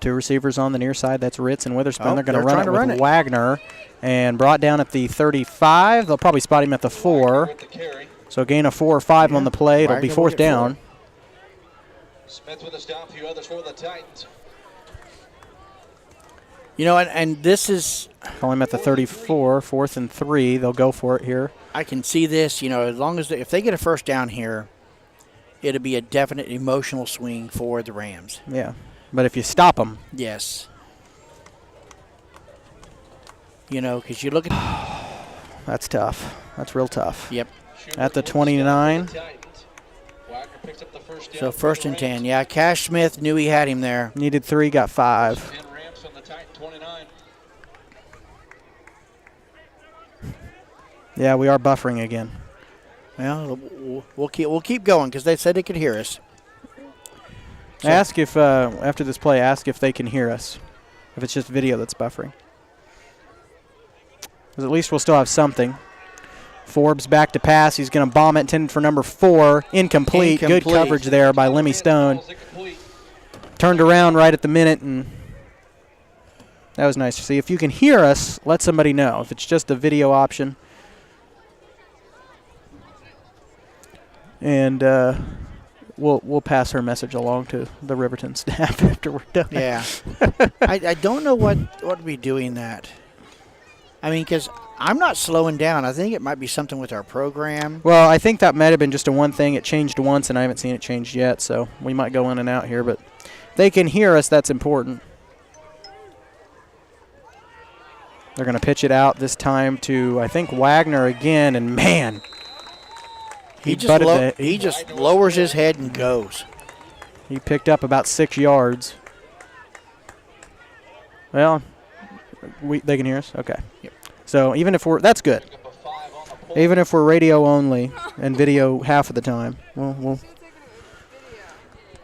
2 receivers on the near side. That's Ritz and Witherspoon. They're going to run it with Wagner, and brought down at the 35. They'll probably spot him at the 4. So gain of 4 or 5 on the play. It'll be 4th down. Smith with a stop, a few others for the Titans. And this is... Call him at the 34, 4th and 3. They'll go for it here. I can see this, as long as if they get a first down here, it'll be a definite emotional swing for the Rams. Yeah, but if you stop them... Yes. Because you look at... That's tough. That's real tough. Yep. At the 29. So 1st and 10. Yeah, Cash Smith knew he had him there. Needed 3, got 5. Yeah, we are buffering again. Well, we'll keep going because they said they could hear us. So ask if after this play, ask if they can hear us. If it's just video that's buffering, because at least we'll still have something. Forbes back to pass. He's going to bomb it, intended for number 4. Incomplete. Good coverage there by Lemmy Stone. Turned around right at the minute, and that was nice to see. If you can hear us, let somebody know. If it's just a video option. And we'll pass her message along to the Riverton staff after we're done. Yeah. I don't know what would be doing that. I mean, because I'm not slowing down. I think it might be something with our program. Well, I think that might have been just a one thing. It changed once, and I haven't seen it changed yet, so we might go in and out here. But they can hear us. That's important. They're going to pitch it out this time to, I think, Wagner again, and man. He just lowers his head and goes. He picked up about 6 yards. Well, they can hear us? Okay. Yep. So even if that's good. Even if we're radio only and video half of the time.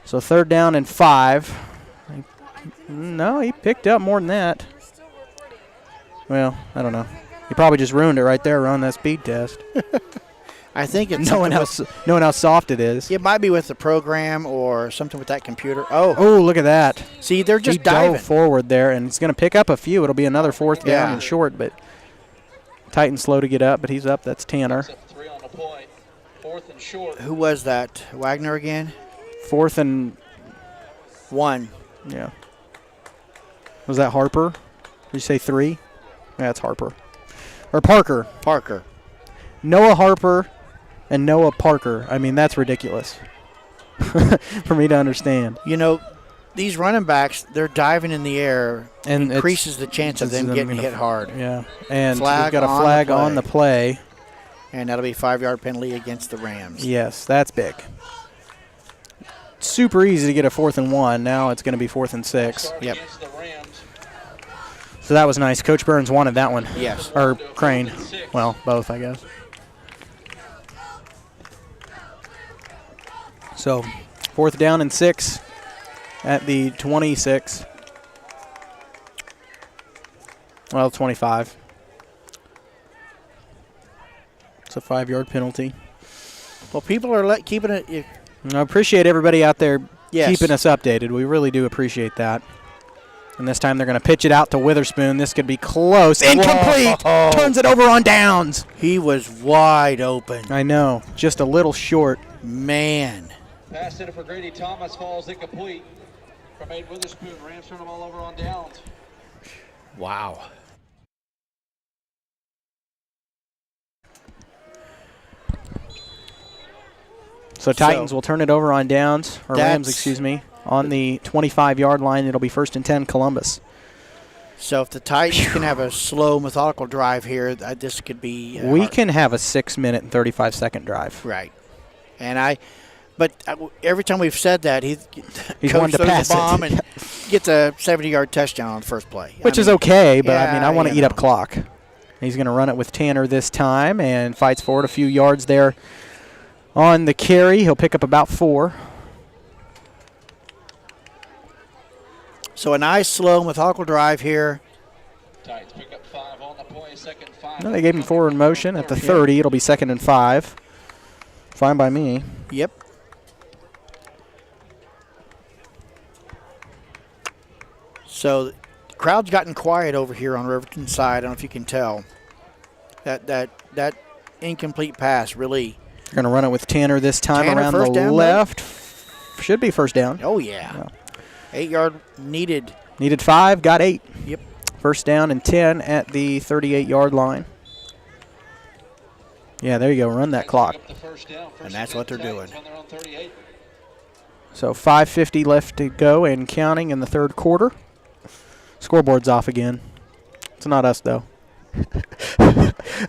So 3rd down and 5. No, he picked up more than that. Well, I don't know. He probably just ruined it right there running that speed test. I think it's knowing how soft it is. It might be with the program or something with that computer. Oh, look at that. See, they're just he diving dove forward there, and he's going to pick up a few. It'll be another 4th down and short, but Titan's slow to get up, but he's up. That's Tanner. 3 on the point. 4th and short. Who was that? Wagner again? 4th and 1. Yeah. Was that Harper? Did you say 3? Yeah, it's Harper. Or Parker. Parker. Noah Harper and Noah Parker. I mean, that's ridiculous for me to understand. You know, these running backs, they're diving in the air and increases the chance of them getting hit hard. Yeah. And we've got a flag on the play. And that'll be a 5-yard penalty against the Rams. Yes, that's big. Super easy to get a 4th and 1. Now it's going to be 4th and 6. Yep. So that was nice. Coach Burns wanted that one. Yes. Or Crane. Well, both, I guess. So 4th down and 6 at the 26. Well, 25. It's a 5-yard penalty. Well, people are keeping it. I appreciate everybody out there Yes. keeping us updated. We really do appreciate that. And this time they're going to pitch it out to Witherspoon. This could be close. Incomplete! Whoa. Turns it over on downs. He was wide open. I know. Just a little short. Man. Pass it for Grady Thomas, falls incomplete. From Aid Witherspoon, Rams turn the ball over on downs. Wow. So Titans will turn it over on downs, or Rams, excuse me, on the 25-yard line. It'll be 1st and 10, Columbus. So if the Titans can have a slow, methodical drive here, this could be we hard. can have a 6-minute and 35-second drive. Right. And but every time we've said that, he's wanted to pass the bomb it. and gets a 70-yard touchdown on the first play. Which is okay, but I mean, I want to you eat up clock. He's going to run it with Tanner this time and fights forward a few yards there on the carry. He'll pick up about 4. So a nice, slow, methodical drive here. Titans pick up 5 on the play, 2nd 5. No, they gave him forward motion at the 30. It'll be 2nd and 5. Fine by me. Yep. So the crowd's gotten quiet over here on Riverton side. I don't know if you can tell. That incomplete pass really. You're going to run it with Tanner this time Tanner around first the down, left. Should be 1st down. Oh, yeah. 8-yard needed. Needed 5, got 8. Yep. 1st down and 10 at the 38-yard line. Yeah, there you go. Run that clock. And that's what they're doing. So 5:50 left to go and counting in the 3rd quarter. Scoreboard's off again. It's not us, though.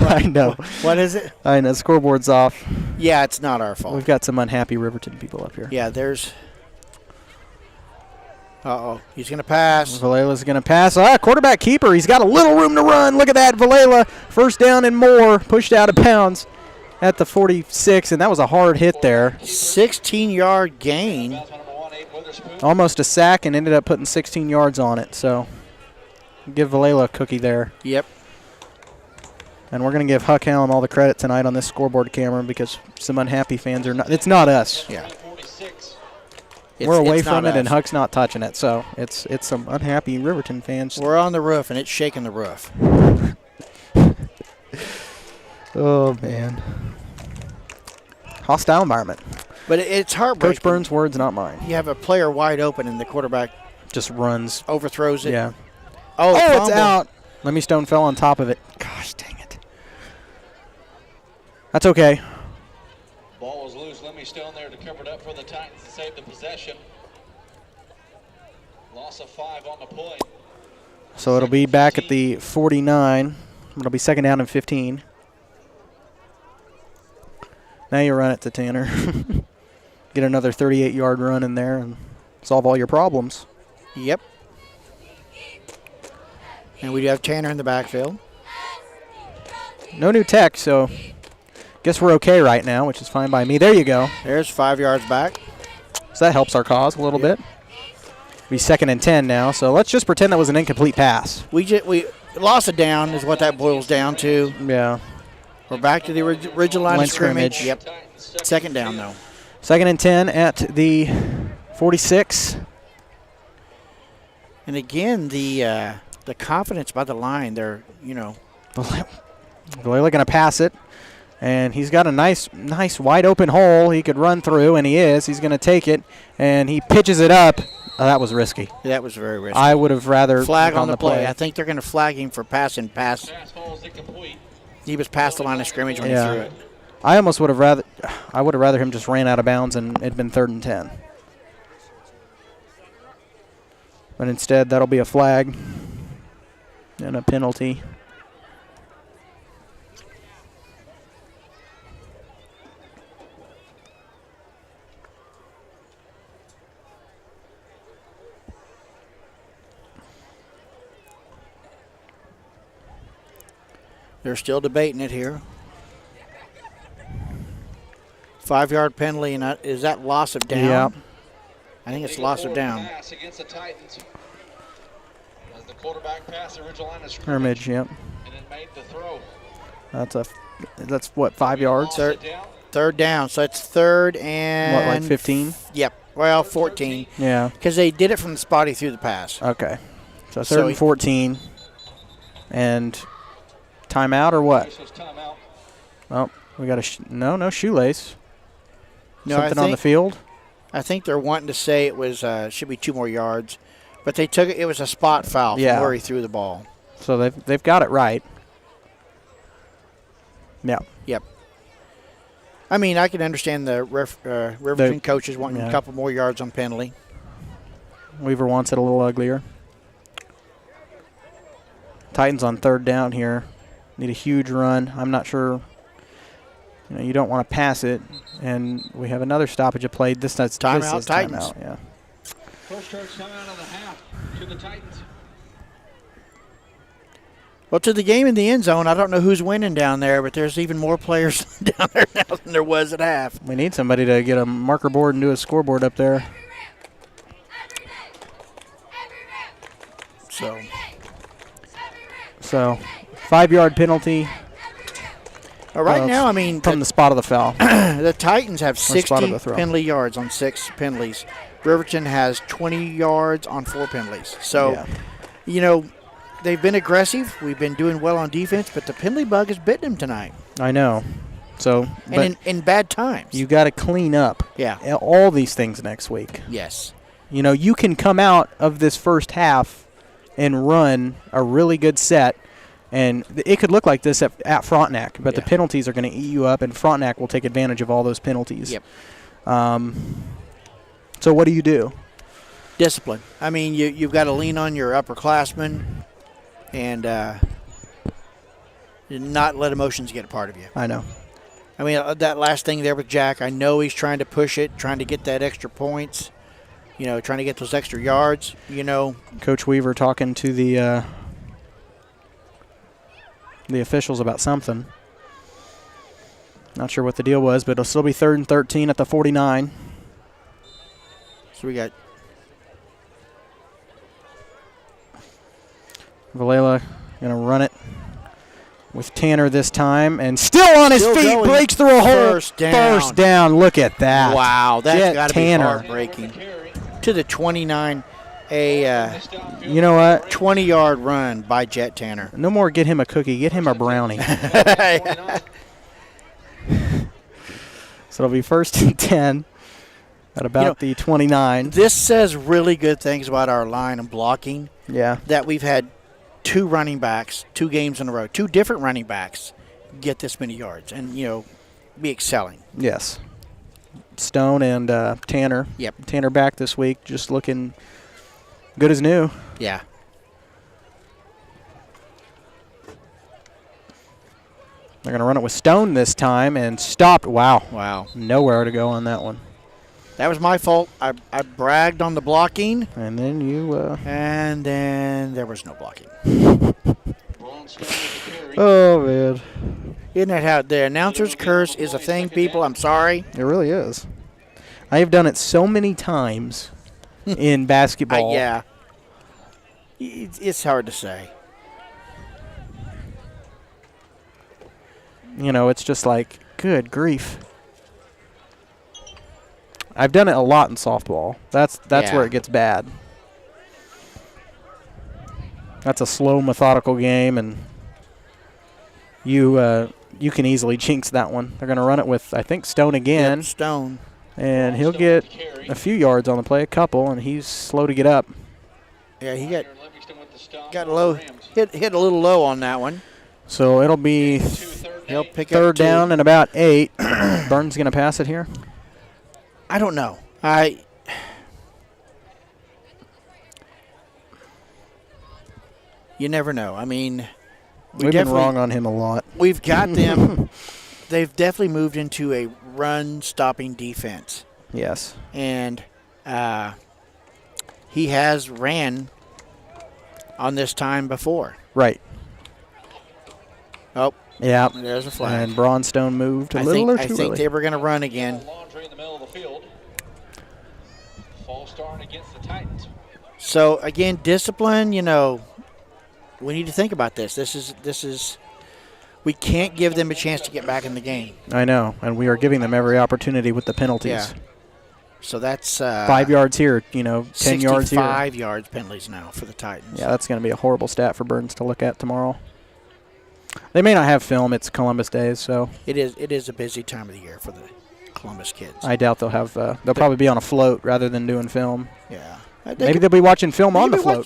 I know. What is it? I know. Scoreboard's off. Yeah, it's not our fault. We've got some unhappy Riverton people up here. Yeah, there's. Uh-oh. He's going to pass. Valela's going to pass. Quarterback keeper. He's got a little room to run. Look at that. Valela, 1st down and more. Pushed out of bounds at the 46, and that was a hard hit there. 16-yard gain. Almost a sack and ended up putting 16 yards on it. So give Valela a cookie there. Yep. And we're going to give Huck Hallam all the credit tonight on this scoreboard camera because some unhappy fans are not. It's not us. Yeah. We're away from it, and Huck's not touching it. So it's some unhappy Riverton fans. We're on the roof, and it's shaking the roof. Oh, man. Hostile environment. But it's heartbreaking. Coach Burns' words, not mine. You have a player wide open, and the quarterback just runs. Overthrows it. Yeah. Oh, it's out. Lemmy Stone fell on top of it. Gosh, dang it. That's okay. Ball was loose. Lemmy Stone there to cover it up for the Titans to save the possession. Loss of 5 on the play. So it'll be back at the 49. It'll be 2nd down and 15. Now you run it to Tanner. Get another 38-yard run in there and solve all your problems. Yep. And we do have Tanner in the backfield. No new tech, so guess we're okay right now, which is fine by me. There you go. There's 5 yards back. So that helps our cause a little bit. Be 2nd and 10 now. So let's just pretend that was an incomplete pass. We lost a down is what that boils down to. Yeah. We're back to the original line of scrimmage. Yep. 2nd down, though. 2nd and 10 at the 46. And again, the confidence by the line, they're, Valera going to pass it. And he's got a nice wide open hole he could run through, and he is. He's going to take it, and he pitches it up. Oh, that was risky. That was very risky. I would have rather flag on the play. I think they're going to flag him for passing pass. He was past the line of scrimmage when he threw it. I almost would have rather him just ran out of bounds and it'd been 3rd and 10. But instead, that'll be a flag and a penalty. They're still debating it here. 5-yard penalty, and is that loss of down? Yeah. I think it's loss of down. Pass against the Titans. As the quarterback passed the original line of Scrimmage, yep. And it made the throw. That's what, 5 yards? 3rd down, so it's 3rd and... What, like 15? Yep, well, 14. Yeah. Because they did it from the spot he threw the pass. Okay. So 3rd and 14. And timeout or what? Oh, we got no shoelace. No, Something on the field? I think they're wanting to say it was should be 2 more yards, but they took it. It was a spot foul from where he threw the ball. So they've got it right. Yeah. Yep. I mean, I can understand the Riverton coaches wanting a couple more yards on penalty. Weaver wants it a little uglier. Titans on 3rd down here. Need a huge run. I'm not sure. You don't want to pass it. And we have another stoppage of play. This is Titans. Timeout, yeah. First charge timeout of the half to the Titans. Well, to the game in the end zone, I don't know who's winning down there, but there's even more players down there now than there was at half. We need somebody to get a marker board and do a scoreboard up there. So 5-yard penalty. Right now, I mean, from the spot of the foul. The Titans have 60 penalty yards on 6 penalties. Riverton has 20 yards on 4 penalties. So, they've been aggressive. We've been doing well on defense, but the penalty bug has bitten them tonight. I know. So, and in bad times. You got to clean up all these things next week. Yes. You can come out of this first half and run a really good set, and it could look like this at Frontenac, but the penalties are going to eat you up, and Frontenac will take advantage of all those penalties. Yep. So what do you do? Discipline. I mean, you've got to lean on your upperclassmen and not let emotions get a part of you. I know. I mean, that last thing there with Jack, I know he's trying to push it, trying to get that extra points, trying to get those extra yards, Coach Weaver talking to the officials about something. Not sure what the deal was, but it'll still be 3rd and 13 at the 49. So we got Valela going to run it with Tanner this time, and still on his feet, breaks through a hole. First down. Look at that. Wow, that's got to be heartbreaking. To the 29, you know what? 20-yard run by Jet Tanner. No more get him a cookie, get him a brownie. So it'll be 1st and 10 at about the 29. This says really good things about our line and blocking. Yeah. That we've had 2 running backs, 2 games in a row, 2 different running backs get this many yards and, be excelling. Yes. Stone and Tanner. Yep. Tanner back this week, just looking good as new. Yeah. They're going to run it with Stone this time and stopped. Wow. Wow. Nowhere to go on that one. That was my fault. I bragged on the blocking. And then you... And then there was no blocking. Oh, man. Isn't that how the announcer's curse is a thing, people? I'm sorry. It really is. I have done it so many times in basketball. Yeah. It's hard to say. You know, it's just like, good grief. I've done it a lot in softball. That's where it gets bad. That's a slow, methodical game, and you can easily jinx that one. They're going to run it with, I think, Stone again. Yep, Stone. And he'll get a few yards on the play, a couple, and he's slow to get up. Yeah, he got low, hit a little low on that one. So it'll be He'll pick third up 2. down and about 8. Burns going to pass it here? I don't know. You never know. I mean, we've been wrong on him a lot. We've got them. They've definitely moved into a run-stopping defense. Yes. And he has ran on this time before. Right. Oh. Yeah. There's a flag. And Braunstone moved a little or too early. I think they were going to run again. False start against the Titans. So, again, discipline, you know, we need to think about this. This is we can't give them a chance to get back in the game. I know, and we are giving them every opportunity with the penalties. Yeah. So that's 5 yards here, 10 yards here. 65 yards penalties now for the Titans. Yeah, that's going to be a horrible stat for Burns to look at tomorrow. They may not have film. It's Columbus Days, so it is a busy time of the year for the Columbus kids. I doubt they'll have. They'll probably be on a float rather than doing film. Yeah. Maybe they'll be watching film on the float.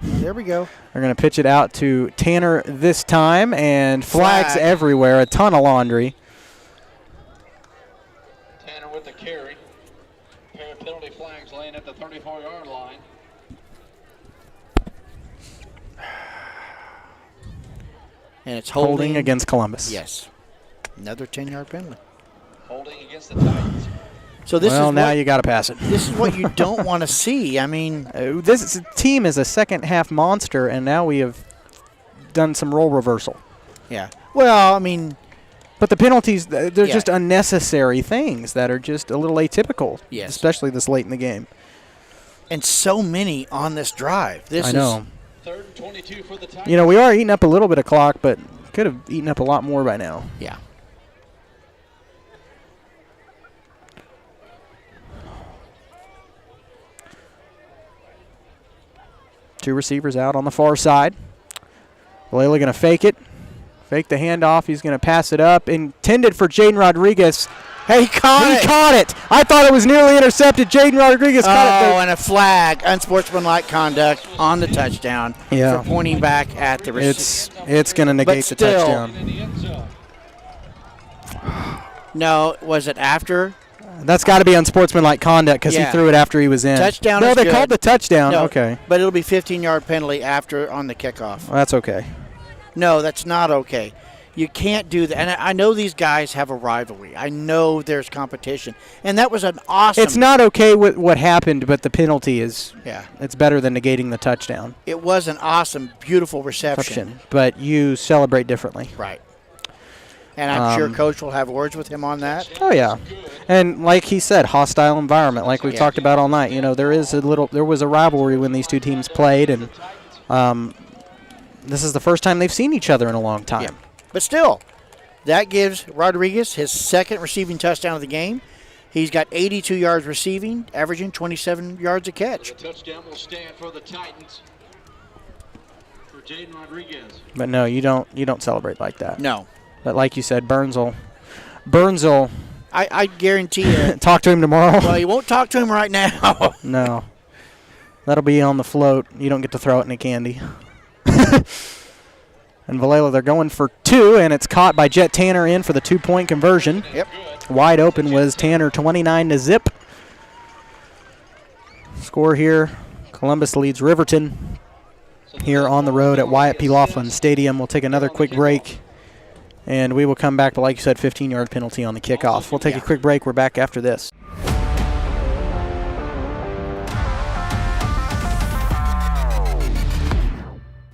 There we go. They're going to pitch it out to Tanner this time, and flags everywhere. A ton of laundry. Tanner with the carry. A pair of penalty flags laying at the 34-yard line. And it's holding against Columbus. Yes. Another 10-yard penalty. Holding against the Titans. So this is now you got to pass it. This is what you don't want to see. I mean, this team is a second-half monster, and now we have done some role reversal. Yeah. Well, I mean, but the penalties, they're just unnecessary things that are just a little atypical. Yes. Especially this late in the game. And so many on this drive. I know. Third and 22 for the Titans. We are eating up a little bit of clock, but could have eaten up a lot more by now. Yeah. Two receivers out on the far side. Vallela going to fake it. Fake the handoff. He's going to pass it up. Intended for Jaden Rodriguez. Hey, he caught it. I thought it was nearly intercepted. Jaden Rodriguez caught it there. Oh, and a flag. Unsportsmanlike conduct on the touchdown for pointing back at the receiver. It's going to negate the touchdown. No, was it after? That's got to be unsportsmanlike conduct because he threw it after he was in. Touchdown No, is they good. called the touchdown. No, okay. But it'll be 15-yard penalty after on the kickoff. Well, that's okay. No, that's not okay. You can't do that. And I know these guys have a rivalry. I know there's competition. And that was an awesome. It's not okay with what happened, but the penalty is. Yeah. It's better than negating the touchdown. It was an awesome, beautiful reception. But you celebrate differently. Right. And I'm sure Coach will have words with him on that. Oh, yeah. And like he said, hostile environment, like we've talked about all night. There was a rivalry when these two teams played, and this is the first time they've seen each other in a long time. Yeah. But still, that gives Rodriguez his second receiving touchdown of the game. He's got 82 yards receiving, averaging 27 yards a catch. The touchdown will stand for the Titans. For Jaden Rodriguez. But no, you don't celebrate like that. No. But like you said, Burns will I guarantee you. Talk to him tomorrow. Well, you won't talk to him right now. No. That'll be on the float. You don't get to throw it in a candy. And Vallela, they're going for 2, and it's caught by Jet Tanner in for the 2-point conversion. Yep. Wide open was Tanner, 29-0. Score here, Columbus leads Riverton here on the road at Wyatt P. Laughlin Stadium. We'll take another quick break, and we will come back to, like you said, 15-yard penalty on the kickoff. We'll take a quick break. We're back after this.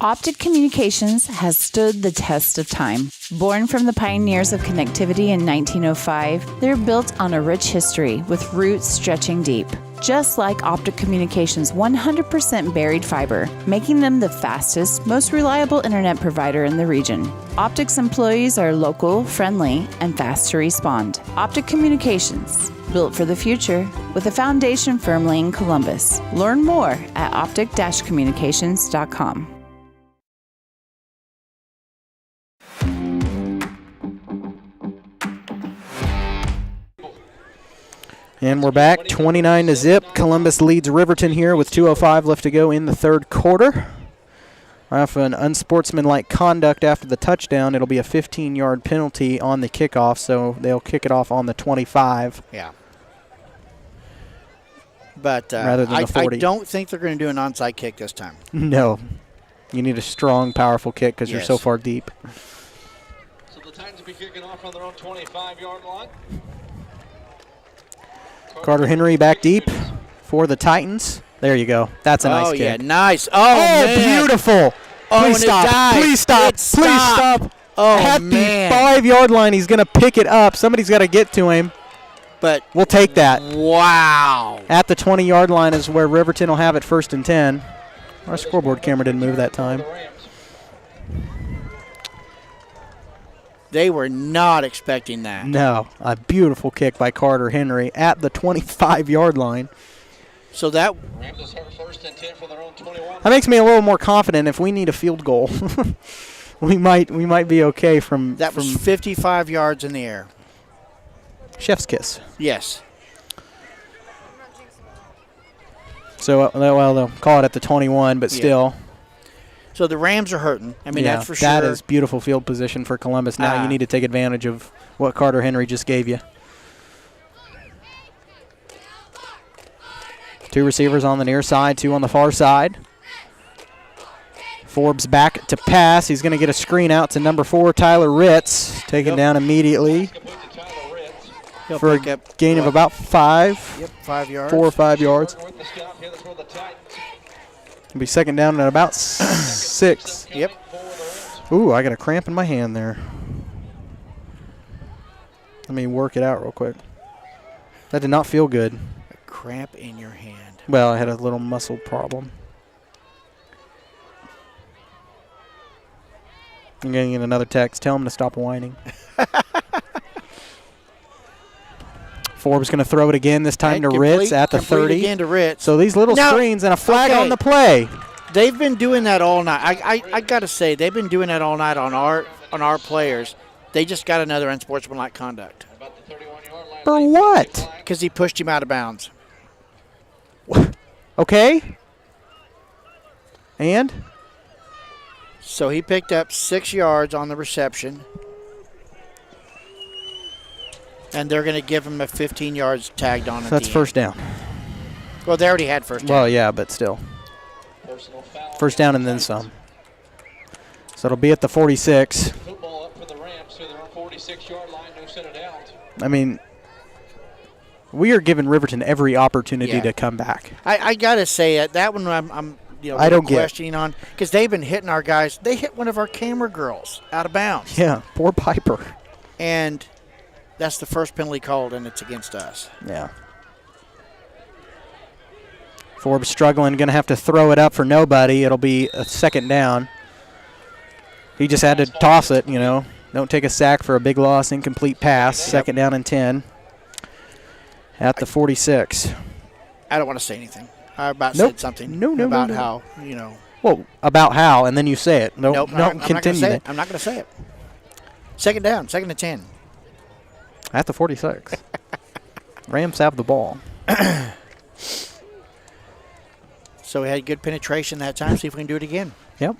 Optic Communications has stood the test of time. Born from the pioneers of connectivity in 1905, they're built on a rich history with roots stretching deep. just like Optic Communications' 100% buried fiber, making them the fastest, most reliable internet provider in the region. Optic's employees are local, friendly, and fast to respond. Optic Communications, built for the future, with a foundation firmly in Columbus. Learn more at optic-communications.com. And we're back, 29-0. Columbus leads Riverton here with 2:05 left to go in the third quarter. Off an unsportsmanlike conduct after the touchdown, it'll be a 15-yard penalty on the kickoff, so they'll kick it off on the 25. Yeah. But rather than the 40. I don't think they're going to do an onside kick this time. No. You need a strong, powerful kick because you're so far deep. So the Titans will be kicking off on their own 25-yard line. Carter Henry back deep for the Titans. There you go. That's a nice kick. Oh, yeah, nice. Oh, man. Beautiful. Please stop. Please stop. Please stop. Oh, At man. the 5-yard line, he's going to pick it up. Somebody's got to get to him. But we'll take that. Wow. At the 20-yard line is where Riverton will have it 1st and 10. Our scoreboard camera didn't move that time. They were not expecting that. No. A beautiful kick by Carter Henry at the 25-yard line. So that makes me a little more confident if we need a field goal. we might be okay from that was 55 yards in the air. Chef's kiss. Yes. So they'll call it at the 21, but still. So the Rams are hurting. I mean, that's for sure. That is beautiful field position for Columbus. Now you need to take advantage of what Carter Henry just gave you. 2 receivers on the near side, 2 on the far side. Forbes back to pass. He's going to get a screen out to number 4, Tyler Ritz. Taken down immediately for a gain of about 5. Yep, 5 yards. 4 or 5 yards. It'll be second down at about 6. Yep. Ooh, I got a cramp in my hand there. Let me work it out real quick. That did not feel good. A cramp in your hand. Well, I had a little muscle problem. I'm going to get another text. Tell him to stop whining. Forbes going to throw it again, this time to Ritz at the 30. Again to Ritz. So these little screens and a flag on the play. They've been doing that all night. I got to say, they've been doing that all night on our players. They just got another unsportsmanlike conduct. For what? Because he pushed him out of bounds. Okay. And? So he picked up 6 yards on the reception. And they're going to give him a 15 yards tagged on. So that's first down. Well, they already had first down. Well, yeah, but still. First down and then some. So it'll be at the 46. Football up for the Rams to their 46-yard line, no set of downs. I mean, we are giving Riverton every opportunity to come back. I got to say, that one I'm I don't questioning on, because they've been hitting our guys. They hit one of our camera girls out of bounds. Yeah, poor Piper. And that's the first penalty called, and it's against us. Yeah. Forbes struggling, going to have to throw it up for nobody. It'll be a second down. He just had to toss it, you know. Don't take a sack for a big loss, incomplete pass. Yep. Second down and 10 at the 46. I don't want to say anything. I said something about how, you know. Well, about how, and then you say it. Don't continue that. I'm not going to say it. Second down, second and 10. At the 46. Rams have the ball. So we had good penetration that time. See if we can do it again. Yep.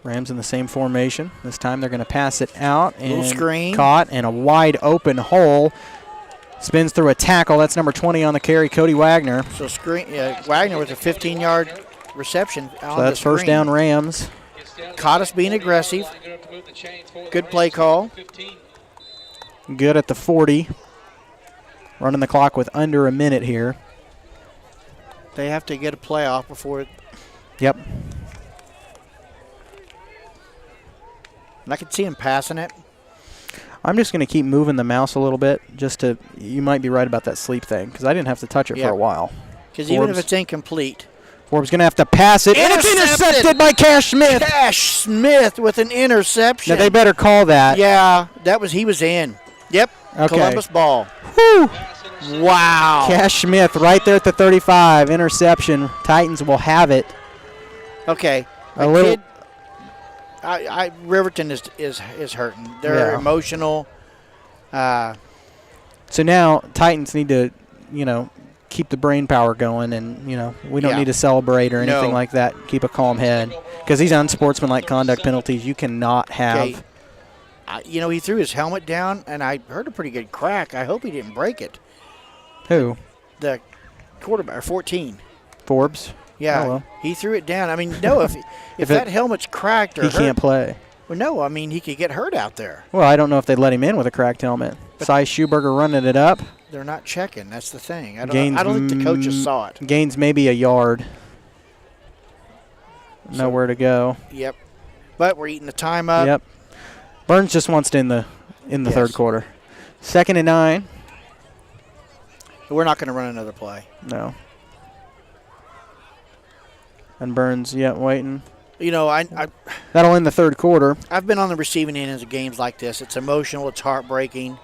Rams in the same formation. This time they're going to pass it out. And screen. Caught in a wide open hole. Spins through a tackle. That's number 20 on the carry, Cody Wagner. So Wagner with a 15-yard reception. So that's first down Rams. Caught us being aggressive. Good play call. Good at the 40. Running the clock with under a minute here. They have to get a play off before. Yep. And I could see him passing it. I'm just going to keep moving the mouse a little bit you might be right about that sleep thing because I didn't have to touch it for a while. Because even if it's incomplete. Forbes going to have to pass it. And it's intercepted by Cash Smith. Cash Smith with an interception. Now they better call that. Yeah, he was in. Yep, okay. Columbus ball. Whew. Wow. Cash Smith right there at the 35. Interception. Titans will have it. Okay. Riverton is hurting. They're emotional. So now Titans need to, keep the brain power going, and we don't need to celebrate or anything like that. Keep a calm head because these unsportsmanlike conduct penalties you cannot have. He threw his helmet down, and I heard a pretty good crack. I hope he didn't break it. Who? The quarterback, 14. Forbes. Yeah, oh, well. He threw it down. I mean, no, if that helmet's cracked or he can't play. Well, no, I mean he could get hurt out there. Well, I don't know if they'd let him in with a cracked helmet. Cy Schuberger running it up. They're not checking. That's the thing. I don't think the coaches saw it. Gains maybe a yard. Nowhere to go. Yep. But we're eating the time up. Yep. Burns just wants to in the third quarter. 2nd and 9. We're not going to run another play. No. And Burns, waiting. That'll end the third quarter. I've been on the receiving end of games like this. It's emotional. It's heartbreaking.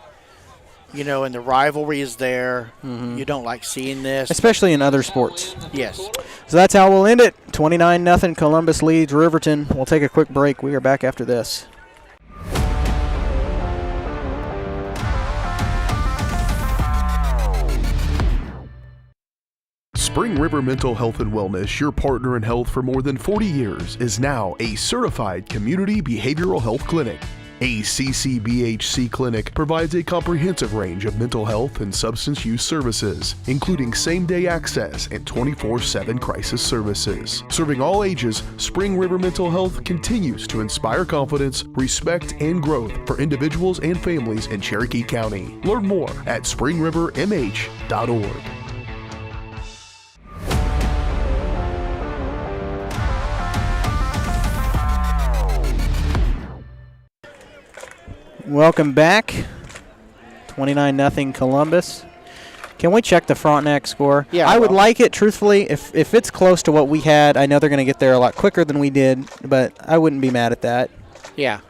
And the rivalry is there. Mm-hmm. You don't like seeing this. Especially in other sports. Yes. So that's how we'll end it. 29-0. Columbus leads Riverton. We'll take a quick break. We are back after this. Spring River Mental Health and Wellness, your partner in health for more than 40 years, is now a certified community behavioral health clinic. A CCBHC clinic provides a comprehensive range of mental health and substance use services, including same-day access and 24/7 crisis services. Serving all ages, Spring River Mental Health continues to inspire confidence, respect, and growth for individuals and families in Cherokee County. Learn more at springrivermh.org. Welcome back. 29-0 Columbus. Can we check the Frontenac score? Yeah. I would like it, truthfully, if it's close to what we had. I know they're going to get there a lot quicker than we did, but I wouldn't be mad at that. Yeah.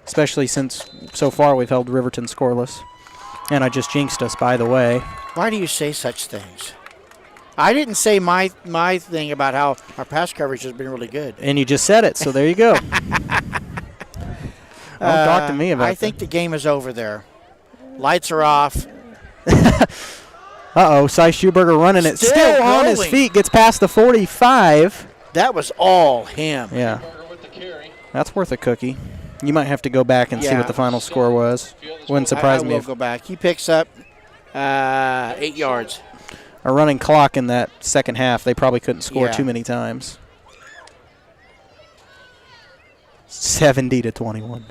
Especially since so far we've held Riverton scoreless. And I just jinxed us, by the way. Why do you say such things? I didn't say my thing about how our pass coverage has been really good. And you just said it, so there you go. Don't talk to me about it. I think the game is over there. Lights are off. Uh-oh, Cy Schuberger running it. Still on his feet. Gets past the 45. That was all him. Yeah. That's worth a cookie. You might have to go back and see what the final score was. Wouldn't surprise me. I will go back. He picks up 8 yards. A running clock in that second half. They probably couldn't score too many times. 70-21.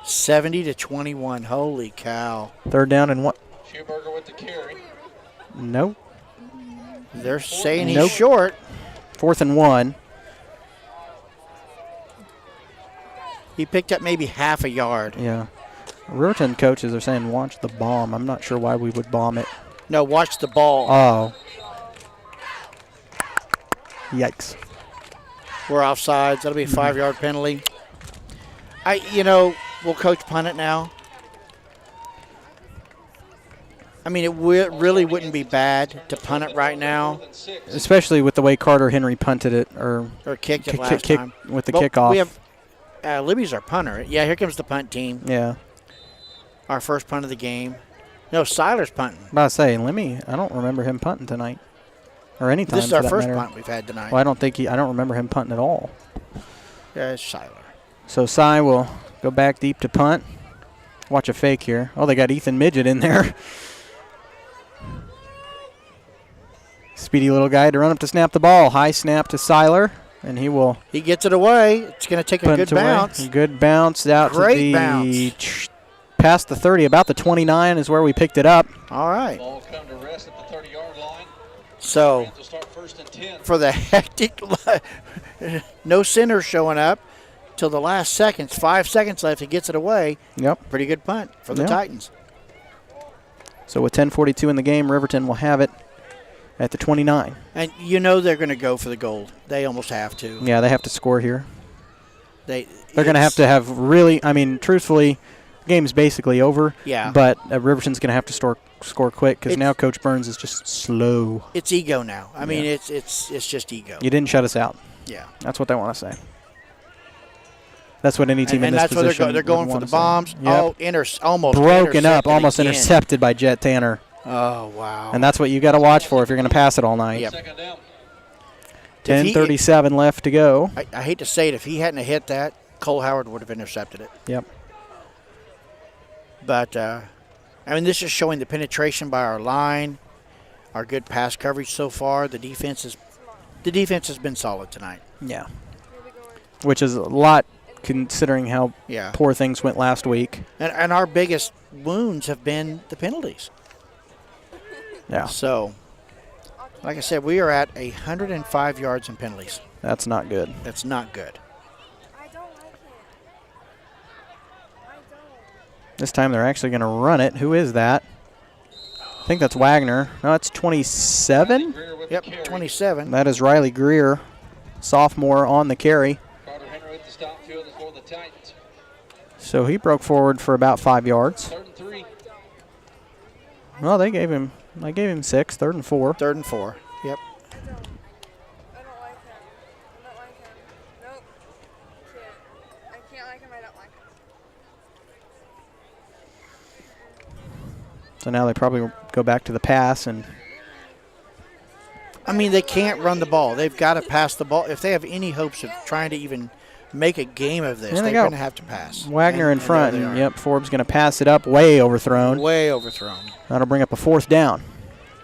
70-21. Holy cow. 3rd down and what? Schuberger with the carry. Nope. They're saying he's short. 4th and 1. He picked up maybe half a yard. Yeah. Riverton coaches are saying watch the bomb. I'm not sure why we would bomb it. No, watch the ball. Oh. Yikes. We're offsides. That'll be a 5-yard penalty. We'll coach punt it now. I mean, it really wouldn't be bad to punt it right now. Especially with the way Carter Henry punted it or kicked it last time. With the kickoff. We have Libby's our punter. Yeah, here comes the punt team. Yeah. Our first punt of the game. No, Seiler's punting. I'm about to say, Lemmy, I don't remember him punting tonight. Or any time. This is our first punt we've had tonight. Well, I don't remember him punting at all. Yeah, it's Seiler. So Cy will go back deep to punt. Watch a fake here. Oh, they got Ethan Midget in there. Speedy little guy to run up to snap the ball. High snap to Seiler, and he gets it away. It's going to take a good bounce. A good bounce out Great to bounce. Past the 30, about the 29 is where we picked it up. All right. Ball come to rest at the 30-yard line. So, for the hectic, no center showing up. till the last seconds. 5 seconds left. He gets it away. Yep. Pretty good punt for the Yep. Titans. So with 10:42 in the game, Riverton will have it at the 29. And you know they're going to go for the goal. They almost have to. Yeah, they have to score here. They're going to have really, I mean, truthfully, the game's basically over. Yeah. But Riverton's going to have to score quick because now Coach Burns is just slow. It's ego now. I mean, it's just ego. You didn't shut us out. Yeah. That's what they want to say. That's what any team in this position. And that's what they're going for the bombs. Yep. Oh, almost broken up, almost again. intercepted by Jet Tanner. Oh, wow. And that's what you got to watch for if you're going to pass it all night. Yep. 10:37 left to go. I hate to say it, if he hadn't hit that, Cole Howard would have intercepted it. Yep. But, I mean, this is showing the penetration by our line, our good pass coverage so far. The defense has been solid tonight. Yeah. Which is a lot considering how poor things went last week. And our biggest wounds have been the penalties. Yeah. So, like I said, we are at 105 yards in penalties. That's not good. That's not good. This time they're actually going to run it. Who is that? I think that's Wagner. No, it's 27. Yep, 27. That is Riley Greer, sophomore on the carry. So he broke forward for about 5 yards. Well, they gave him 6, 3rd and 4. 3rd and 4. Yep. So now they probably go back to the pass. And I mean, they can't run the ball. They've got to pass the ball. If they have any hopes of trying to even make a game of this, they're going to have to pass. Wagner in front. And yep, Forbes going to pass it up. Way overthrown. Way overthrown. That'll bring up a 4th down.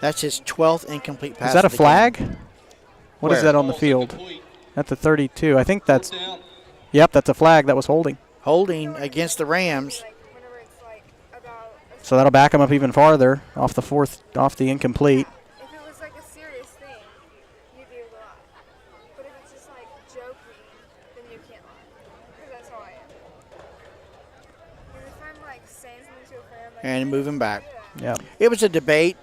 That's his 12th incomplete pass. Is that a flag? What is that on the Almost field? At the 32. I think that's – yep, that's a flag. That was holding. Holding against the Rams. So that'll back him up even farther off the incomplete. If it was like a serious thing, you'd be able to lie. But if it's just like joking, then you can't lie. Because that's how I am. And if I'm like saying something to a friend, like, And moving back. Yeah. It was a debate.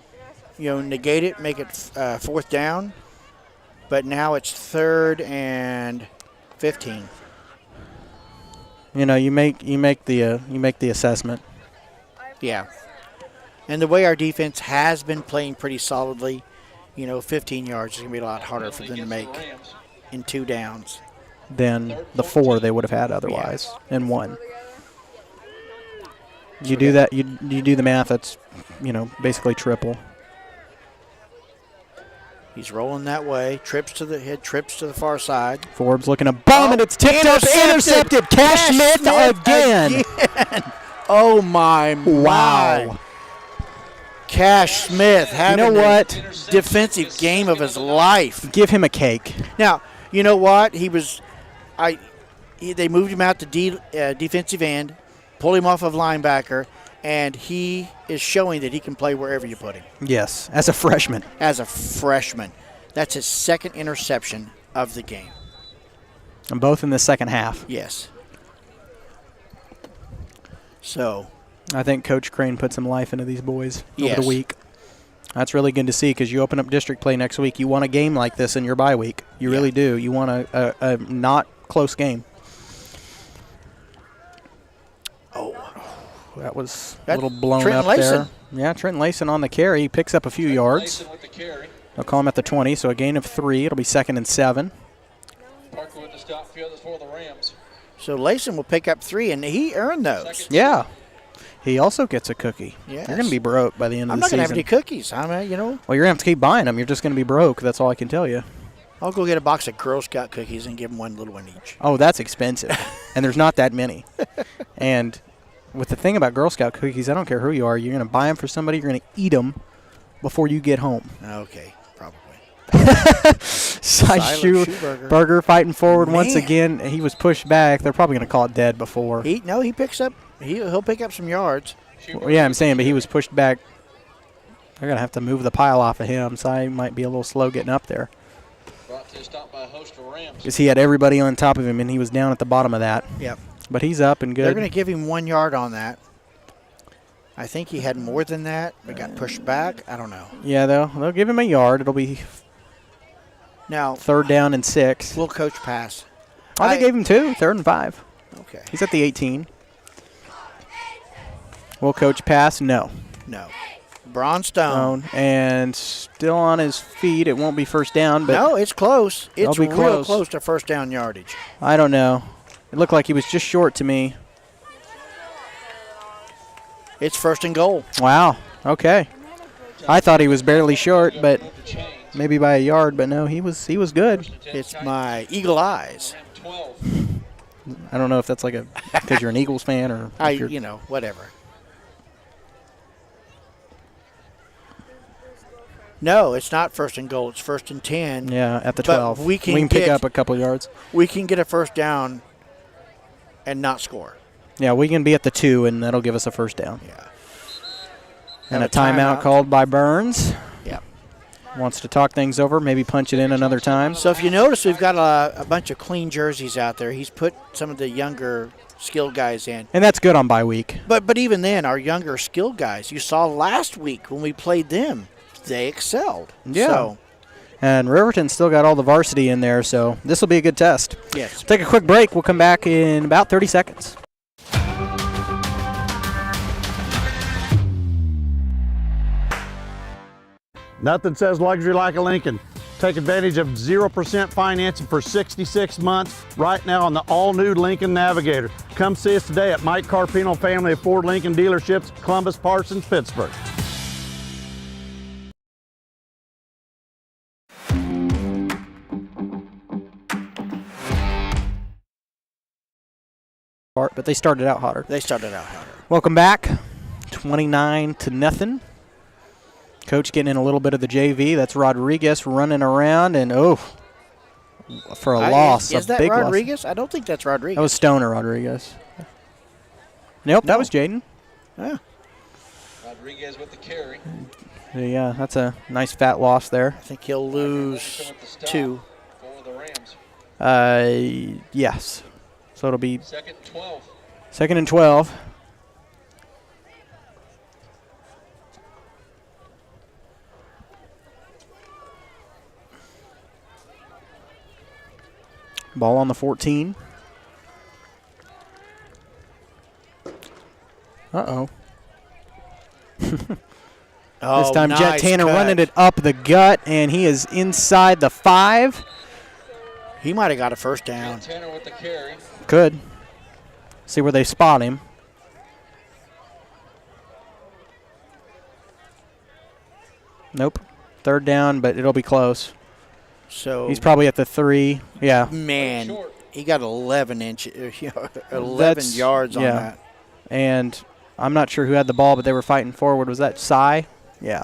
Negate it, make it 4th down. But now it's 3rd and 15. You make the assessment. Yeah. And the way our defense has been playing pretty solidly, 15 yards is going to be a lot harder for them to make in 2 downs Than the 4 they would have had otherwise in 1. You do that, you do the math, that's, basically triple. He's rolling that way, trips to the far side. Forbes looking to bomb it, it's tipped up, intercepted. Cash Smith again. Oh, my. Wow. Cash Smith having what? Defensive game of his life. Give him a cake. Now, you know what? They moved him out to defensive end, pulled him off of linebacker, and he is showing that he can play wherever you put him. Yes, as a freshman. As a freshman. That's his 2nd interception of the game. And both in the second half. Yes. So I think Coach Crane put some life into these boys over Yes. the week. That's really good to see because you open up district play next week. You want a game like this in your bye week. You really do. You want a not close game. Oh. That was a little blown Trenton up Layson. there. Yeah, Trenton Layson on the carry. He picks up a few yards. They'll call him at the 20, so a gain of 3. It'll be 2nd and 7. Parker with the stop field for the Rams. So Layson will pick up 3, and he earned those. Yeah. He also gets a cookie. Yes. You're going to be broke by the end of I'm the not going season. to have any cookies. Well, you're going to have to keep buying them. You're just going to be broke. That's all I can tell you. I'll go get a box of Girl Scout cookies and give them one little one each. Oh, that's expensive. And there's not that many. And with the thing about Girl Scout cookies, I don't care who you are. You're going to buy them for somebody. You're going to eat them before you get home. Okay, probably. Silas Shoeburger fighting forward once again. He was pushed back. They're probably going to call it dead before. He picks up. He'll pick up some yards. Well, yeah, I'm saying, but he was pushed back. They're going to have to move the pile off of him, so he might be a little slow getting up there. Because he had everybody on top of him, and he was down at the bottom of that. Yep. But he's up and good. They're going to give him 1 yard on that. I think he had more than that, but got pushed back. I don't know. Yeah, they'll give him a yard. It'll be now 3rd down and 6. Will coach pass? Oh, they gave him 2, 3rd and 5. Okay. He's at the 18. Will coach pass? No. No. Braun Stone. And still on his feet. It won't be first down. But no, it's close. It's be real close to first down yardage. I don't know. It looked like he was just short to me. It's 1st and goal. Wow. Okay. I thought he was barely short, but maybe by a yard. But no, he was good. It's my eagle eyes. I don't know if that's like because you're an Eagles fan or whatever. No, it's not 1st and goal. It's 1st and 10. Yeah, at the 12. But we can pick up a couple yards. We can get a first down and not score. Yeah, we can be at the 2, and that'll give us a first down. Yeah. And a timeout called by Burns. Yep. Wants to talk things over, maybe punch it in another time. So if you notice, we've got a bunch of clean jerseys out there. He's put some of the younger skilled guys in. And that's good on bye week. But even then, our younger skilled guys, you saw last week when we played them, they excelled. Yeah. So, and Riverton still got all the varsity in there, so this will be a good test. Yes. Take a quick break. We'll come back in about 30 seconds. Nothing says luxury like a Lincoln. Take advantage of 0% financing for 66 months right now on the all-new Lincoln Navigator. Come see us today at Mike Carpino Family of Ford Lincoln Dealerships, Columbus, Parsons, Pittsburgh. But they started out hotter. Welcome back. 29-0. Coach getting in a little bit of the JV. That's Rodriguez running around, and for a loss. Is that big Rodriguez? Loss. I don't think that's Rodriguez. That was Stoner Rodriguez. Nope, that was Jaden. Yeah. Rodriguez with the carry. Yeah, that's a nice fat loss there. I think he'll lose 2. For the Rams. Yes. So it'll be 2nd and 12. 2nd and 12. Ball on the 14. Uh-oh. This time nice Jet Tanner cut. running it up the gut, and he is inside the 5. He might have got a first down. Tanner with the carry. Could. See where they spot him. Nope. 3rd down, but it'll be close. So he's probably at the 3. Yeah. Man, he got 11 yards on that. And I'm not sure who had the ball, but they were fighting forward. Was that Cy? Yeah.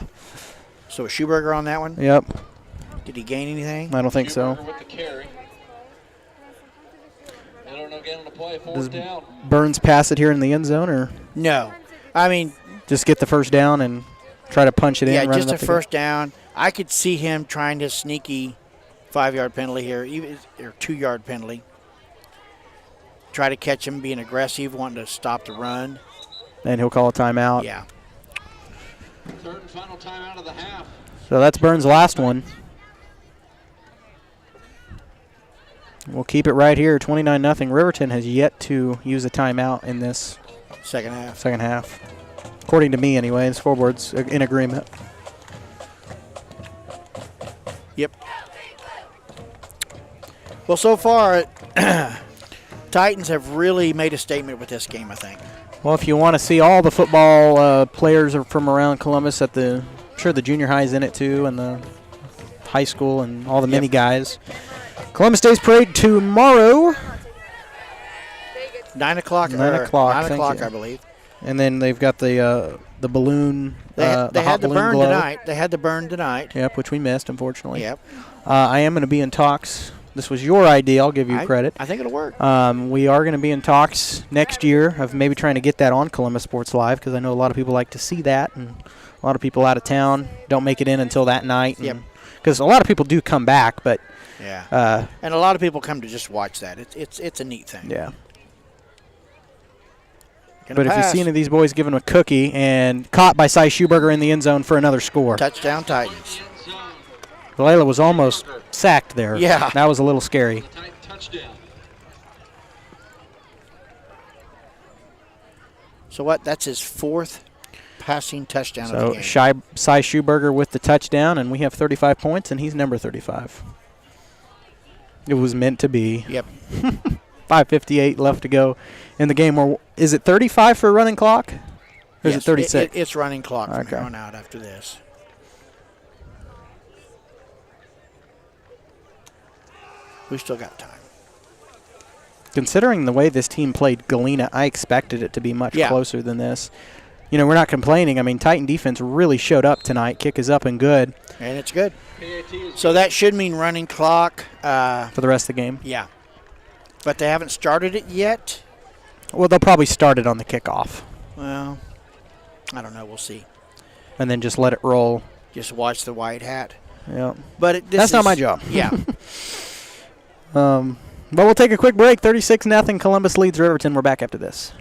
So Schuberger on that one? Yep. Did he gain anything? I don't think so. With the carry. Does Burns pass it here in the end zone, or no? I mean, just get the first down and try to punch it in. Yeah, just a first down. I could see him trying to sneaky 5-yard penalty here, or 2-yard penalty. Try to catch him being aggressive, wanting to stop the run. And he'll call a timeout. Yeah. 3rd and final timeout of the half. So that's Burns' last one. We'll keep it right here, 29-0. Riverton has yet to use a timeout in this second half. According to me, anyway. The scoreboard's in agreement. Yep. Well, so far, Titans have really made a statement with this game, I think. Well, if you want to see all the football players are from around Columbus I'm sure the junior high is in it too, and the high school and all the mini guys. Columbus Day's Parade tomorrow. 9 o'clock. 9 o'clock. 9 o'clock, I believe. And then they've got the balloon. They had the burn glow. tonight. They had the burn tonight. Yep, which we missed, unfortunately. Yep. I am going to be in talks. This was your idea. I'll give you credit. I think it'll work. We are going to be in talks next year of maybe trying to get that on Columbus Sports Live, because I know a lot of people like to see that, and a lot of people out of town don't make it in until that night. Yep. Because a lot of people do come back, but Yeah. And a lot of people come to just watch that. It's a neat thing. Yeah. Gonna If you pass. see any of these boys giving him a cookie and caught by Cy Schuberger in the end zone for another score. Touchdown Titans. Layla was almost sacked there. Yeah. That was a little scary. So what? That's his 4th passing touchdown of the So game. Cy Schuberger with the touchdown, and we have 35 points, and he's number 35. It was meant to be. Yep. 5:58 left to go in the game. Or is it 35 for a running clock? Or is Yes, it 36? It's running clock from Okay. here on out after this. We still got time. Considering the way this team played Galena, I expected it to be much closer than this. You know, we're not complaining. I mean, Titan defense really showed up tonight. Kick is up and good. And it's good. So that should mean running clock. For the rest of the game? Yeah. But they haven't started it yet? Well, they'll probably start it on the kickoff. Well, I don't know. We'll see. And then just let it roll. Just watch the white hat. Yeah. But that's not my job. Yeah. But we'll take a quick break. 36-0. Columbus leads Riverton. We're back after this.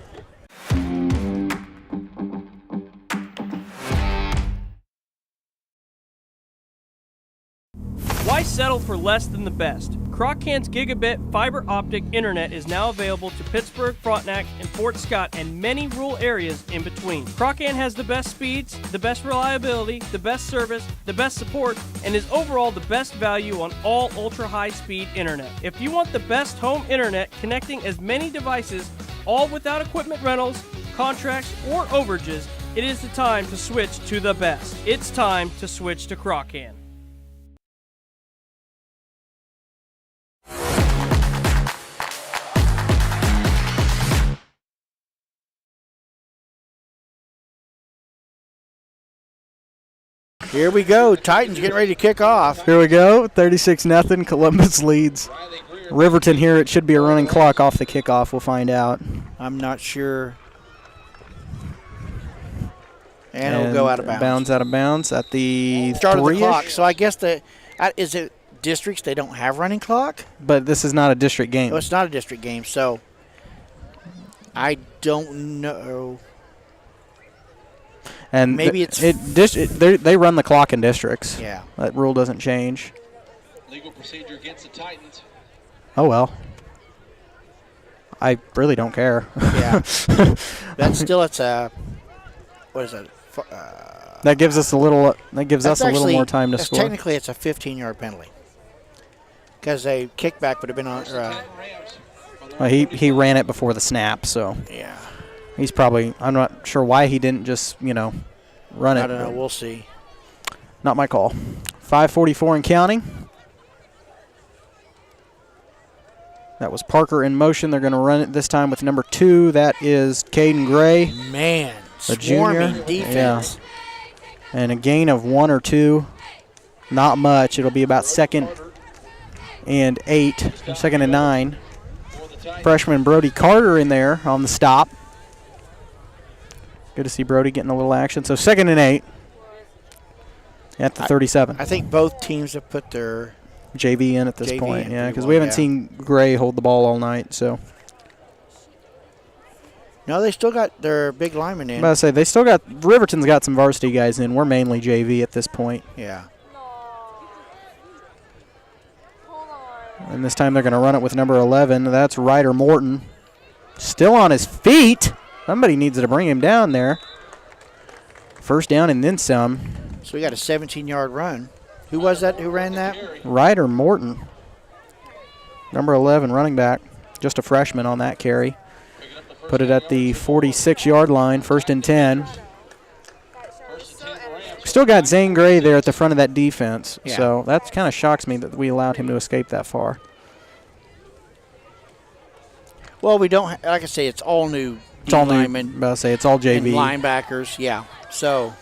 Why settle for less than the best? Croc-Can's gigabit fiber optic internet is now available to Pittsburgh, Frontenac, and Fort Scott and many rural areas in between. Croc-Can has the best speeds, the best reliability, the best service, the best support, and is overall the best value on all ultra-high-speed internet. If you want the best home internet connecting as many devices, all without equipment rentals, contracts, or overages, it is the time to switch to the best. It's time to switch to Croc-Can. Here we go. Titans getting ready to kick off. Here we go. 36-0. Columbus leads Riverton here. It should be a running clock off the kickoff. We'll find out. I'm not sure. And it'll go out of bounds. Bounds out of bounds at the start of the 3-ish? clock. So I guess is it districts they don't have running clock? But this is not a district game. No, it's not a district game. So I don't know. And maybe they run the clock in districts. Yeah. That rule doesn't change. Legal procedure against the Titans. Oh, well. I really don't care. Yeah. That's still, it's a, what is it? That gives us a little. That gives us a little more time to score. Technically, it's a 15-yard penalty because a kickback would have been on. He ran it before the snap, so yeah. He's probably. I'm not sure why he didn't just run it. I don't know. We'll see. Not my call. 5:44 and counting. That was Parker in motion. They're going to run it this time with number 2. That is Caden Gray. Man, the junior defense. Yeah. And a gain of 1 or 2. Not much. It'll be about 2nd and 8, 2nd and 9. Freshman Brody Carter in there on the stop. Good to see Brody getting a little action. So 2nd and 8 at the 37. I think both teams have put their JV in at this point. Yeah, because we haven't seen Gray hold the ball all night. So. No, they still got their big lineman in. I'm about to say, they still got, Riverton's got some varsity guys in. We're mainly JV at this point. Yeah. And this time they're going to run it with number 11. That's Ryder Morton. Still on his feet. Somebody needs to bring him down there. First down and then some. So we got a 17-yard run. Who was that who ran that? Ryder Morton. Number 11, running back. Just a freshman on that carry. Put it at the 46-yard line, 1st and 10. Still got Zane Gray there at the front of that defense. Yeah. So that kind of shocks me that we allowed him to escape that far. Well, we don't, like I say, it's all new. It's all new. Linemen. I'm about to say, it's all JV. And linebackers, yeah. So.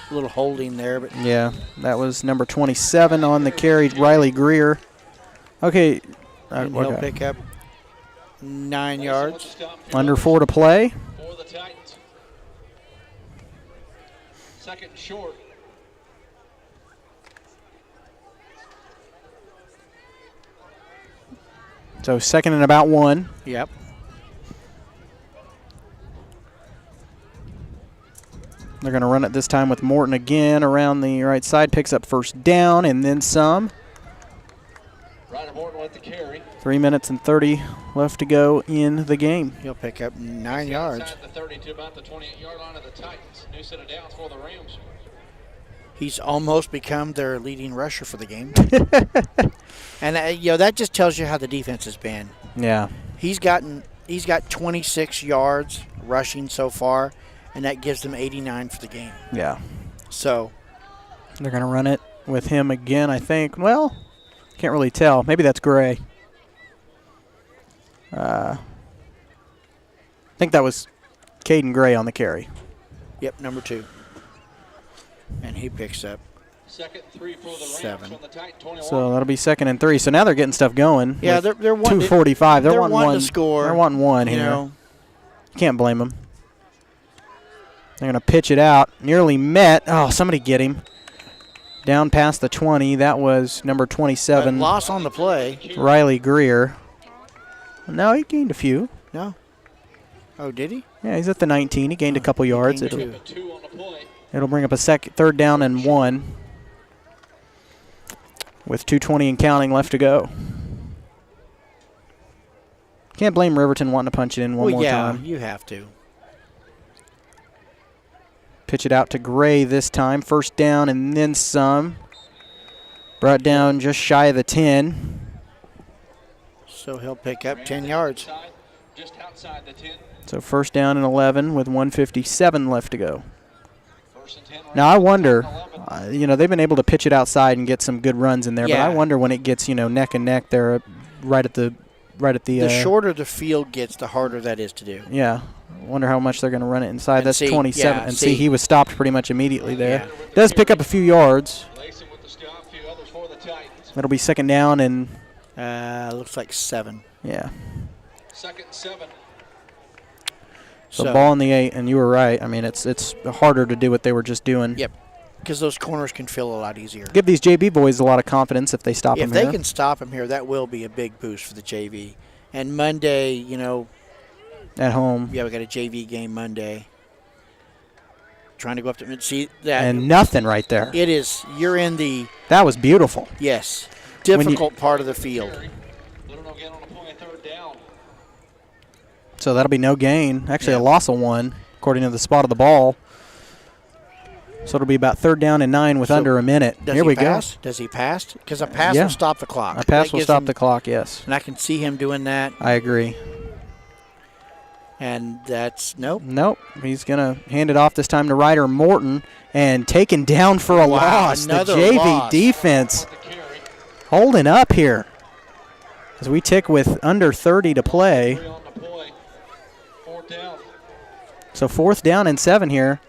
A little holding there, but Yeah, that was number 27 on the carry, Riley Greer. Okay. he'll okay. pick up 9 yards. Under 4 to play. second and short. So second and about 1. Yep. They're going to run it this time with Morton again around the right side. Picks up first down and then some. Ryder Morton with the carry. 3 minutes and 30 left to go in the game. He'll pick up 9 yards. Inside the 30 to about the 28-yard line of the Titans. New set of downs for the Rams. He's almost become their leading rusher for the game. And that just tells you how the defense has been. Yeah. He's got 26 yards rushing so far, and that gives them 89 for the game. Yeah. So they're going to run it with him again, I think. Well, can't really tell. Maybe that's Gray. I think that was Caden Gray on the carry. Yep, number 2. And he picks up second 3 for the Rams 7. From the Titan 21. So that'll be second and 3. So now they're getting stuff going. Yeah, they're wanting 2:45. They're wanting one to score. They're wanting one you here. Know. Can't blame them. They're going to pitch it out. Nearly met. Oh, somebody get him. Down past the 20. That was number 27. Loss on the play. Riley Greer. No, he gained a few. No. Oh, did he? Yeah, he's at the 19. He gained a couple yards. Gained It'll bring up a third down and 1 with 2:20 and counting left to go. Can't blame Riverton wanting to punch it in one more time. Yeah, you have to. Pitch it out to Gray this time. First down and then some. Brought down just shy of the 10. So he'll pick up 10 yards. Just outside the 10. So first down and 11 with 1:57 left to go. Now I wonder, they've been able to pitch it outside and get some good runs in there, but I wonder when it gets, neck and neck there, right at the. The shorter the field gets, the harder that is to do. Yeah, I wonder how much they're going to run it inside. And That's 27, yeah, and see he was stopped pretty much immediately there. Does pick up a few yards. That'll be second down and. Looks like 7. Yeah. Second and 7. So ball in the 8, and you were right. I mean, it's harder to do what they were just doing. Yep, because those corners can feel a lot easier. Give these JV boys a lot of confidence if they stop them here. If they can stop him here, that will be a big boost for the JV. And Monday, at home. Yeah, we got a JV game Monday. Trying to go up to see that. And nothing right there. It is. You're in the. That was beautiful. Yes, difficult part of the field. So that'll be no gain. Actually, a loss of 1, according to the spot of the ball. So it'll be about third down and 9 with under a minute. Here we go. Does he pass? Because a pass will stop the clock. A pass will stop the clock, yes. And I can see him doing that. I agree. And that's nope. Nope. He's going to hand it off this time to Ryder Morton and taken down for a loss. The JV defense holding up here as we tick with under 30 to play. So fourth down and 7 here.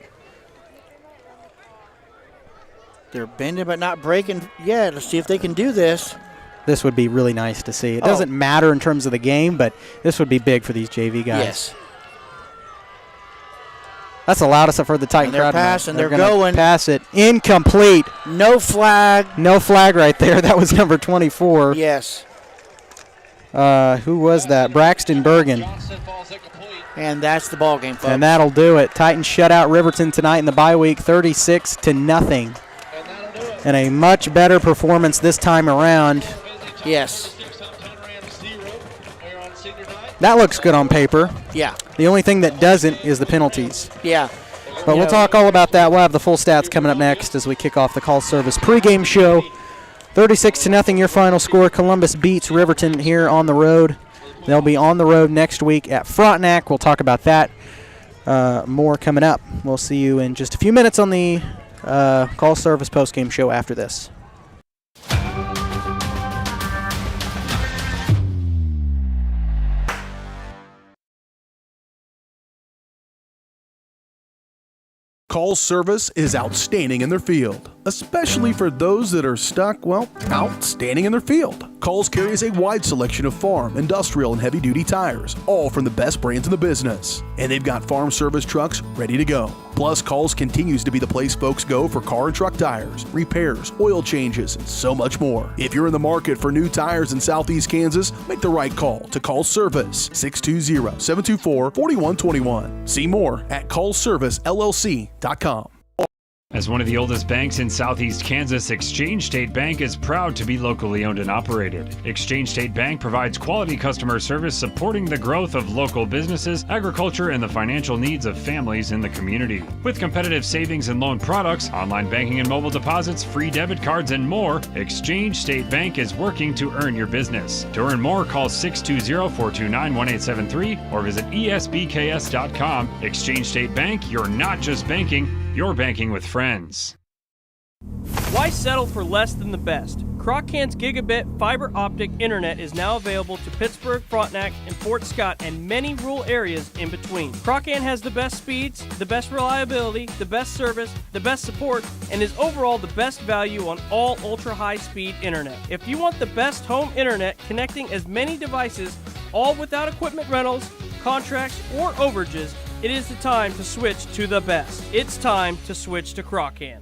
They're bending but not breaking. Yeah, let's see if they can do this. This would be really nice to see. It doesn't matter in terms of the game, but this would be big for these JV guys. Yes. That's the loudest I've heard the Titan crowd. They're passing. They're gonna going. Pass it. Incomplete. No flag. No flag right there. That was number 24. Yes. Who was that? Braxton Bergen. And that's the ball game, folks. And that'll do it. Titans shut out Riverton tonight in the bye week, 36-0. And a much better performance this time around. Yes. That looks good on paper. Yeah. The only thing that doesn't is the penalties. Yeah. But we'll talk all about that. We'll have the full stats coming up next as we kick off the call service pregame show. 36-0 your final score. Columbus beats Riverton here on the road. They'll be on the road next week at Frontenac. We'll talk about that more coming up. We'll see you in just a few minutes on the call service postgame show after this. Call service is outstanding in their field, especially for those that are stuck, outstanding in their field. Calls carries a wide selection of farm, industrial, and heavy-duty tires, all from the best brands in the business. And they've got farm service trucks ready to go. Plus, Calls continues to be the place folks go for car and truck tires, repairs, oil changes, and so much more. If you're in the market for new tires in Southeast Kansas, make the right call to Call Service, 620-724-4121. See more at callservicellc.com. As one of the oldest banks in Southeast Kansas, Exchange State Bank is proud to be locally owned and operated. Exchange State Bank provides quality customer service supporting the growth of local businesses, agriculture, and the financial needs of families in the community. With competitive savings and loan products, online banking and mobile deposits, free debit cards, and more, Exchange State Bank is working to earn your business. To earn more, call 620-429-1873 or visit esbks.com. Exchange State Bank, you're not just banking, you're banking with friends. Why settle for less than the best? Croc-Can's gigabit fiber optic internet is now available to Pittsburgh, Frontenac, and Fort Scott, and many rural areas in between. Croc-Can has the best speeds, the best reliability, the best service, the best support, and is overall the best value on all ultra-high-speed internet. If you want the best home internet connecting as many devices, all without equipment rentals, contracts, or overages, it is the time to switch to the best. It's time to switch to Croc-Can.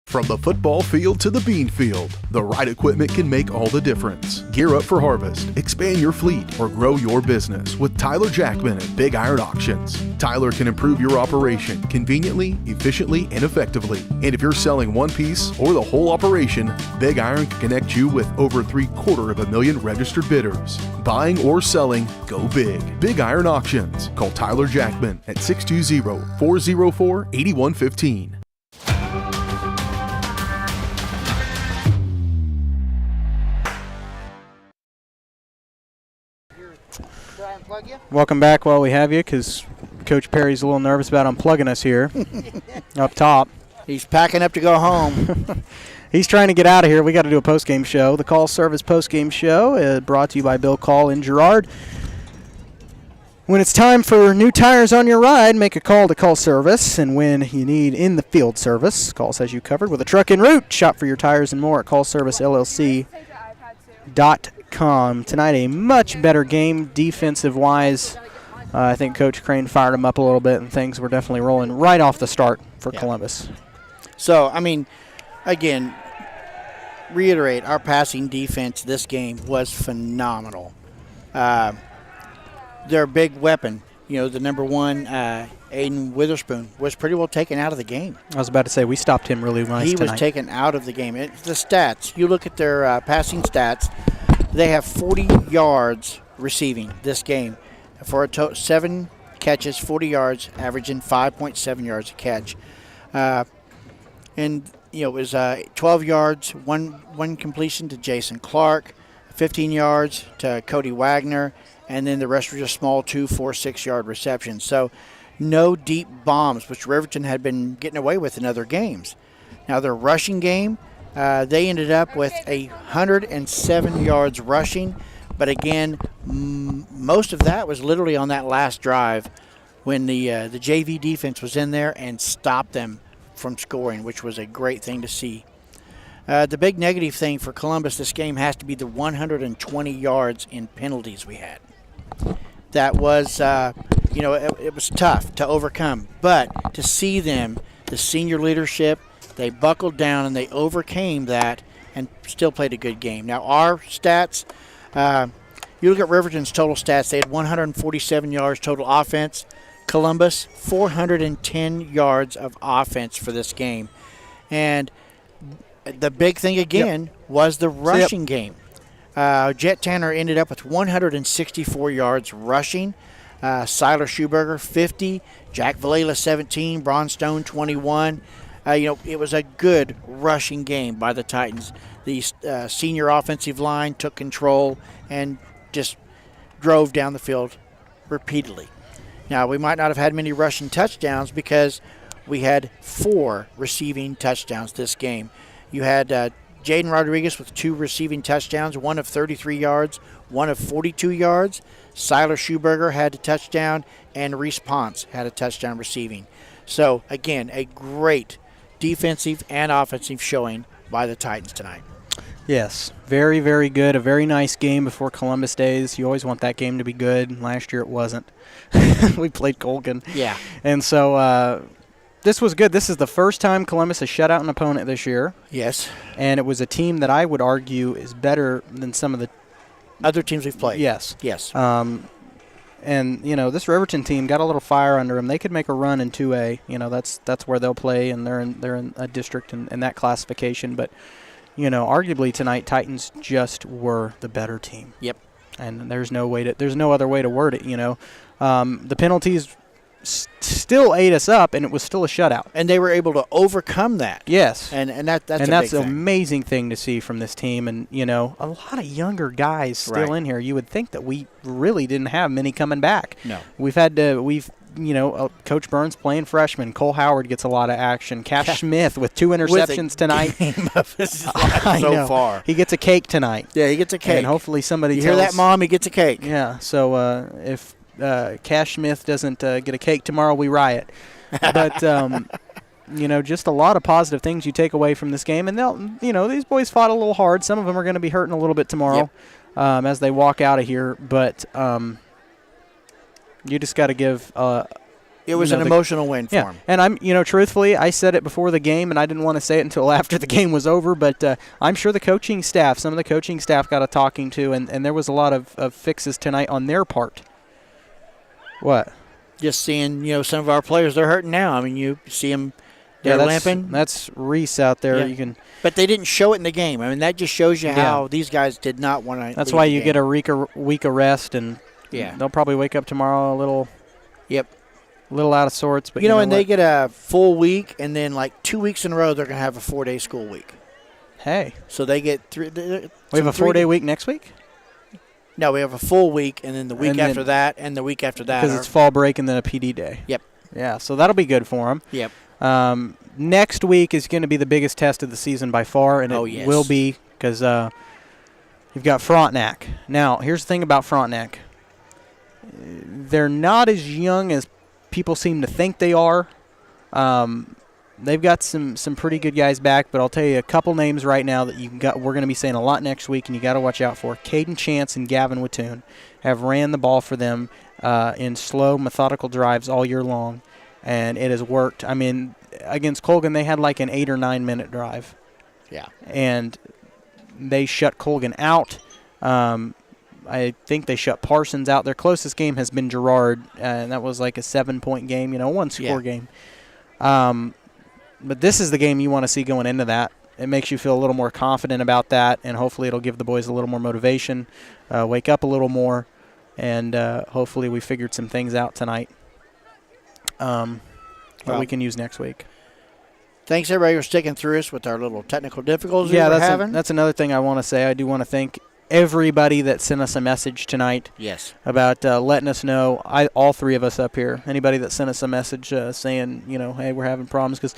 From the football field to the bean field, the right equipment can make all the difference. Gear up for harvest, expand your fleet, or grow your business with Tyler Jackman at Big Iron Auctions. Tyler can improve your operation conveniently, efficiently, and effectively. And if you're selling one piece or the whole operation, Big Iron can connect you with over 750,000 registered bidders. Buying or selling, go big. Big Iron Auctions. Call Tyler Jackman at 620-404-8115. Welcome back while we have you, because Coach Perry's a little nervous about unplugging us here up top. He's packing up to go home. He's trying to get out of here. We got to do a postgame show. The Call Service postgame show brought to you by Bill Call in Girard. When it's time for new tires on your ride, make a call to Call Service. And when you need in-the-field service, Calls has you covered with a truck en route. Shop for your tires and more at callservicellc.com. Tonight, a much better game defensive-wise. I think Coach Crane fired him up a little bit, and things were definitely rolling right off the start for Columbus. So, I mean, again, reiterate, our passing defense this game was phenomenal. Their big weapon, the number one, Aiden Witherspoon, was pretty well taken out of the game. I was about to say, we stopped him really nice tonight. He was taken out of the game. The stats, you look at their passing stats, they have 40 yards receiving this game for a 7 catches, 40 yards, averaging 5.7 yards a catch. It was 12 yards, one completion to Jason Clark, 15 yards to Cody Wagner, and then the rest were just small 2, 4, 6-yard receptions. So no deep bombs, which Riverton had been getting away with in other games. Now their rushing game, they ended up with 107 yards rushing, but again, most of that was literally on that last drive when the JV defense was in there and stopped them from scoring, which was a great thing to see. The big negative thing for Columbus this game has to be the 120 yards in penalties we had. That was, it was tough to overcome, but to see them, the senior leadership, they buckled down and they overcame that and still played a good game. Now, our stats, you look at Riverton's total stats, they had 147 yards total offense. Columbus, 410 yards of offense for this game. And the big thing again was the rushing game. Jet Tanner ended up with 164 yards rushing. Siler Schuberger, 50. Jack Vallela, 17. Braun Stone, 21. It was a good rushing game by the Titans. The senior offensive line took control and just drove down the field repeatedly. Now, we might not have had many rushing touchdowns because we had 4 receiving touchdowns this game. You had Jaden Rodriguez with 2 receiving touchdowns, one of 33 yards, one of 42 yards. Siler Schuberger had a touchdown, and Reese Ponce had a touchdown receiving. So, again, a great defensive and offensive showing by the Titans tonight. Yes, very, very good. A very nice game before Columbus Days. You always want that game to be good. Last year it wasn't. We played Colgan. Yeah. And so this was good. This is the first time Columbus has shut out an opponent this year. Yes. And it was a team that I would argue is better than some of the other teams we've played. Yes. Yes. And, this Riverton team got a little fire under them. They could make a run in 2A. That's where they'll play, and they're in a district in that classification. But, arguably tonight Titans just were the better team. Yep. And there's no other way to word it, The penalties still ate us up, and it was still a shutout. And they were able to overcome that. Yes. And that's a big an thing. amazing thing to see from this team. And, a lot of younger guys still in here. You would think that we really didn't have many coming back. No. Coach Burns playing freshman. Cole Howard gets a lot of action. Cash Smith with 2 interceptions tonight. So far. He gets a cake tonight. Yeah, he gets a cake. And hopefully somebody You hear that, Mom? He gets a cake. Yeah. So if Cash Smith doesn't get a cake tomorrow, we riot. But, just a lot of positive things you take away from this game. And these boys fought a little hard. Some of them are going to be hurting a little bit tomorrow as they walk out of here. But you just got to give it was an emotional win for them. And I'm, truthfully, I said it before the game, and I didn't want to say it until after the game was over, but I'm sure the coaching staff, some of the coaching staff got a talking to, and there was a lot of fixes tonight on their part. What? Just seeing, some of our players, they're hurting now. I mean, you see them, they're limping. That's Reese out there. Yeah. But they didn't show it in the game. I mean, that just shows you how these guys did not want to. That's why you get a week of rest, and they'll probably wake up tomorrow a little. Yep. A little out of sorts, but and they get a full week, and then like 2 weeks in a row, they're going to have a 4-day school week. Hey. So they get three. We have a 4-day week next week? No, we have a full week, and then the week after that, and the week after that. Because it's fall break and then a PD day. Yep. Yeah, so that'll be good for them. Yep. Next week is going to be the biggest test of the season by far, and it will be because you've got Frontenac. Now, here's the thing about Frontenac. They're not as young as people seem to think they are. They've got some pretty good guys back, but I'll tell you a couple names right now that we're going to be saying a lot next week, and you got to watch out for. Caden Chance and Gavin Wattoon have ran the ball for them in slow, methodical drives all year long, and it has worked. I mean, against Colgan, they had like an 8 or 9 minute drive. Yeah. And they shut Colgan out. I think they shut Parsons out. Their closest game has been Girard, and that was like a 7-point game, one-score game. But this is the game you want to see going into that. It makes you feel a little more confident about that, and hopefully it'll give the boys a little more motivation, wake up a little more, and hopefully we figured some things out tonight that we can use next week. Thanks, everybody, for sticking through us with our little technical difficulties we're having. That's another thing I want to say. I do want to thank everybody that sent us a message tonight. Yes. About letting us know, all three of us up here, anybody that sent us a message saying, hey, we're having problems. Because,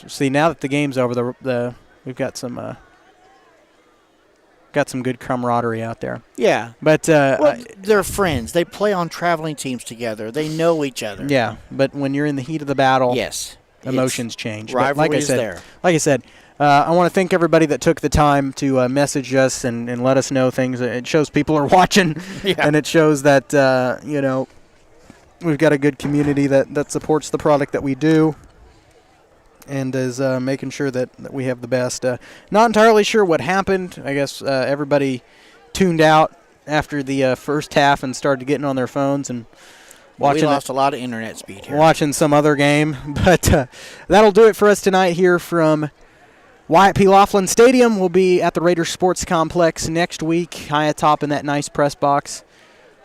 see, now that the game's over, we've got some good camaraderie out there. Yeah. But they're friends. They play on traveling teams together. They know each other. Yeah, but when you're in the heat of the battle, emotions change. Rivalry is there. Like I said, I want to thank everybody that took the time to message us and let us know things. It shows people are watching, and it shows that, we've got a good community that supports the product that we do and is making sure that we have the best. Not entirely sure what happened. I guess everybody tuned out after the first half and started getting on their phones and watching. We lost a lot of internet speed here. Watching some other game. But that'll do it for us tonight here from Wyatt P. Laughlin Stadium. Will be at the Raiders Sports Complex next week, high atop in that nice press box,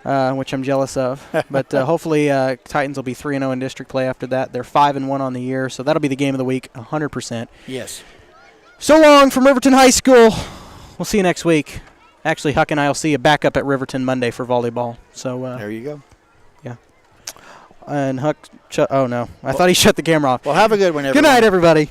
which I'm jealous of. But hopefully Titans will be 3-0 in district play after that. They're 5-1 on the year, so that'll be the game of the week, 100%. Yes. So long from Riverton High School. We'll see you next week. Actually, Huck and I will see you back up at Riverton Monday for volleyball. So there you go. Yeah. And Huck, I thought he shut the camera off. Well, have a good one, everyone. Good night, everybody.